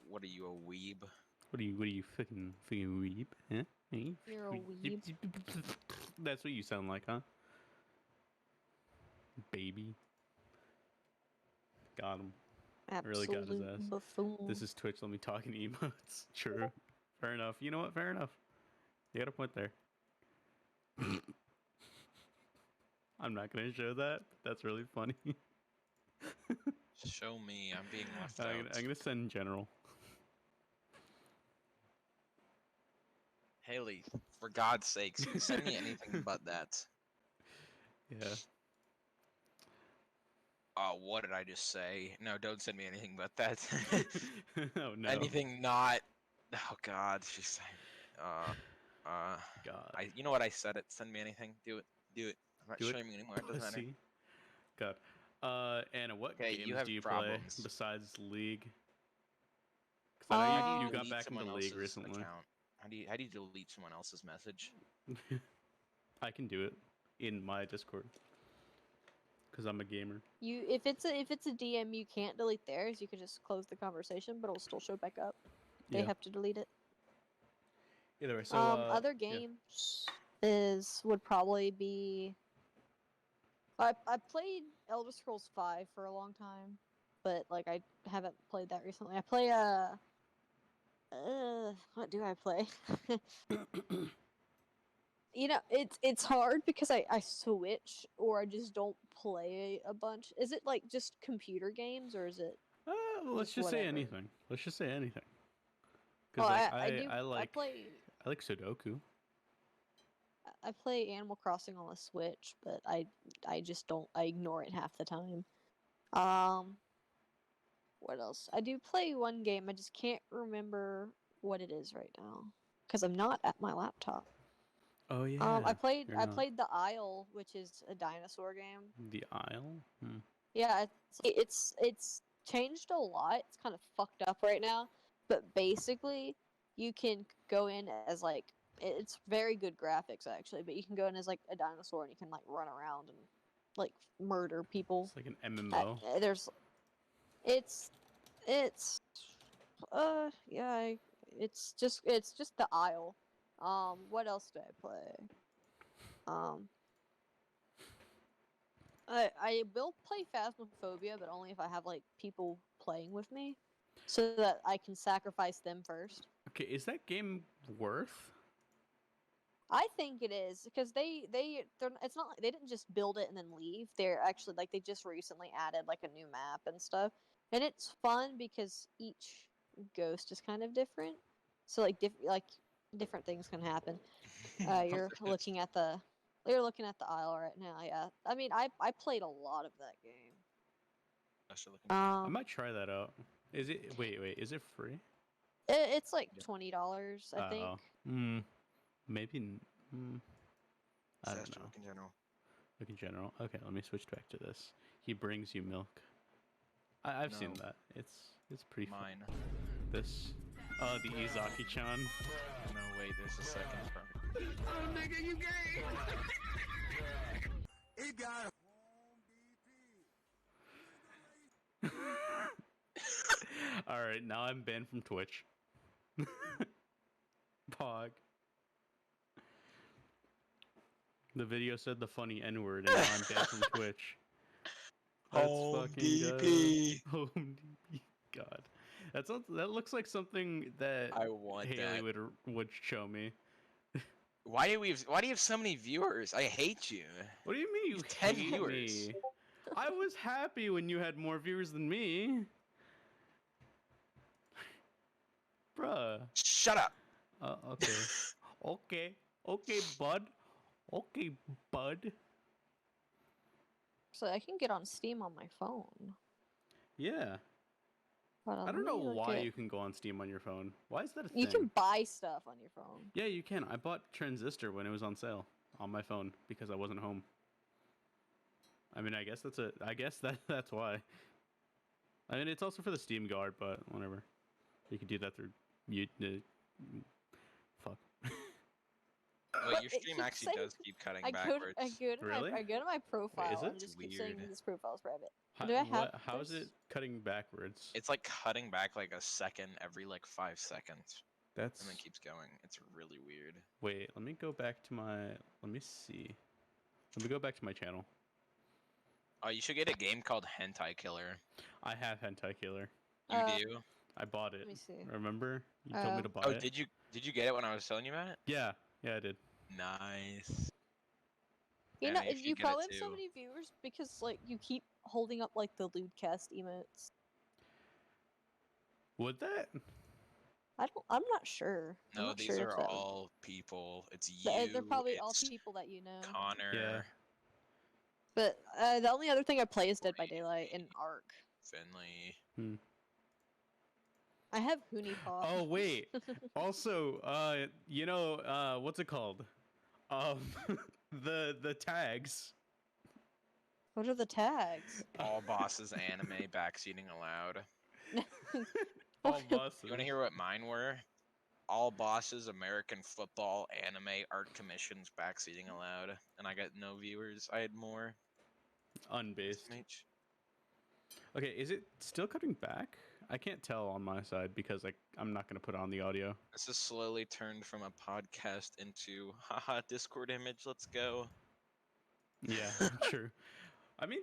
[SPEAKER 2] What are you, a weeb?
[SPEAKER 1] What are you fucking weeb? Huh? Hey?
[SPEAKER 3] You're a weeb.
[SPEAKER 1] That's what you sound like, huh? Baby. Got him. Really got his ass.
[SPEAKER 3] Buffoon.
[SPEAKER 1] This is Twitch. Let me talk in emotes. True. Fair enough. You know what? Fair enough. You got a point there. I'm not gonna show that. That's really funny.
[SPEAKER 2] Show me. I'm being left
[SPEAKER 1] I'm
[SPEAKER 2] out.
[SPEAKER 1] gonna send general.
[SPEAKER 2] Haley, for God's sakes, send me anything but that.
[SPEAKER 1] Yeah.
[SPEAKER 2] Oh, what did I just say? No, don't send me anything but that.
[SPEAKER 1] Oh no.
[SPEAKER 2] Anything not. Oh God, she's saying.
[SPEAKER 1] God.
[SPEAKER 2] You know what I said? It. Send me anything. Do it. Do it. I'm not
[SPEAKER 1] Do it,
[SPEAKER 2] streaming anymore. It doesn't matter.
[SPEAKER 1] pussy. God. Anna, what
[SPEAKER 2] Okay,
[SPEAKER 1] games
[SPEAKER 2] you have
[SPEAKER 1] do you
[SPEAKER 2] problems.
[SPEAKER 1] play besides League? Because I know
[SPEAKER 2] How do
[SPEAKER 1] you got
[SPEAKER 2] delete
[SPEAKER 1] back into
[SPEAKER 2] someone
[SPEAKER 1] League
[SPEAKER 2] else's
[SPEAKER 1] recently.
[SPEAKER 2] account? How do you delete someone else's message?
[SPEAKER 1] I can do it in my Discord. Because I'm a gamer.
[SPEAKER 3] If it's a DM, you can't delete theirs. You can just close the conversation, but it'll still show back up. They
[SPEAKER 1] Yeah.
[SPEAKER 3] have to delete it.
[SPEAKER 1] Either way, so
[SPEAKER 3] Other
[SPEAKER 1] yeah.
[SPEAKER 3] games would probably be. I played Elder Scrolls 5 for a long time, but like I haven't played that recently. I play what do I play? You know, it's hard because I switch or I just don't play a bunch. Is it like just computer games or is it?
[SPEAKER 1] Let's
[SPEAKER 3] Just
[SPEAKER 1] just say
[SPEAKER 3] whatever.
[SPEAKER 1] anything. Let's just say anything.
[SPEAKER 3] Well,
[SPEAKER 1] Because
[SPEAKER 3] I
[SPEAKER 1] like
[SPEAKER 3] play
[SPEAKER 1] I like Sudoku.
[SPEAKER 3] I play Animal Crossing on the Switch, but I just don't. I ignore it half the time. What else? I do play one game. I just can't remember what it is right now because I'm not at my laptop.
[SPEAKER 1] Oh yeah.
[SPEAKER 3] I played
[SPEAKER 1] you're
[SPEAKER 3] I
[SPEAKER 1] not.
[SPEAKER 3] played The Isle, which is a dinosaur game.
[SPEAKER 1] The Isle. Hmm.
[SPEAKER 3] Yeah, it's changed a lot. It's kind of fucked up right now, but basically you can go in as like it's very good graphics actually, but you can go in as like a dinosaur and you can like run around and like murder people.
[SPEAKER 1] It's like an MMO.
[SPEAKER 3] There's it's yeah, it's just The Isle. What else do I play? I will play Phasmophobia, but only if I have like people playing with me, so that I can sacrifice them first.
[SPEAKER 1] Okay, is that game worth?
[SPEAKER 3] I think it is because they're it's not like they didn't just build it and then leave. They're actually like they just recently added like a new map and stuff, and it's fun because each ghost is kind of different. So like different things can happen. You're looking at the Isle right now. Yeah, I mean I played a lot of that game.
[SPEAKER 1] I might try that out. Is it? Wait. Is it free?
[SPEAKER 3] It's like $20, I think.
[SPEAKER 1] Hmm. Maybe. I don't know.
[SPEAKER 2] Look in general.
[SPEAKER 1] Look in general. Okay, let me switch back to this. He brings you milk. I've seen
[SPEAKER 2] No.
[SPEAKER 1] that. It's pretty fun.
[SPEAKER 2] Mine.
[SPEAKER 1] This. Oh, the Izaki-chan.
[SPEAKER 2] No, wait. There's a second part.
[SPEAKER 4] Oh, nigga, you gay! He got a
[SPEAKER 1] All right, now I'm banned from Twitch. Pog. The video said the funny N-word, and now I'm banned from Twitch. That's
[SPEAKER 2] Home
[SPEAKER 1] fucking
[SPEAKER 2] DP.
[SPEAKER 1] good. Home DP. God, that looks like something that
[SPEAKER 2] I want
[SPEAKER 1] Haley
[SPEAKER 2] that.
[SPEAKER 1] would show me.
[SPEAKER 2] Why do you have so many viewers? I hate you.
[SPEAKER 1] What do you mean you
[SPEAKER 2] 10
[SPEAKER 1] hate
[SPEAKER 2] viewers.
[SPEAKER 1] me? I was happy when you had more viewers than me. Bruh.
[SPEAKER 2] Shut up.
[SPEAKER 1] Okay. Okay. Okay, bud. Okay, bud.
[SPEAKER 3] So I can get on Steam on my phone.
[SPEAKER 1] Yeah.
[SPEAKER 3] Hold on,
[SPEAKER 1] I don't
[SPEAKER 3] let
[SPEAKER 1] know
[SPEAKER 3] me look
[SPEAKER 1] why
[SPEAKER 3] at-
[SPEAKER 1] you can go on Steam on your phone. Why is that a thing?
[SPEAKER 3] You can buy stuff on your phone.
[SPEAKER 1] Yeah, you can. I bought Transistor when it was on sale on my phone because I wasn't home. I mean, I guess that's why. I mean, it's also for the Steam Guard, but whatever. You can do that through you. Fuck.
[SPEAKER 2] Wait,
[SPEAKER 3] But
[SPEAKER 2] your
[SPEAKER 3] it
[SPEAKER 2] stream
[SPEAKER 3] keeps
[SPEAKER 2] actually
[SPEAKER 3] saying-
[SPEAKER 2] does keep cutting
[SPEAKER 3] I
[SPEAKER 2] backwards.
[SPEAKER 3] go to
[SPEAKER 1] Really?
[SPEAKER 3] my, I go to my profile
[SPEAKER 1] is it?
[SPEAKER 3] and it just keeps saying
[SPEAKER 2] Weird.
[SPEAKER 3] this profile is private.
[SPEAKER 1] How,
[SPEAKER 3] Do I have
[SPEAKER 1] how is
[SPEAKER 3] this?
[SPEAKER 1] it cutting backwards?
[SPEAKER 2] It's like cutting back like a second every like 5 seconds,
[SPEAKER 1] That's
[SPEAKER 2] and then keeps going. It's really weird.
[SPEAKER 1] wait. Let me go back to my. Let me see. Let me go back to my channel.
[SPEAKER 2] Oh, you should get a game called Hentai Killer.
[SPEAKER 1] I have Hentai Killer.
[SPEAKER 2] You
[SPEAKER 3] Uh,
[SPEAKER 2] do?
[SPEAKER 1] I bought it.
[SPEAKER 3] Let me see.
[SPEAKER 1] Remember? You told me
[SPEAKER 3] Oh.
[SPEAKER 1] to buy
[SPEAKER 2] Oh,
[SPEAKER 1] it.
[SPEAKER 2] did you get it when I was telling you about it?
[SPEAKER 1] Yeah. Yeah, I did.
[SPEAKER 2] Nice.
[SPEAKER 3] You
[SPEAKER 2] Anna,
[SPEAKER 3] know,
[SPEAKER 2] you should
[SPEAKER 3] you
[SPEAKER 2] get it
[SPEAKER 3] probably have so
[SPEAKER 2] too.
[SPEAKER 3] many viewers because like you keep holding up like the Lewdcast emotes.
[SPEAKER 1] Would that?
[SPEAKER 3] I'm not sure. I'm
[SPEAKER 2] No,
[SPEAKER 3] not
[SPEAKER 2] these
[SPEAKER 3] sure if
[SPEAKER 2] are
[SPEAKER 3] that
[SPEAKER 2] all people. It's you.
[SPEAKER 3] they're probably all
[SPEAKER 2] it's
[SPEAKER 3] people that you know.
[SPEAKER 2] Connor.
[SPEAKER 1] Yeah.
[SPEAKER 3] But the only other thing I play is Dead by Daylight and Ark.
[SPEAKER 2] Finley.
[SPEAKER 3] I have Hoonie Pop.
[SPEAKER 1] Oh wait. Also, you know, what's it called? Um, the tags.
[SPEAKER 3] What are the tags?
[SPEAKER 2] All bosses anime backseating allowed.
[SPEAKER 1] All bosses.
[SPEAKER 2] You want to hear what mine were? All bosses, American football, anime, art commissions, backseating allowed. And I got no viewers. I had more.
[SPEAKER 1] Unbased.
[SPEAKER 2] SMH.
[SPEAKER 1] Okay, is it still cutting back? I can't tell on my side because I'm not gonna put on the audio.
[SPEAKER 2] This has slowly turned from a podcast into haha Discord image. Let's go.
[SPEAKER 1] Yeah, true. I mean,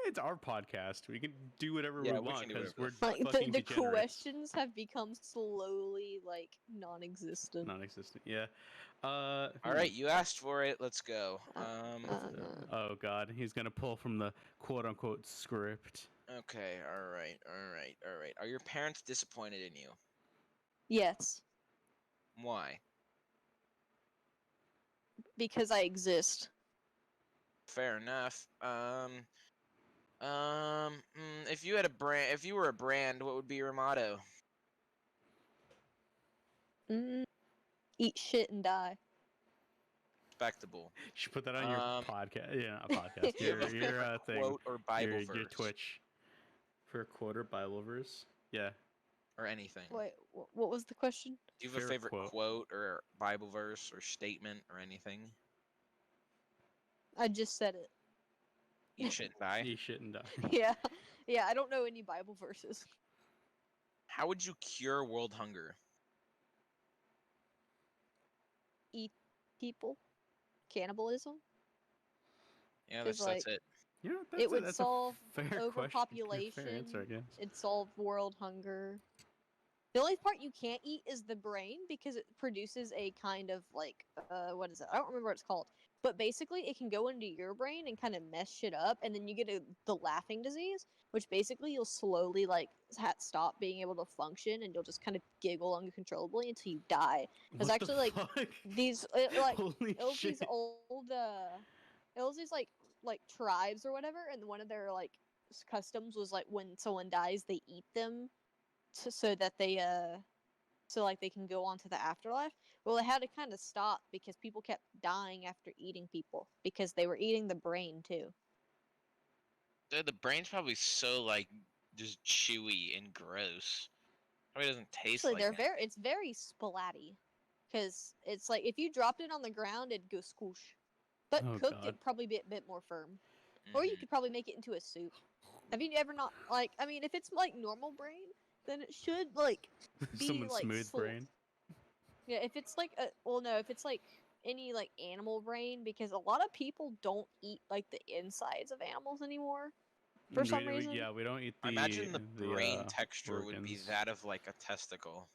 [SPEAKER 1] it's our podcast. We can do whatever
[SPEAKER 2] Yeah,
[SPEAKER 1] we
[SPEAKER 2] we
[SPEAKER 1] want
[SPEAKER 2] can do
[SPEAKER 1] because
[SPEAKER 2] whatever
[SPEAKER 1] we're
[SPEAKER 2] the
[SPEAKER 3] Like
[SPEAKER 1] fucking
[SPEAKER 3] the
[SPEAKER 1] degenerates.
[SPEAKER 3] questions have become slowly like non-existent.
[SPEAKER 1] Non-existent. Yeah.
[SPEAKER 2] All right, you asked for it. Let's go.
[SPEAKER 1] Oh God, he's gonna pull from the quote-unquote script.
[SPEAKER 2] Okay. All right. Are your parents disappointed in you?
[SPEAKER 3] Yes,
[SPEAKER 2] Why?
[SPEAKER 3] because I exist.
[SPEAKER 2] Fair enough. If you had a brand, if you were a brand, what would be your motto?
[SPEAKER 3] Eat shit and die.
[SPEAKER 2] Respectable.
[SPEAKER 1] You should put that on your podcast. Yeah, a podcast.
[SPEAKER 2] Do you have a
[SPEAKER 1] your
[SPEAKER 2] favorite
[SPEAKER 1] thing.
[SPEAKER 2] quote or Bible
[SPEAKER 1] your
[SPEAKER 2] verse
[SPEAKER 1] Twitch. For a quarter Bible verse. Yeah.
[SPEAKER 2] or anything?
[SPEAKER 3] Wait, what was the question?
[SPEAKER 2] Do you have a
[SPEAKER 1] favorite
[SPEAKER 2] favorite quote or Bible verse or statement or anything?
[SPEAKER 3] I just said it.
[SPEAKER 2] Eat shit and die.
[SPEAKER 1] Eat shit and die.
[SPEAKER 3] Yeah, yeah. I don't know any Bible verses.
[SPEAKER 2] How would you cure world hunger?
[SPEAKER 3] Eat people, cannibalism.
[SPEAKER 2] Yeah,
[SPEAKER 3] 'Cause,
[SPEAKER 2] that's it.
[SPEAKER 1] You know,
[SPEAKER 3] It would
[SPEAKER 1] that's
[SPEAKER 3] solve
[SPEAKER 1] a fair question.
[SPEAKER 3] overpopulation.
[SPEAKER 1] Fair answer, I guess.
[SPEAKER 3] It'd solve world hunger. The only part you can't eat is the brain because it produces a kind of like what is it? I don't remember what it's called. But basically it can go into your brain and kind of mess shit up and then you get the laughing disease, which basically you'll slowly like stop being able to function and you'll just kind of giggle uncontrollably until you die. There's
[SPEAKER 1] What the
[SPEAKER 3] actually like
[SPEAKER 1] fuck?
[SPEAKER 3] these like
[SPEAKER 1] Holy
[SPEAKER 3] it was
[SPEAKER 1] shit.
[SPEAKER 3] these old it was these like tribes or whatever and one of their like customs was like when someone dies they eat them so that they so like they can go on to the afterlife. Well, it had to kind of stop because people kept dying after eating people because they were eating the brain too.
[SPEAKER 2] The brain's probably so like just chewy and gross. Probably doesn't taste
[SPEAKER 3] Actually,
[SPEAKER 2] like
[SPEAKER 3] they're
[SPEAKER 2] anything.
[SPEAKER 3] it's very splatty because it's like if you dropped it on the ground, it'd go squoosh. But
[SPEAKER 1] Oh,
[SPEAKER 3] cooked,
[SPEAKER 1] God.
[SPEAKER 3] it'd probably be a bit more firm. Or you
[SPEAKER 2] Mhm.
[SPEAKER 3] could probably make it into a soup. Have you ever not like? I mean, if it's like normal brain, then it should like be
[SPEAKER 1] Someone's
[SPEAKER 3] like
[SPEAKER 1] smooth
[SPEAKER 3] slow.
[SPEAKER 1] brain.
[SPEAKER 3] Yeah, if it's like a well, no, if it's like any like animal brain, because a lot of people don't eat like the insides of animals anymore for some reason.
[SPEAKER 1] Yeah, we don't eat the
[SPEAKER 2] I imagine the brain texture would be
[SPEAKER 1] organs.
[SPEAKER 2] that of like a testicle.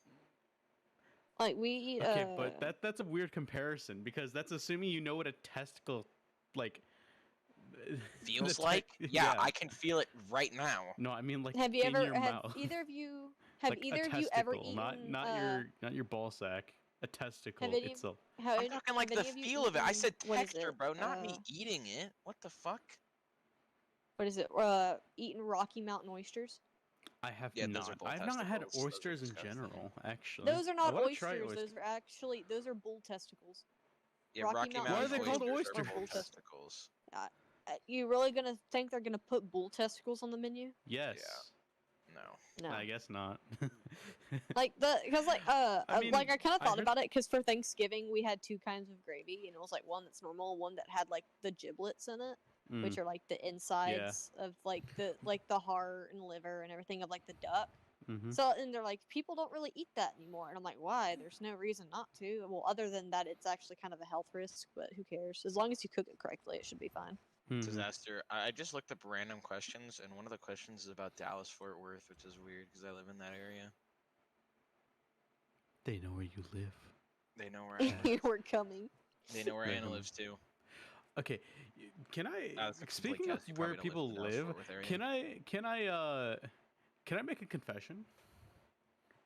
[SPEAKER 3] Like we eat.
[SPEAKER 1] Okay, but that's a weird comparison because that's assuming you know what a testicle like
[SPEAKER 2] feels
[SPEAKER 1] the
[SPEAKER 2] like?
[SPEAKER 1] tec-
[SPEAKER 2] Yeah, I can feel it right now.
[SPEAKER 1] No, I mean like
[SPEAKER 3] Have you
[SPEAKER 1] in
[SPEAKER 3] ever
[SPEAKER 1] your
[SPEAKER 3] have
[SPEAKER 1] mouth.
[SPEAKER 3] either of you have
[SPEAKER 1] Like
[SPEAKER 3] either
[SPEAKER 1] a
[SPEAKER 3] of you ever
[SPEAKER 1] testicle,
[SPEAKER 3] eaten
[SPEAKER 1] not your ball sack. A testicle
[SPEAKER 3] have any
[SPEAKER 1] itself.
[SPEAKER 2] I'm talking like
[SPEAKER 3] have
[SPEAKER 2] the
[SPEAKER 3] any of you
[SPEAKER 2] feel of it. I
[SPEAKER 3] eaten
[SPEAKER 2] said
[SPEAKER 3] what is
[SPEAKER 2] texture,
[SPEAKER 3] it?
[SPEAKER 2] bro, not me eating it. What the fuck?
[SPEAKER 3] What is it? Eaten Rocky Mountain oysters?
[SPEAKER 1] I have
[SPEAKER 2] Yeah, those are
[SPEAKER 1] not.
[SPEAKER 2] both
[SPEAKER 1] I've not had
[SPEAKER 2] testicles. Those are
[SPEAKER 1] oysters in
[SPEAKER 2] disgusting.
[SPEAKER 1] general, actually.
[SPEAKER 3] Those are
[SPEAKER 1] I
[SPEAKER 3] not
[SPEAKER 1] wanna try
[SPEAKER 3] oysters.
[SPEAKER 1] oysters.
[SPEAKER 3] Those are bull testicles.
[SPEAKER 2] Yeah,
[SPEAKER 3] Rocky
[SPEAKER 2] Rocky
[SPEAKER 3] Mountain
[SPEAKER 1] Why are
[SPEAKER 2] Mountain
[SPEAKER 1] they called
[SPEAKER 2] oysters are
[SPEAKER 1] oysters?
[SPEAKER 2] bull testicles.
[SPEAKER 3] You really gonna think they're gonna put bull testicles on the menu?
[SPEAKER 1] Yes.
[SPEAKER 2] No.
[SPEAKER 3] No.
[SPEAKER 1] I guess not.
[SPEAKER 3] Because
[SPEAKER 1] I mean,
[SPEAKER 3] like I kind of
[SPEAKER 1] I
[SPEAKER 3] thought
[SPEAKER 1] heard-
[SPEAKER 3] about it because for Thanksgiving we had two kinds of gravy and it was like one that's normal, one that had like the giblets in it,
[SPEAKER 1] Mm,
[SPEAKER 3] which are like the insides of like the heart and liver and everything of like the duck.
[SPEAKER 1] mhm.
[SPEAKER 3] So and they're like people don't really eat that anymore, and I'm like, why? There's no reason not to. Well, other than that, it's actually kind of a health risk, but who cares? As long as you cook it correctly, it should be fine.
[SPEAKER 1] Mhm.
[SPEAKER 2] Disaster. I just looked up random questions, and one of the questions is about Dallas Fort Worth, which is weird because I live in that area.
[SPEAKER 1] They know where you live.
[SPEAKER 2] They know where I
[SPEAKER 1] Yeah.
[SPEAKER 2] live.
[SPEAKER 3] We're coming.
[SPEAKER 2] They know where
[SPEAKER 1] They're
[SPEAKER 2] Anna
[SPEAKER 1] coming.
[SPEAKER 2] lives too.
[SPEAKER 1] Okay, can I?
[SPEAKER 2] That's a complete
[SPEAKER 1] Speaking of
[SPEAKER 2] guess, you
[SPEAKER 1] where
[SPEAKER 2] probably don't
[SPEAKER 1] people
[SPEAKER 2] live in the Dallas
[SPEAKER 1] live,
[SPEAKER 2] Fort Worth area.
[SPEAKER 1] can I make a confession?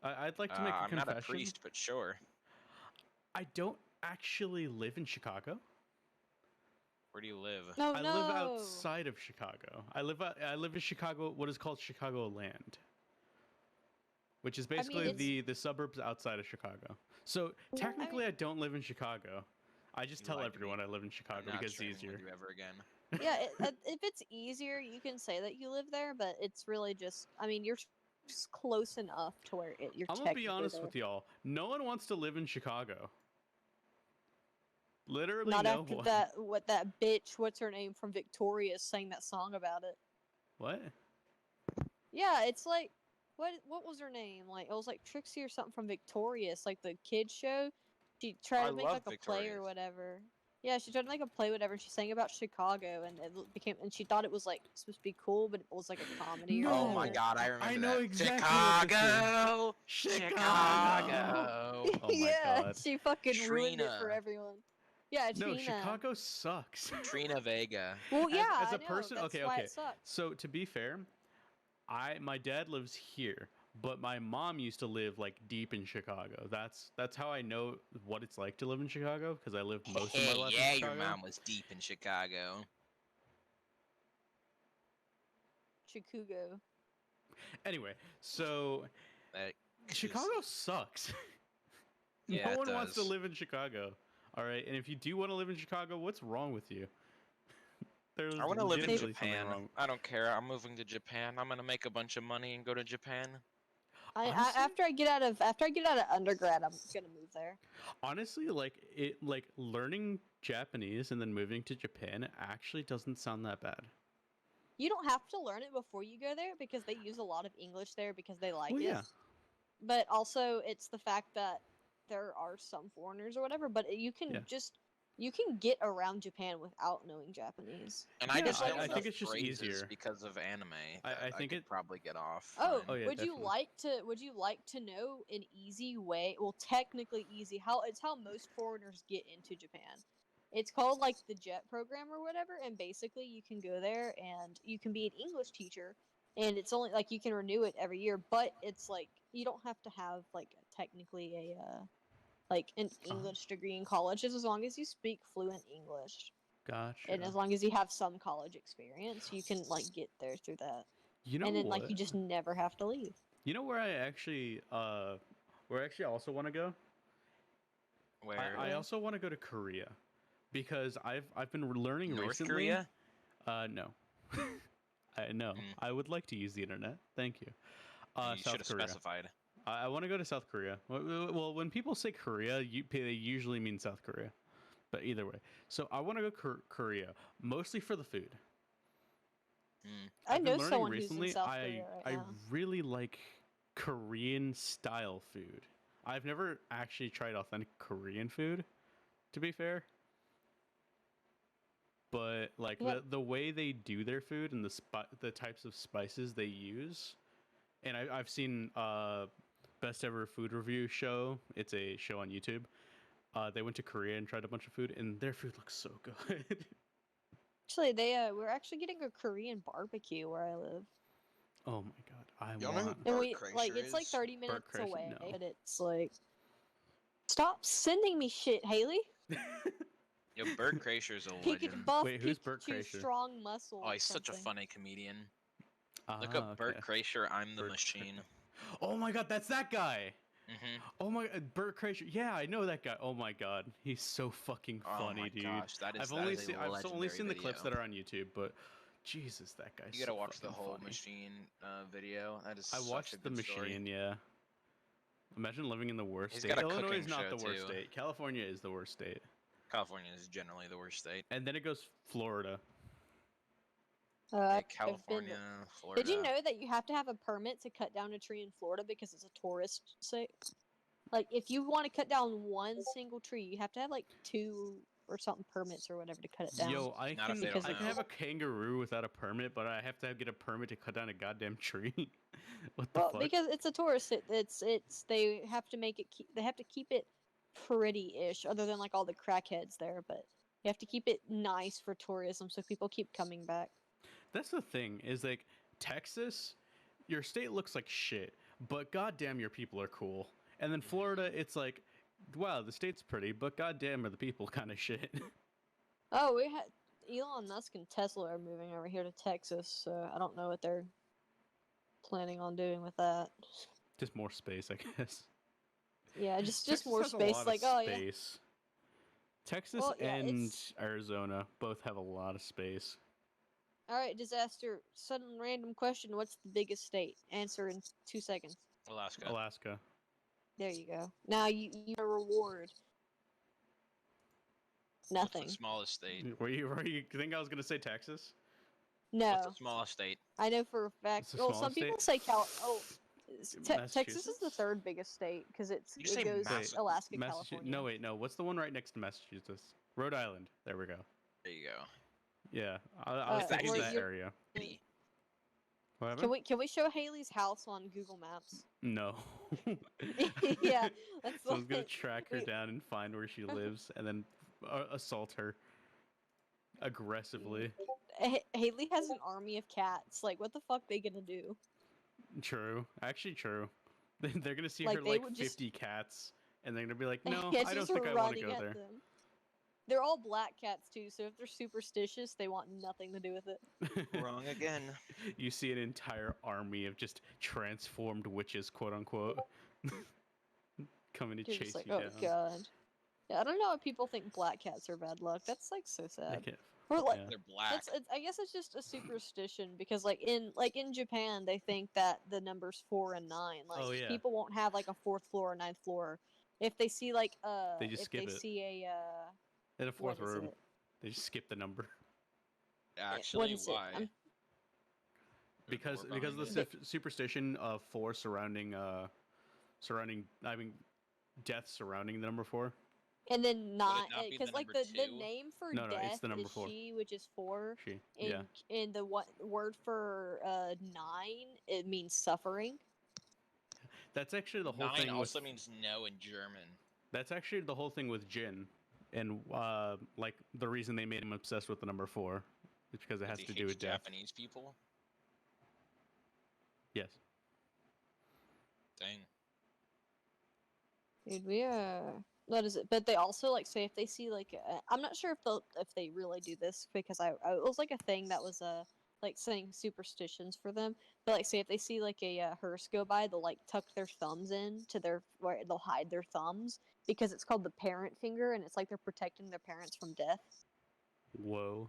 [SPEAKER 1] I'd like to make a
[SPEAKER 2] I'm
[SPEAKER 1] confession.
[SPEAKER 2] not a priest, but sure.
[SPEAKER 1] I don't actually live in Chicago.
[SPEAKER 2] Where do you live?
[SPEAKER 3] No,
[SPEAKER 1] I
[SPEAKER 3] no.
[SPEAKER 1] live outside of Chicago. I live in Chicago, what is called Chicago land, which is basically
[SPEAKER 3] it's-
[SPEAKER 1] the suburbs outside of Chicago. So
[SPEAKER 3] Well,
[SPEAKER 1] technically, I don't live in Chicago. I just
[SPEAKER 2] You
[SPEAKER 1] tell
[SPEAKER 2] lied to me.
[SPEAKER 1] everyone I live in
[SPEAKER 2] I'm
[SPEAKER 1] Chicago
[SPEAKER 2] not
[SPEAKER 1] because it's
[SPEAKER 2] streaming
[SPEAKER 1] easier.
[SPEAKER 2] with you ever again.
[SPEAKER 3] Yeah, if it's easier, you can say that you live there, but it's really just, I mean, you're just close enough to where you're
[SPEAKER 1] I'm gonna be
[SPEAKER 3] technically
[SPEAKER 1] honest
[SPEAKER 3] there.
[SPEAKER 1] with y'all. No one wants to live in Chicago. Literally,
[SPEAKER 3] Not
[SPEAKER 1] no
[SPEAKER 3] after
[SPEAKER 1] one.
[SPEAKER 3] that bitch, what's her name from Victoria sang that song about it.
[SPEAKER 1] What?
[SPEAKER 3] Yeah, it's like what was her name? Like it was like Trixie or something from Victorious, like the kids show. She tried
[SPEAKER 2] I
[SPEAKER 3] to make
[SPEAKER 2] love
[SPEAKER 3] like a play
[SPEAKER 2] Victorious.
[SPEAKER 3] or whatever. Yeah, she tried to make a play, whatever. And she sang about Chicago, and and she thought it was like supposed to be cool, but it was like a comedy. Or
[SPEAKER 2] Oh my
[SPEAKER 3] whatever.
[SPEAKER 2] god, I remember
[SPEAKER 1] know
[SPEAKER 2] that.
[SPEAKER 1] exactly what this is.
[SPEAKER 2] Chicago!
[SPEAKER 1] Chicago! Oh my
[SPEAKER 3] yeah,
[SPEAKER 1] god.
[SPEAKER 3] she fucking ruined it for
[SPEAKER 2] Trina.
[SPEAKER 3] everyone. Yeah,
[SPEAKER 1] No,
[SPEAKER 3] Trina.
[SPEAKER 1] Chicago sucks.
[SPEAKER 2] Trina Vega.
[SPEAKER 3] Well, yeah,
[SPEAKER 1] as
[SPEAKER 3] I
[SPEAKER 1] a
[SPEAKER 3] know,
[SPEAKER 1] person,
[SPEAKER 3] that's
[SPEAKER 1] okay,
[SPEAKER 3] why
[SPEAKER 1] okay.
[SPEAKER 3] it sucks.
[SPEAKER 1] So to be fair, my dad lives here, but my mom used to live like deep in Chicago. That's how I know what it's like to live in Chicago because I lived most of my
[SPEAKER 2] Hey,
[SPEAKER 1] life
[SPEAKER 2] yeah,
[SPEAKER 1] in
[SPEAKER 2] your
[SPEAKER 1] Chicago.
[SPEAKER 2] mom was deep in Chicago.
[SPEAKER 3] Chicago.
[SPEAKER 1] Anyway, so
[SPEAKER 2] That
[SPEAKER 1] Chicago sucks.
[SPEAKER 2] Yeah,
[SPEAKER 1] No
[SPEAKER 2] it
[SPEAKER 1] one wants to
[SPEAKER 2] does.
[SPEAKER 1] live in Chicago. All right, and if you do want to live in Chicago, what's wrong with you? There's
[SPEAKER 2] I want to live in
[SPEAKER 1] legitimately something
[SPEAKER 2] Japan.
[SPEAKER 1] wrong.
[SPEAKER 2] I don't care. I'm moving to Japan. I'm gonna make a bunch of money and go to Japan.
[SPEAKER 1] Honestly?
[SPEAKER 3] After I get out of undergrad, I'm gonna move there.
[SPEAKER 1] Honestly, like learning Japanese and then moving to Japan actually doesn't sound that bad.
[SPEAKER 3] You don't have to learn it before you go there because they use a lot of English there because they like
[SPEAKER 1] Well,
[SPEAKER 3] it.
[SPEAKER 1] yeah.
[SPEAKER 3] But also, it's the fact that there are some foreigners or whatever, but you can
[SPEAKER 1] Yeah.
[SPEAKER 3] you can get around Japan without knowing Japanese.
[SPEAKER 2] And I
[SPEAKER 1] Yeah,
[SPEAKER 2] just
[SPEAKER 3] I-
[SPEAKER 2] know
[SPEAKER 3] I think
[SPEAKER 2] enough
[SPEAKER 1] it's just
[SPEAKER 2] phrases
[SPEAKER 1] easier.
[SPEAKER 2] because of anime.
[SPEAKER 1] I
[SPEAKER 2] that
[SPEAKER 1] think
[SPEAKER 2] could
[SPEAKER 1] it-
[SPEAKER 2] probably get off.
[SPEAKER 3] Oh,
[SPEAKER 2] fine.
[SPEAKER 1] yeah,
[SPEAKER 3] would you
[SPEAKER 1] definitely.
[SPEAKER 3] would you like to know an easy way? Well, technically easy. It's how most foreigners get into Japan. It's called like the JET program or whatever, and basically you can go there and you can be an English teacher, and it's only like you can renew it every year, but it's like you don't have to have like technically a like an English degree in college, just as long as you speak fluent English.
[SPEAKER 1] Gotcha.
[SPEAKER 3] And as long as you have some college experience, you can like get there through that.
[SPEAKER 1] You know
[SPEAKER 3] And then
[SPEAKER 1] what?
[SPEAKER 3] like you just never have to leave.
[SPEAKER 1] You know where I actually also want to go?
[SPEAKER 2] Where
[SPEAKER 1] I also want to go to Korea because I've been learning
[SPEAKER 2] North
[SPEAKER 1] recently.
[SPEAKER 2] Korea?
[SPEAKER 1] No. I no.
[SPEAKER 2] Mm.
[SPEAKER 1] I would like to use the internet. Thank you.
[SPEAKER 2] You should
[SPEAKER 1] South
[SPEAKER 2] have
[SPEAKER 1] Korea.
[SPEAKER 2] specified.
[SPEAKER 1] I want to go to South Korea. Well, when people say Korea, they usually mean South Korea. But either way, so I want to go Korea mostly for the food.
[SPEAKER 2] Mm.
[SPEAKER 3] I
[SPEAKER 1] I've
[SPEAKER 3] know
[SPEAKER 1] been learning
[SPEAKER 3] someone
[SPEAKER 1] recently.
[SPEAKER 3] who's in South Korea right
[SPEAKER 1] I
[SPEAKER 3] now.
[SPEAKER 1] really like Korean style food. I've never actually tried authentic Korean food, to be fair. But like
[SPEAKER 3] Yep.
[SPEAKER 1] the way they do their food and the types of spices they use, and I've seen best ever food review show. It's a show on YouTube. They went to Korea and tried a bunch of food, and their food looks so good.
[SPEAKER 3] Actually, we're actually getting a Korean barbecue where I live.
[SPEAKER 1] Oh my god, I
[SPEAKER 2] Y'all know who
[SPEAKER 1] want.
[SPEAKER 3] And
[SPEAKER 2] Bert
[SPEAKER 3] we like
[SPEAKER 2] Kreischer
[SPEAKER 3] it's like
[SPEAKER 2] is?
[SPEAKER 3] 30 minutes
[SPEAKER 1] Kreischer,
[SPEAKER 3] away,
[SPEAKER 1] no.
[SPEAKER 3] but it's like stop sending me shit, Haley.
[SPEAKER 2] Yo, Bert Kreischer's a
[SPEAKER 3] Peak
[SPEAKER 2] legend.
[SPEAKER 3] buff
[SPEAKER 1] Wait, who's Bert
[SPEAKER 3] Pikachu
[SPEAKER 1] Kreischer?
[SPEAKER 3] strong muscle.
[SPEAKER 2] Oh,
[SPEAKER 3] or
[SPEAKER 2] he's such a
[SPEAKER 3] something.
[SPEAKER 2] funny comedian. Look
[SPEAKER 1] Ah,
[SPEAKER 2] up Bert
[SPEAKER 1] okay.
[SPEAKER 2] Kreischer, I'm the
[SPEAKER 1] Bert
[SPEAKER 2] Machine.
[SPEAKER 1] Oh my god, that's that guy.
[SPEAKER 2] Mm-hmm.
[SPEAKER 1] Oh my, Bert Kreischer. Yeah, I know that guy. Oh my god, he's so fucking
[SPEAKER 2] Oh
[SPEAKER 1] funny,
[SPEAKER 2] my
[SPEAKER 1] dude.
[SPEAKER 2] gosh, that is
[SPEAKER 1] I've
[SPEAKER 2] that
[SPEAKER 1] only
[SPEAKER 2] is a
[SPEAKER 1] seen
[SPEAKER 2] legendary
[SPEAKER 1] the clips
[SPEAKER 2] video.
[SPEAKER 1] that are on YouTube, but Jesus, that guy's
[SPEAKER 2] You gotta
[SPEAKER 1] so
[SPEAKER 2] watch the
[SPEAKER 1] fucking
[SPEAKER 2] whole
[SPEAKER 1] funny.
[SPEAKER 2] Machine video. That is
[SPEAKER 1] I
[SPEAKER 2] such a
[SPEAKER 1] watched The
[SPEAKER 2] good story.
[SPEAKER 1] Machine, yeah. Imagine living in the worst
[SPEAKER 2] He's
[SPEAKER 1] state.
[SPEAKER 2] got a
[SPEAKER 1] Illinois
[SPEAKER 2] cooking
[SPEAKER 1] is not
[SPEAKER 2] show,
[SPEAKER 1] the worst
[SPEAKER 2] too.
[SPEAKER 1] state. California is the worst state.
[SPEAKER 2] California is generally the worst state.
[SPEAKER 1] And then it goes Florida.
[SPEAKER 2] Yeah,
[SPEAKER 3] I've been.
[SPEAKER 2] California, Florida.
[SPEAKER 3] Did you know that you have to have a permit to cut down a tree in Florida because it's a tourist state? Like, if you want to cut down one single tree, you have to have like 2 or something permits or whatever to cut it down.
[SPEAKER 1] Yo, I
[SPEAKER 2] Not if
[SPEAKER 1] can
[SPEAKER 2] they don't
[SPEAKER 1] I can
[SPEAKER 2] know.
[SPEAKER 1] have a kangaroo without a permit, but I have to get a permit to cut down a goddamn tree. What the
[SPEAKER 3] Well,
[SPEAKER 1] fuck?
[SPEAKER 3] because it's a tourist, it's they have to make it. They have to keep it pretty-ish, other than like all the crackheads there. But you have to keep it nice for tourism, so people keep coming back.
[SPEAKER 1] That's the thing, is like Texas, your state looks like shit, but goddamn your people are cool. And then Florida, it's like, wow, the state's pretty, but goddamn are the people kind of shit.
[SPEAKER 3] Oh, we had Elon Musk and Tesla are moving over here to Texas, so I don't know what they're planning on doing with that.
[SPEAKER 1] Just more space, I guess.
[SPEAKER 3] Yeah, just
[SPEAKER 1] Texas
[SPEAKER 3] more
[SPEAKER 1] has a
[SPEAKER 3] space.
[SPEAKER 1] lot of
[SPEAKER 3] Like, oh yeah.
[SPEAKER 1] space. Texas
[SPEAKER 3] Well, yeah,
[SPEAKER 1] and
[SPEAKER 3] it's-
[SPEAKER 1] Arizona both have a lot of space.
[SPEAKER 3] All right, disaster. Sudden random question: what's the biggest state? Answer in 2 seconds.
[SPEAKER 2] Alaska.
[SPEAKER 1] Alaska.
[SPEAKER 3] There you go. Now you get a reward.
[SPEAKER 2] What's
[SPEAKER 3] Nothing.
[SPEAKER 2] the smallest state?
[SPEAKER 1] Were you think I was gonna say Texas?
[SPEAKER 3] No,
[SPEAKER 2] What's the smallest state?
[SPEAKER 3] I know for a fact.
[SPEAKER 1] It's the
[SPEAKER 3] Well, some
[SPEAKER 1] smallest
[SPEAKER 3] people
[SPEAKER 1] state?
[SPEAKER 3] say Texas is the
[SPEAKER 1] Massachusetts?
[SPEAKER 3] 3rd biggest state because
[SPEAKER 2] Did you say
[SPEAKER 3] it goes
[SPEAKER 2] Massa-
[SPEAKER 3] Alaska,
[SPEAKER 1] Massachusetts.
[SPEAKER 3] California.
[SPEAKER 1] No, wait, no. What's the one right next to Massachusetts? Rhode Island. There we go.
[SPEAKER 2] There you go.
[SPEAKER 1] Yeah, I was
[SPEAKER 3] Uh,
[SPEAKER 1] thinking
[SPEAKER 2] where
[SPEAKER 1] that
[SPEAKER 3] you're-
[SPEAKER 1] area.
[SPEAKER 2] City.
[SPEAKER 1] What happened?
[SPEAKER 3] Can we show Haley's house on Google Maps?
[SPEAKER 1] No.
[SPEAKER 3] Yeah, that's
[SPEAKER 1] Someone's gonna
[SPEAKER 3] what-
[SPEAKER 1] track her
[SPEAKER 3] we-
[SPEAKER 1] down and find where she lives, and then assault her aggressively.
[SPEAKER 3] Haley has an army of cats. Like, what the fuck they gonna do?
[SPEAKER 1] True. Actually, true. They're gonna see
[SPEAKER 3] Like,
[SPEAKER 1] her
[SPEAKER 3] they
[SPEAKER 1] like
[SPEAKER 3] would just-
[SPEAKER 1] 50 cats, and they're gonna be like, no,
[SPEAKER 3] Yeah,
[SPEAKER 1] I don't
[SPEAKER 3] just
[SPEAKER 1] think I want to
[SPEAKER 3] running
[SPEAKER 1] go
[SPEAKER 3] at
[SPEAKER 1] there.
[SPEAKER 3] them. They're all black cats too, so if they're superstitious, they want nothing to do with it.
[SPEAKER 2] Wrong again.
[SPEAKER 1] You see an entire army of just transformed witches, quote unquote, coming to
[SPEAKER 3] You're
[SPEAKER 1] chase
[SPEAKER 3] just like,
[SPEAKER 1] you
[SPEAKER 3] oh
[SPEAKER 1] down.
[SPEAKER 3] god. Yeah, I don't know if people think black cats are bad luck. That's like so
[SPEAKER 1] I
[SPEAKER 3] sad.
[SPEAKER 1] can't-
[SPEAKER 3] Or like,
[SPEAKER 1] yeah.
[SPEAKER 2] They're black.
[SPEAKER 3] it's I guess it's just a superstition because like in Japan they think that the numbers 4 and 9 like
[SPEAKER 1] Oh, yeah.
[SPEAKER 3] people won't have like a 4th floor or 9th floor if they see like
[SPEAKER 1] They just
[SPEAKER 3] if
[SPEAKER 1] skip
[SPEAKER 3] they
[SPEAKER 1] it.
[SPEAKER 3] see a
[SPEAKER 1] In a fourth
[SPEAKER 3] what is
[SPEAKER 1] room,
[SPEAKER 3] it?
[SPEAKER 1] they just skip the number
[SPEAKER 2] Actually,
[SPEAKER 3] what is
[SPEAKER 2] why?
[SPEAKER 3] it?
[SPEAKER 1] because
[SPEAKER 2] There's more
[SPEAKER 1] because of the
[SPEAKER 2] behind it.
[SPEAKER 1] superstition of 4 surrounding death surrounding the number 4.
[SPEAKER 3] And then not
[SPEAKER 2] not be
[SPEAKER 3] because
[SPEAKER 2] the
[SPEAKER 3] like
[SPEAKER 2] number
[SPEAKER 3] the
[SPEAKER 2] two?
[SPEAKER 3] name for
[SPEAKER 1] No, no, it's
[SPEAKER 3] death
[SPEAKER 1] the number
[SPEAKER 3] is
[SPEAKER 1] 4.
[SPEAKER 3] she, which is 4.
[SPEAKER 1] She,
[SPEAKER 3] In
[SPEAKER 1] yeah.
[SPEAKER 3] in the word for 9, it means suffering.
[SPEAKER 1] That's actually the whole
[SPEAKER 2] Nine
[SPEAKER 1] thing.
[SPEAKER 2] also
[SPEAKER 1] with,
[SPEAKER 2] means no in German.
[SPEAKER 1] That's actually the whole thing with Jin, and like the reason they made him obsessed with the number 4 is because it has
[SPEAKER 2] He
[SPEAKER 1] to do
[SPEAKER 2] hates
[SPEAKER 1] with death.
[SPEAKER 2] Japanese people.
[SPEAKER 1] Yes.
[SPEAKER 2] Dang.
[SPEAKER 3] Dude, what is it? But they also like say if they see like I'm not sure if they really do this because it was like a thing that was like saying superstitions for them. But like say if they see like a hearse go by, they'll like tuck their thumbs in to their where they'll hide their thumbs because it's called the parent finger and it's like they're protecting their parents from death.
[SPEAKER 1] Whoa.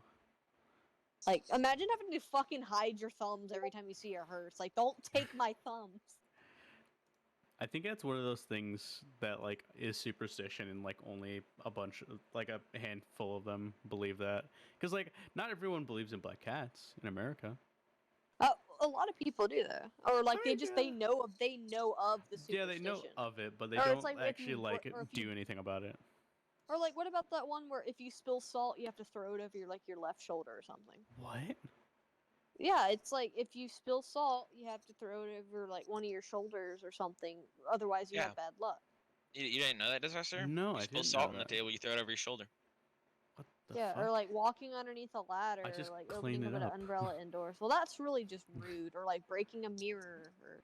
[SPEAKER 3] Like imagine having to fucking hide your thumbs every time you see a hearse. Like don't take my thumbs.
[SPEAKER 1] I think that's one of those things that like is superstition, and like only a bunch, like a handful of them believe that. Because like not everyone believes in black cats in America.
[SPEAKER 3] A lot of people do though, or like
[SPEAKER 1] I mean,
[SPEAKER 3] they know of the superstition.
[SPEAKER 1] Yeah, they know of it, but they
[SPEAKER 3] Or it's
[SPEAKER 1] don't
[SPEAKER 3] like if
[SPEAKER 1] actually
[SPEAKER 3] you
[SPEAKER 1] like
[SPEAKER 3] or if
[SPEAKER 1] do
[SPEAKER 3] you-
[SPEAKER 1] anything about it.
[SPEAKER 3] Or like, what about that one where if you spill salt, you have to throw it over your left shoulder or something?
[SPEAKER 1] What?
[SPEAKER 3] Yeah, it's like if you spill salt, you have to throw it over like one of your shoulders or something. Otherwise, you
[SPEAKER 2] Yeah.
[SPEAKER 3] have bad luck.
[SPEAKER 2] You didn't know that, Disaster?
[SPEAKER 1] No,
[SPEAKER 2] you
[SPEAKER 1] I
[SPEAKER 2] spill
[SPEAKER 1] didn't
[SPEAKER 2] salt
[SPEAKER 1] know
[SPEAKER 2] on the
[SPEAKER 1] that.
[SPEAKER 2] table, you throw it over your shoulder.
[SPEAKER 1] What
[SPEAKER 3] Yeah,
[SPEAKER 1] fuck?
[SPEAKER 3] or like walking underneath a ladder,
[SPEAKER 1] I just
[SPEAKER 3] or like
[SPEAKER 1] clean
[SPEAKER 3] opening
[SPEAKER 1] it
[SPEAKER 3] an
[SPEAKER 1] up.
[SPEAKER 3] umbrella indoors. Well, that's really just rude. Or like breaking a mirror, or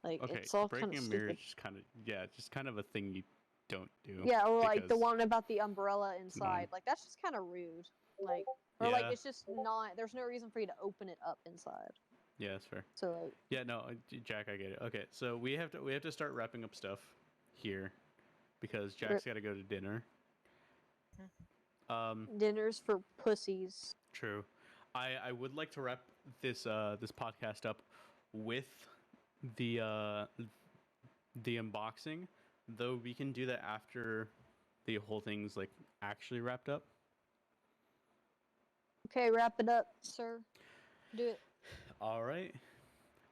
[SPEAKER 3] like
[SPEAKER 1] Okay,
[SPEAKER 3] it's all kind
[SPEAKER 1] breaking
[SPEAKER 3] of
[SPEAKER 1] a mirror
[SPEAKER 3] stupid.
[SPEAKER 1] is just kind of just kind of a thing you don't do.
[SPEAKER 3] Yeah, or like the
[SPEAKER 1] because
[SPEAKER 3] one about the umbrella
[SPEAKER 1] annoying.
[SPEAKER 3] inside. Like that's just kind of rude. Like or like
[SPEAKER 1] Yeah.
[SPEAKER 3] it's just not. There's no reason for you to open it up inside.
[SPEAKER 1] Yeah, that's fair.
[SPEAKER 3] So like
[SPEAKER 1] Yeah, no, Jack, I get it. Okay, so we have to start wrapping up stuff here because Jack's got to go to dinner.
[SPEAKER 3] dinners for pussies.
[SPEAKER 1] True. I would like to wrap this this podcast up with the unboxing, though we can do that after the whole thing's like actually wrapped up.
[SPEAKER 3] Okay, wrap it up, sir. Do it.
[SPEAKER 1] All right.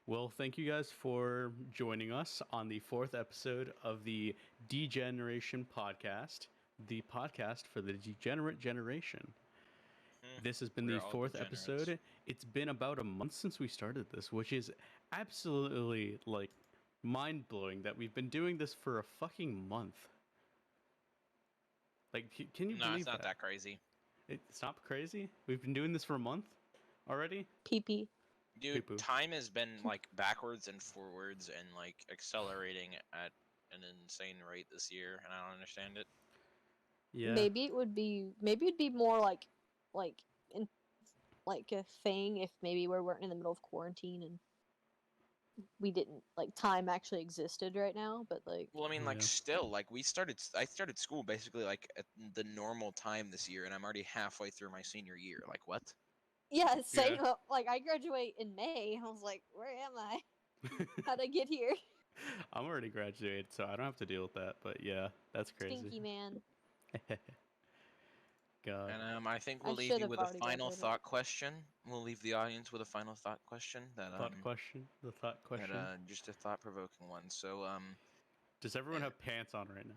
[SPEAKER 1] Well, thank you guys for joining us on the 4th episode of the Degeneration Podcast, the podcast for the degenerate generation. This has been
[SPEAKER 2] We're
[SPEAKER 1] the
[SPEAKER 2] all
[SPEAKER 1] 4th
[SPEAKER 2] degenerates.
[SPEAKER 1] episode. It's been about a month since we started this, which is absolutely like mind-blowing that we've been doing this for a fucking month. Like, can you
[SPEAKER 2] No,
[SPEAKER 1] believe
[SPEAKER 2] it's not that crazy.
[SPEAKER 1] It's not crazy? We've been doing this for a month already?
[SPEAKER 3] Pee-pee.
[SPEAKER 2] Dude,
[SPEAKER 1] Poo-poo.
[SPEAKER 2] time has been like backwards and forwards and like accelerating at an insane rate this year, and I don't understand it.
[SPEAKER 1] Yeah.
[SPEAKER 3] Maybe it'd be more like in like a thing if maybe we weren't in the middle of quarantine and we didn't like time actually existed right now, but like
[SPEAKER 2] Well, I mean, like
[SPEAKER 1] Yeah.
[SPEAKER 2] still, like I started school basically like at the normal time this year, and I'm already halfway through my senior year. Like what?
[SPEAKER 3] yeah, same.
[SPEAKER 1] Yeah.
[SPEAKER 3] Like I graduate in May. I was like, where am I? How'd I get here?
[SPEAKER 1] I'm already graduated, so I don't have to deal with that, but yeah, that's crazy.
[SPEAKER 3] Stinky man.
[SPEAKER 1] God.
[SPEAKER 2] And I think
[SPEAKER 3] I
[SPEAKER 2] we'll leave
[SPEAKER 3] should
[SPEAKER 2] you
[SPEAKER 3] have
[SPEAKER 2] with a
[SPEAKER 3] already
[SPEAKER 2] final
[SPEAKER 3] graduated.
[SPEAKER 2] thought question. We'll leave the audience with a final thought question that
[SPEAKER 1] Thought question? The thought question?
[SPEAKER 2] just a thought-provoking one. So
[SPEAKER 1] Does everyone have pants on right now?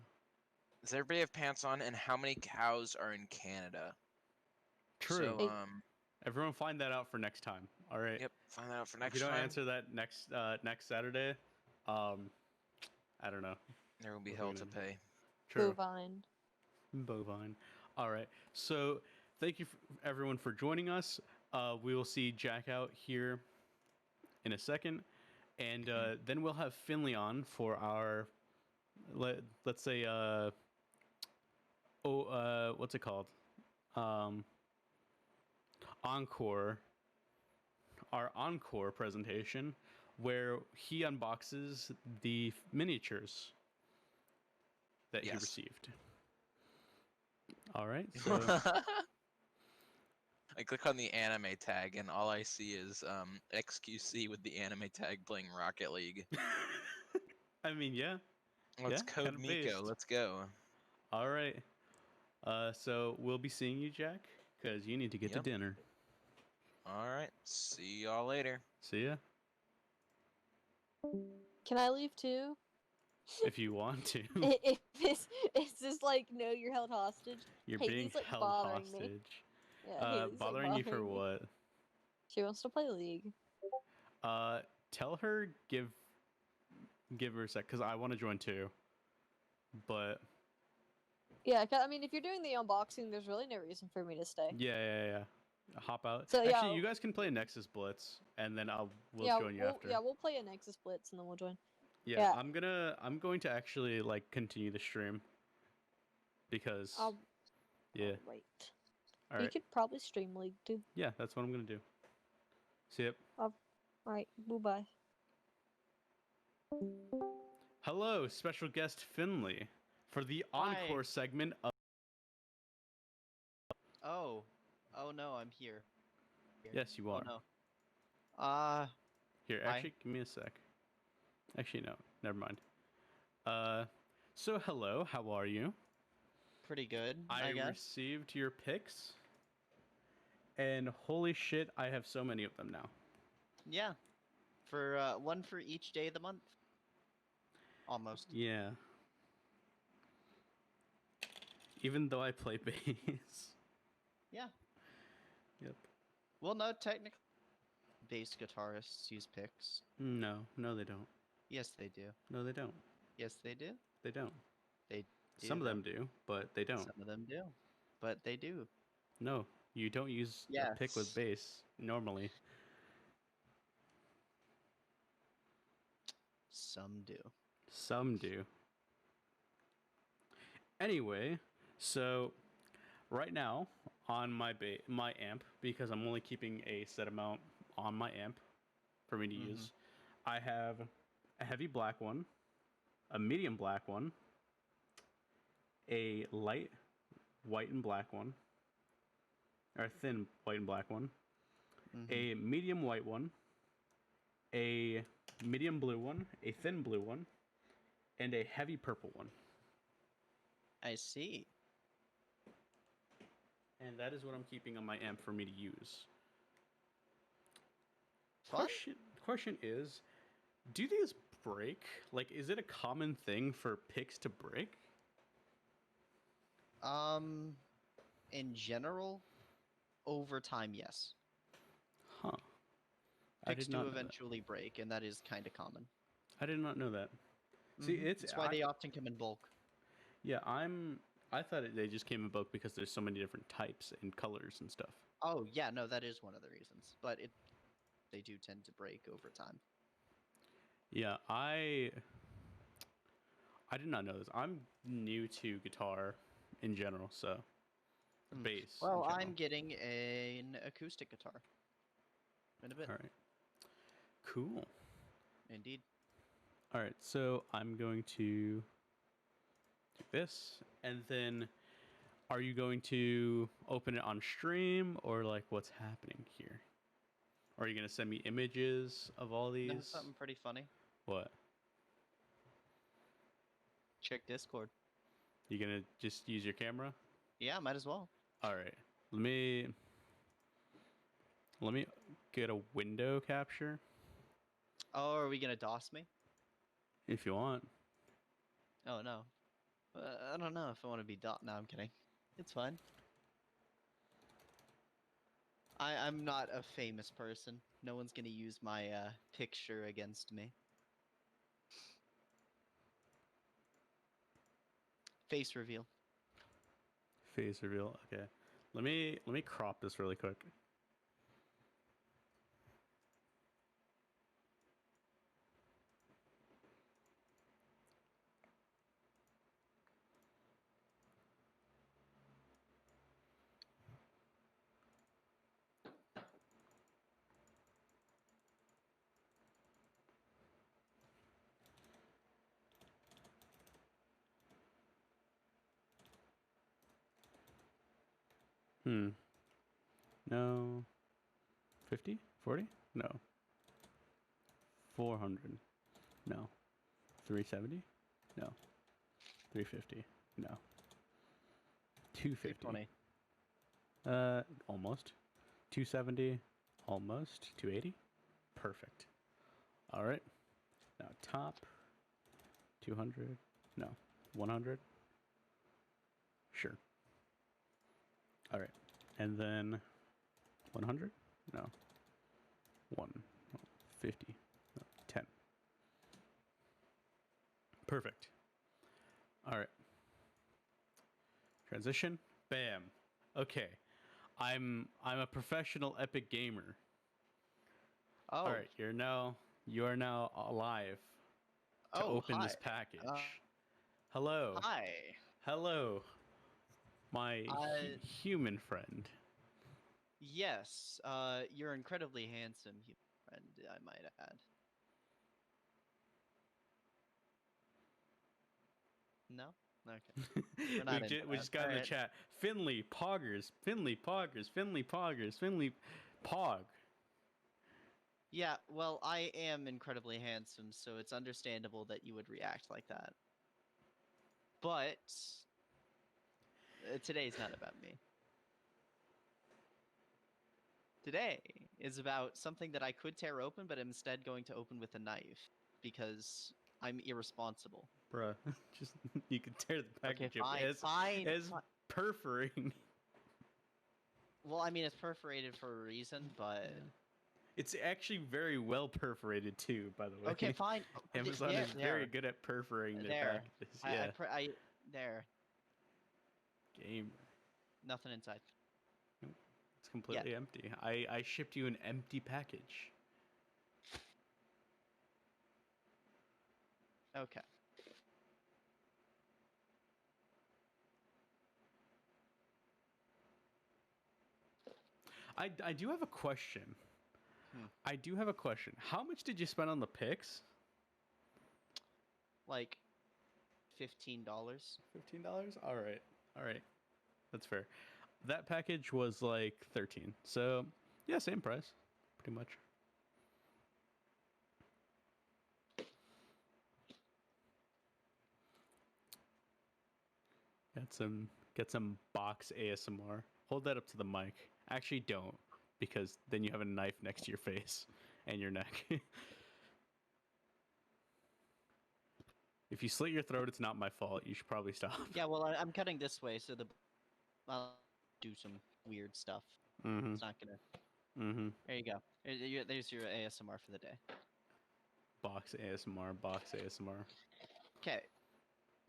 [SPEAKER 2] does everybody have pants on, and how many cows are in Canada?
[SPEAKER 1] True.
[SPEAKER 2] So
[SPEAKER 1] Everyone find that out for next time. All right.
[SPEAKER 2] yep, find that out for
[SPEAKER 1] If
[SPEAKER 2] next
[SPEAKER 1] you don't
[SPEAKER 2] time.
[SPEAKER 1] answer that next Saturday, I don't know.
[SPEAKER 2] There will be
[SPEAKER 1] What are
[SPEAKER 2] hell
[SPEAKER 1] we
[SPEAKER 2] to
[SPEAKER 1] gonna do?
[SPEAKER 2] pay.
[SPEAKER 1] True.
[SPEAKER 3] Bovine.
[SPEAKER 1] Bovine. All right. So thank you everyone for joining us. We will see Jack out here in a second, and then we'll have Finley on for our let's say what's it called? Encore. Our encore presentation where he unboxes the miniatures that he
[SPEAKER 2] Yes.
[SPEAKER 1] received. All right. So
[SPEAKER 2] I click on the anime tag, and all I see is XQC with the anime tag playing Rocket League.
[SPEAKER 1] I mean, yeah.
[SPEAKER 2] Let's
[SPEAKER 1] Yeah,
[SPEAKER 2] code
[SPEAKER 1] kinda
[SPEAKER 2] Miko.
[SPEAKER 1] based.
[SPEAKER 2] Let's go.
[SPEAKER 1] All right. So we'll be seeing you, Jack, because you need to get
[SPEAKER 2] Yep.
[SPEAKER 1] to dinner.
[SPEAKER 2] All right. See y'all later.
[SPEAKER 1] See ya.
[SPEAKER 3] Can I leave too?
[SPEAKER 1] If you want to.
[SPEAKER 3] If it's just like no, you're held hostage.
[SPEAKER 1] You're
[SPEAKER 3] Hey,
[SPEAKER 1] being
[SPEAKER 3] he's, like,
[SPEAKER 1] held
[SPEAKER 3] bothering me.
[SPEAKER 1] hostage.
[SPEAKER 3] Yeah, Haley's, like,
[SPEAKER 1] Bothering you for
[SPEAKER 3] bothering me.
[SPEAKER 1] what?
[SPEAKER 3] She wants to play League.
[SPEAKER 1] Tell her give her a sec, because I want to join too. But
[SPEAKER 3] Yeah, 'cause, I mean, if you're doing the unboxing, there's really no reason for me to stay.
[SPEAKER 1] yeah. Hop out.
[SPEAKER 3] So, yeah,
[SPEAKER 1] Actually, you guys can play Nexus Blitz, and then we'll join you after.
[SPEAKER 3] Yeah, we'll play a Nexus Blitz and then we'll join.
[SPEAKER 1] Yeah,
[SPEAKER 3] yeah.
[SPEAKER 1] I'm going to actually like continue the stream because
[SPEAKER 3] I'll
[SPEAKER 1] yeah.
[SPEAKER 3] wait.
[SPEAKER 1] All
[SPEAKER 3] You
[SPEAKER 1] right.
[SPEAKER 3] could probably stream League too.
[SPEAKER 1] Yeah, that's what I'm gonna do. See ya.
[SPEAKER 3] All right, bye.
[SPEAKER 1] Hello, special guest Finley, for the
[SPEAKER 5] Hi.
[SPEAKER 1] encore segment of.
[SPEAKER 5] Oh no, I'm here.
[SPEAKER 1] Yes, you are.
[SPEAKER 5] Oh no.
[SPEAKER 1] Here,
[SPEAKER 5] Hi.
[SPEAKER 1] actually, give me a sec. Actually, no, never mind. So hello, how are you?
[SPEAKER 5] Pretty good,
[SPEAKER 1] I
[SPEAKER 5] I guess.
[SPEAKER 1] received your picks, and holy shit, I have so many of them now.
[SPEAKER 5] Yeah. For one for each day of the month. Almost.
[SPEAKER 1] Yeah. Even though I play bass.
[SPEAKER 5] Yeah.
[SPEAKER 1] Yep.
[SPEAKER 5] Well, no, technically, bass guitarists use picks.
[SPEAKER 1] No, they don't.
[SPEAKER 5] Yes, they do.
[SPEAKER 1] No, they don't.
[SPEAKER 5] Yes, they do.
[SPEAKER 1] They don't.
[SPEAKER 5] They
[SPEAKER 1] Some of
[SPEAKER 5] do.
[SPEAKER 1] them do, but they don't.
[SPEAKER 5] Some of them do, but they do.
[SPEAKER 1] No, you don't use a pick with
[SPEAKER 5] Yes.
[SPEAKER 1] base normally.
[SPEAKER 5] Some do.
[SPEAKER 1] Some do. Anyway, so right now on my amp, because I'm only keeping a set amount on my amp for me to use, I have a heavy black one, a medium black one, a light white and black one, or a thin white and black one, a medium white one, a medium blue one, a thin blue one, and a heavy purple one.
[SPEAKER 5] I see.
[SPEAKER 1] And that is what I'm keeping on my amp for me to use.
[SPEAKER 5] Fun?
[SPEAKER 1] Question is, do these break? Like, is it a common thing for picks to break?
[SPEAKER 5] In general, over time, yes.
[SPEAKER 1] Huh. I
[SPEAKER 5] Picks
[SPEAKER 1] did not
[SPEAKER 5] do
[SPEAKER 1] know that.
[SPEAKER 5] eventually break, and that is kind of common.
[SPEAKER 1] I did not know that. See,
[SPEAKER 5] It's why they often come in bulk.
[SPEAKER 1] Yeah, I thought they just came in bulk because there's so many different types and colors and stuff.
[SPEAKER 5] Oh yeah, no, that is one of the reasons. But they do tend to break over time.
[SPEAKER 1] Yeah, I did not know this. I'm new to guitar in general, so bass. in
[SPEAKER 5] Well,
[SPEAKER 1] general.
[SPEAKER 5] I'm getting an acoustic guitar in a bit.
[SPEAKER 1] All right. Cool.
[SPEAKER 5] Indeed.
[SPEAKER 1] All right, so I'm going to do this, and then are you going to open it on stream, or like what's happening here? Or are you going to send me images of all these?
[SPEAKER 5] That's something pretty funny.
[SPEAKER 1] What?
[SPEAKER 5] Check Discord.
[SPEAKER 1] You going to just use your camera?
[SPEAKER 5] Yeah, might as well.
[SPEAKER 1] All right. Let me get a window capture
[SPEAKER 5] Oh, are we gonna DOS me?
[SPEAKER 1] if you want.
[SPEAKER 5] Oh no. I don't know if I want to be dot. No, I'm kidding. It's fine. I'm not a famous person. No one's gonna use my picture against me. Face reveal.
[SPEAKER 1] Face reveal. Okay. Let me crop this really quick. No. 50? 40? No. 400. No. 370? No. 350? No. 250?
[SPEAKER 5] 320.
[SPEAKER 1] Almost. 270? Almost. 280? Perfect. All right. Now top. 200? No. 100? Sure. All right. And then 100? No. 150. No. 10. Perfect. All right. Transition. Bam. Okay. I'm a professional epic gamer.
[SPEAKER 5] Oh.
[SPEAKER 1] All right. You are now alive to open this package. Hello.
[SPEAKER 5] Hi.
[SPEAKER 1] Hello. My human friend.
[SPEAKER 5] Yes. You're incredibly handsome, friend. I might add. No. Okay. We're not into
[SPEAKER 1] We
[SPEAKER 5] that.
[SPEAKER 1] just got in the
[SPEAKER 5] Alright.
[SPEAKER 1] chat. Finley Poggers. Finley Poggers. Finley Poggers. Finley Pog.
[SPEAKER 5] Yeah, well, I am incredibly handsome, so it's understandable that you would react like that. But today's not about me. Today is about something that I could tear open, but I'm instead going to open with a knife because I'm irresponsible.
[SPEAKER 1] Bruh. Just you can tear the package up
[SPEAKER 5] fine.
[SPEAKER 1] as perforating.
[SPEAKER 5] Well, I mean, it's perforated for a reason, but
[SPEAKER 1] It's actually very well perforated too, by the way.
[SPEAKER 5] okay, fine.
[SPEAKER 1] Amazon is very good at perforating their packages. Yeah.
[SPEAKER 5] There.
[SPEAKER 1] Game.
[SPEAKER 5] Nothing inside.
[SPEAKER 1] completely empty. I shipped you an empty package.
[SPEAKER 5] Okay.
[SPEAKER 1] I do have a question. I do have a question. How much did you spend on the picks?
[SPEAKER 5] Like $15.
[SPEAKER 1] $15? All right. All right. That's fair. That package was like 13. So, yeah, same price pretty much. Get some box ASMR. Hold that up to the mic. Actually don't, because then you have a knife next to your face and your neck. If you slit your throat, it's not my fault. You should probably stop.
[SPEAKER 5] Yeah, well, I'm cutting this way, so I'll do some weird stuff.
[SPEAKER 1] Mm-hmm.
[SPEAKER 5] It's not gonna.
[SPEAKER 1] Mm-hmm.
[SPEAKER 5] There you go. There's your ASMR for the day.
[SPEAKER 1] Box ASMR, box ASMR.
[SPEAKER 5] Okay.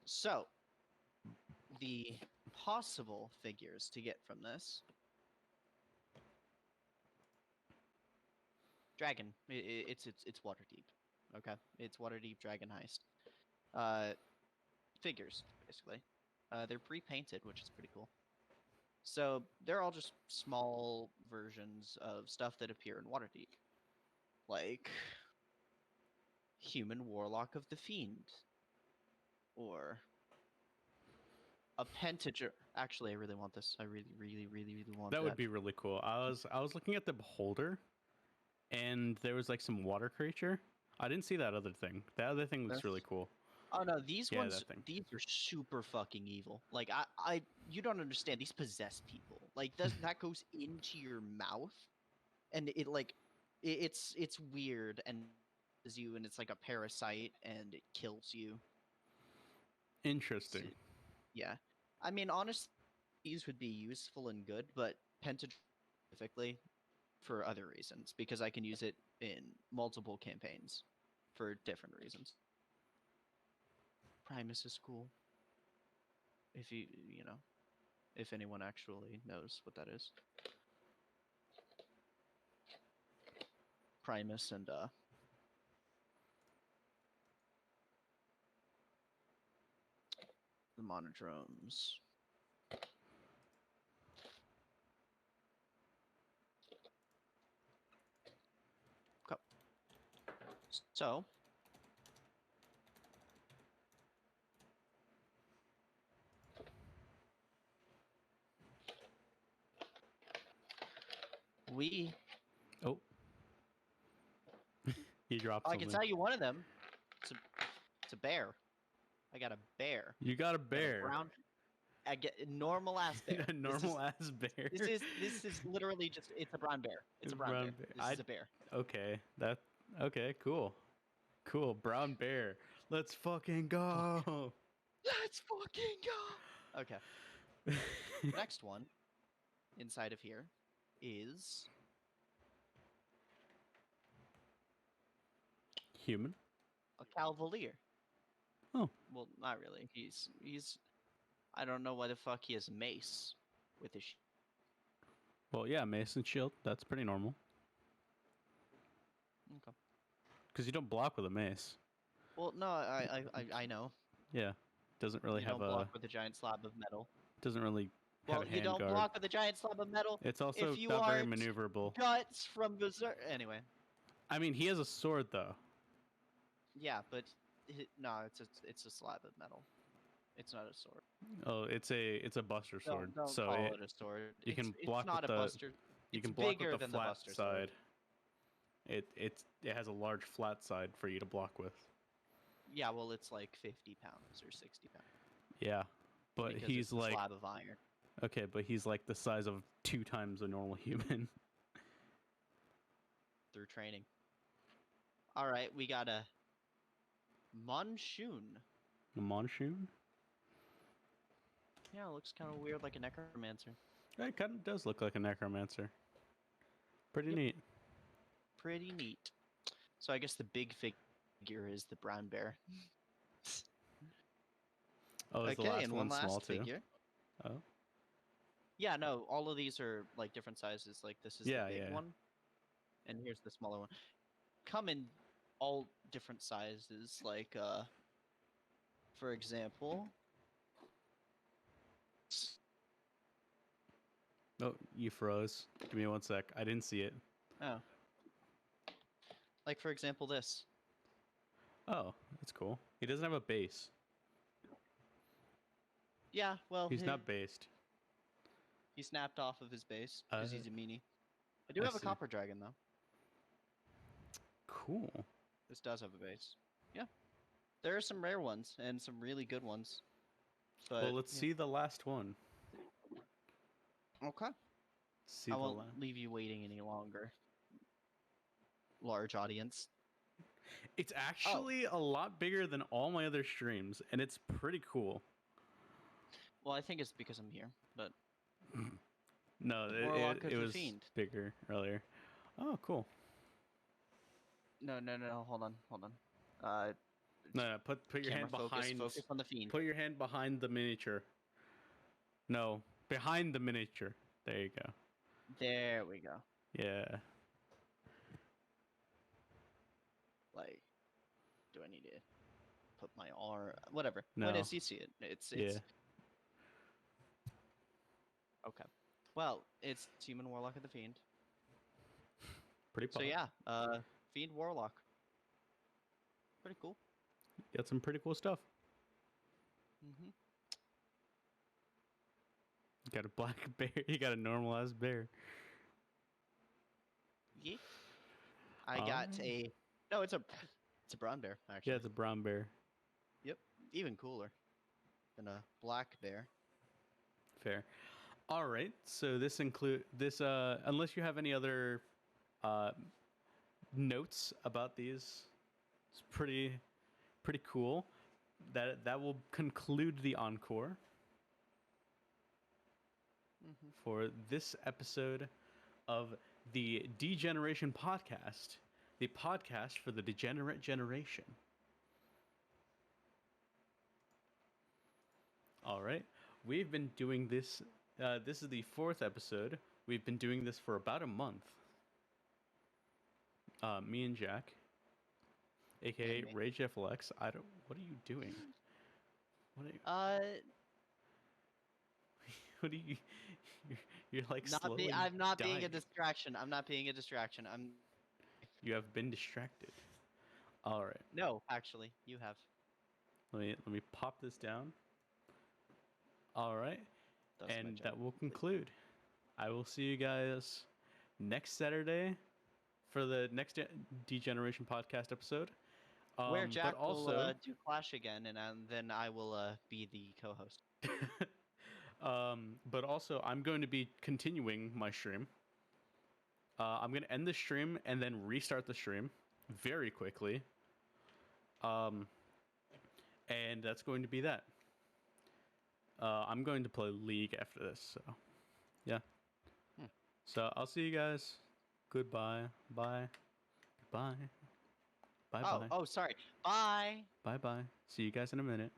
[SPEAKER 5] So, the possible figures to get from this. Dragon. It's Waterdeep. Okay, it's Waterdeep Dragon Heist. Figures basically. They're pre-painted, which is pretty cool. So they're all just small versions of stuff that appear in Waterdeep, like Human Warlock of the Fiend, or a Pentager. Actually, I really want this. I really, really, really, really want that.
[SPEAKER 1] That would be really cool. I was looking at the beholder, and there was like some water creature. I didn't see that other thing. That other thing looks really cool.
[SPEAKER 5] Oh no, these
[SPEAKER 1] Yeah,
[SPEAKER 5] ones,
[SPEAKER 1] that thing.
[SPEAKER 5] these are super fucking evil. Like you don't understand. These possess people. Like that goes into your mouth, and it like, it's weird and is you, and it's like a parasite, and it kills you.
[SPEAKER 1] Interesting.
[SPEAKER 5] Yeah, I mean, honestly, these would be useful and good, but Pentagon specifically for other reasons, because I can use it in multiple campaigns for different reasons. Primus is cool. If you know, if anyone actually knows what that is. Primus and the monodromes. So we
[SPEAKER 1] Oh. You dropped
[SPEAKER 5] I
[SPEAKER 1] something.
[SPEAKER 5] can tell you one of them. It's a bear. I got a bear.
[SPEAKER 1] You got a
[SPEAKER 5] I got
[SPEAKER 1] bear.
[SPEAKER 5] I get a normal ass bear.
[SPEAKER 1] A normal ass bear.
[SPEAKER 5] This is literally just, it's a brown bear. It's a brown bear. This is a bear.
[SPEAKER 1] Okay. Okay, cool. Cool. Brown bear. Let's fucking go.
[SPEAKER 5] Let's fucking go. Okay. Next one inside of here is
[SPEAKER 1] Human.
[SPEAKER 5] a cavalier.
[SPEAKER 1] Oh.
[SPEAKER 5] Well, not really. He's I don't know why the fuck he has mace with his
[SPEAKER 1] Well, yeah, mace and shield. That's pretty normal.
[SPEAKER 5] Okay.
[SPEAKER 1] Because you don't block with a mace.
[SPEAKER 5] Well, no, I know.
[SPEAKER 1] Yeah. Doesn't really
[SPEAKER 5] You
[SPEAKER 1] have
[SPEAKER 5] don't block with a giant slab of metal.
[SPEAKER 1] Doesn't really
[SPEAKER 5] Well,
[SPEAKER 1] have a
[SPEAKER 5] you
[SPEAKER 1] hand
[SPEAKER 5] don't
[SPEAKER 1] guard.
[SPEAKER 5] block with a giant slab of metal.
[SPEAKER 1] It's also
[SPEAKER 5] if you
[SPEAKER 1] not very
[SPEAKER 5] aren't
[SPEAKER 1] maneuverable.
[SPEAKER 5] Guts from Berserk. Anyway.
[SPEAKER 1] I mean, he has a sword though.
[SPEAKER 5] Yeah, but no, it's a slab of metal. It's not a sword.
[SPEAKER 1] Oh, it's a buster sword.
[SPEAKER 5] Don't
[SPEAKER 1] so
[SPEAKER 5] call it a sword.
[SPEAKER 1] you can block
[SPEAKER 5] it's not
[SPEAKER 1] with
[SPEAKER 5] a
[SPEAKER 1] the
[SPEAKER 5] buster.
[SPEAKER 1] you
[SPEAKER 5] It's
[SPEAKER 1] can block
[SPEAKER 5] bigger
[SPEAKER 1] with the
[SPEAKER 5] than
[SPEAKER 1] flat
[SPEAKER 5] Buster sword.
[SPEAKER 1] side. It has a large flat side for you to block with.
[SPEAKER 5] Yeah, well, it's like 50 pounds or 60 pounds.
[SPEAKER 1] Yeah, but
[SPEAKER 5] because
[SPEAKER 1] he's
[SPEAKER 5] it's a
[SPEAKER 1] like
[SPEAKER 5] slab of iron.
[SPEAKER 1] okay, but he's like the size of 2 times a normal human.
[SPEAKER 5] Through training. All right, we got a Monsoon.
[SPEAKER 1] A Monsoon?
[SPEAKER 5] Yeah, it looks kind of weird, like a necromancer.
[SPEAKER 1] It kind of does look like a necromancer. Pretty
[SPEAKER 5] Yep.
[SPEAKER 1] neat.
[SPEAKER 5] Pretty neat. So I guess the big figure is the brown bear.
[SPEAKER 1] Oh, is
[SPEAKER 5] Okay,
[SPEAKER 1] the last
[SPEAKER 5] and
[SPEAKER 1] one
[SPEAKER 5] one
[SPEAKER 1] small
[SPEAKER 5] last
[SPEAKER 1] too?
[SPEAKER 5] figure.
[SPEAKER 1] Oh,
[SPEAKER 5] Yeah, no, all of these are like different sizes. Like this is
[SPEAKER 1] Yeah,
[SPEAKER 5] the big
[SPEAKER 1] yeah.
[SPEAKER 5] one, and here's the smaller one. Come in all different sizes. Like, for example,
[SPEAKER 1] Oh, you froze. Give me 1 sec. I didn't see it.
[SPEAKER 5] oh, like for example, this.
[SPEAKER 1] Oh, that's cool. He doesn't have a base.
[SPEAKER 5] Yeah, well,
[SPEAKER 1] He's not based.
[SPEAKER 5] he snapped off of his base
[SPEAKER 1] Uh,
[SPEAKER 5] because he's a meanie. I do
[SPEAKER 1] I
[SPEAKER 5] have a
[SPEAKER 1] see.
[SPEAKER 5] copper dragon though.
[SPEAKER 1] Cool.
[SPEAKER 5] This does have a base. Yeah, there are some rare ones and some really good ones. But
[SPEAKER 1] Well, let's see the last one.
[SPEAKER 5] Okay.
[SPEAKER 1] See
[SPEAKER 5] I
[SPEAKER 1] the
[SPEAKER 5] won't
[SPEAKER 1] last.
[SPEAKER 5] leave you waiting any longer. Large audience.
[SPEAKER 1] It's actually a lot bigger than all my other streams, and it's pretty cool.
[SPEAKER 5] Well, I think it's because I'm here, but
[SPEAKER 1] No,
[SPEAKER 5] Warlock of
[SPEAKER 1] it
[SPEAKER 5] the
[SPEAKER 1] was
[SPEAKER 5] Fiend.
[SPEAKER 1] bigger earlier. Oh, cool.
[SPEAKER 5] No, hold on.
[SPEAKER 1] No, put your
[SPEAKER 5] Camera
[SPEAKER 1] hand behind.
[SPEAKER 5] focus on the Fiend.
[SPEAKER 1] Put your hand behind the miniature. No, behind the miniature. There you go.
[SPEAKER 5] There we go.
[SPEAKER 1] Yeah.
[SPEAKER 5] Like, do I need to put my R? Whatever.
[SPEAKER 1] No.
[SPEAKER 5] When is you see it? It's
[SPEAKER 1] Yeah.
[SPEAKER 5] Okay. Well, it's Human Warlock of the Fiend.
[SPEAKER 1] Pretty
[SPEAKER 5] So
[SPEAKER 1] pop.
[SPEAKER 5] yeah, Fiend Warlock. Pretty cool.
[SPEAKER 1] Got some pretty cool stuff.
[SPEAKER 5] Mm-hmm.
[SPEAKER 1] You got a black bear. You got a normalized bear.
[SPEAKER 5] Yeah. I got
[SPEAKER 1] Oh.
[SPEAKER 5] a. No, it's a brown bear actually.
[SPEAKER 1] Yeah, it's a brown bear.
[SPEAKER 5] Yep. Even cooler than a black bear.
[SPEAKER 1] Fair. All right. So this include this. Unless you have any other notes about these, it's pretty cool. That will conclude the encore
[SPEAKER 5] Mm-hmm.
[SPEAKER 1] for this episode of the Degeneration Podcast, the podcast for the degenerate generation. All right. We've been doing this. This is the 4th episode. We've been doing this for about a month. Me and Jack, aka
[SPEAKER 5] And me.
[SPEAKER 1] Rage FLX. What are you doing? What are you? What are you? You're like slowly
[SPEAKER 5] I'm not being a
[SPEAKER 1] dying.
[SPEAKER 5] distraction. I'm not being a distraction.
[SPEAKER 1] You have been distracted. All right.
[SPEAKER 5] No, actually, you have.
[SPEAKER 1] Let me pop this down. All right.
[SPEAKER 5] That's my
[SPEAKER 1] And
[SPEAKER 5] job.
[SPEAKER 1] that will conclude. I will see you guys next Saturday for the next Degeneration Podcast episode.
[SPEAKER 5] Where Jack
[SPEAKER 1] but also,
[SPEAKER 5] will do Clash again, and then I will be the co-host.
[SPEAKER 1] but also, I'm going to be continuing my stream. I'm going to end the stream and then restart the stream very quickly. And that's going to be that. I'm going to play League after this, so yeah. So I'll see you guys. Goodbye. Bye. Goodbye. Bye bye.
[SPEAKER 5] Oh, sorry. Bye.
[SPEAKER 1] Bye bye. See you guys in a minute.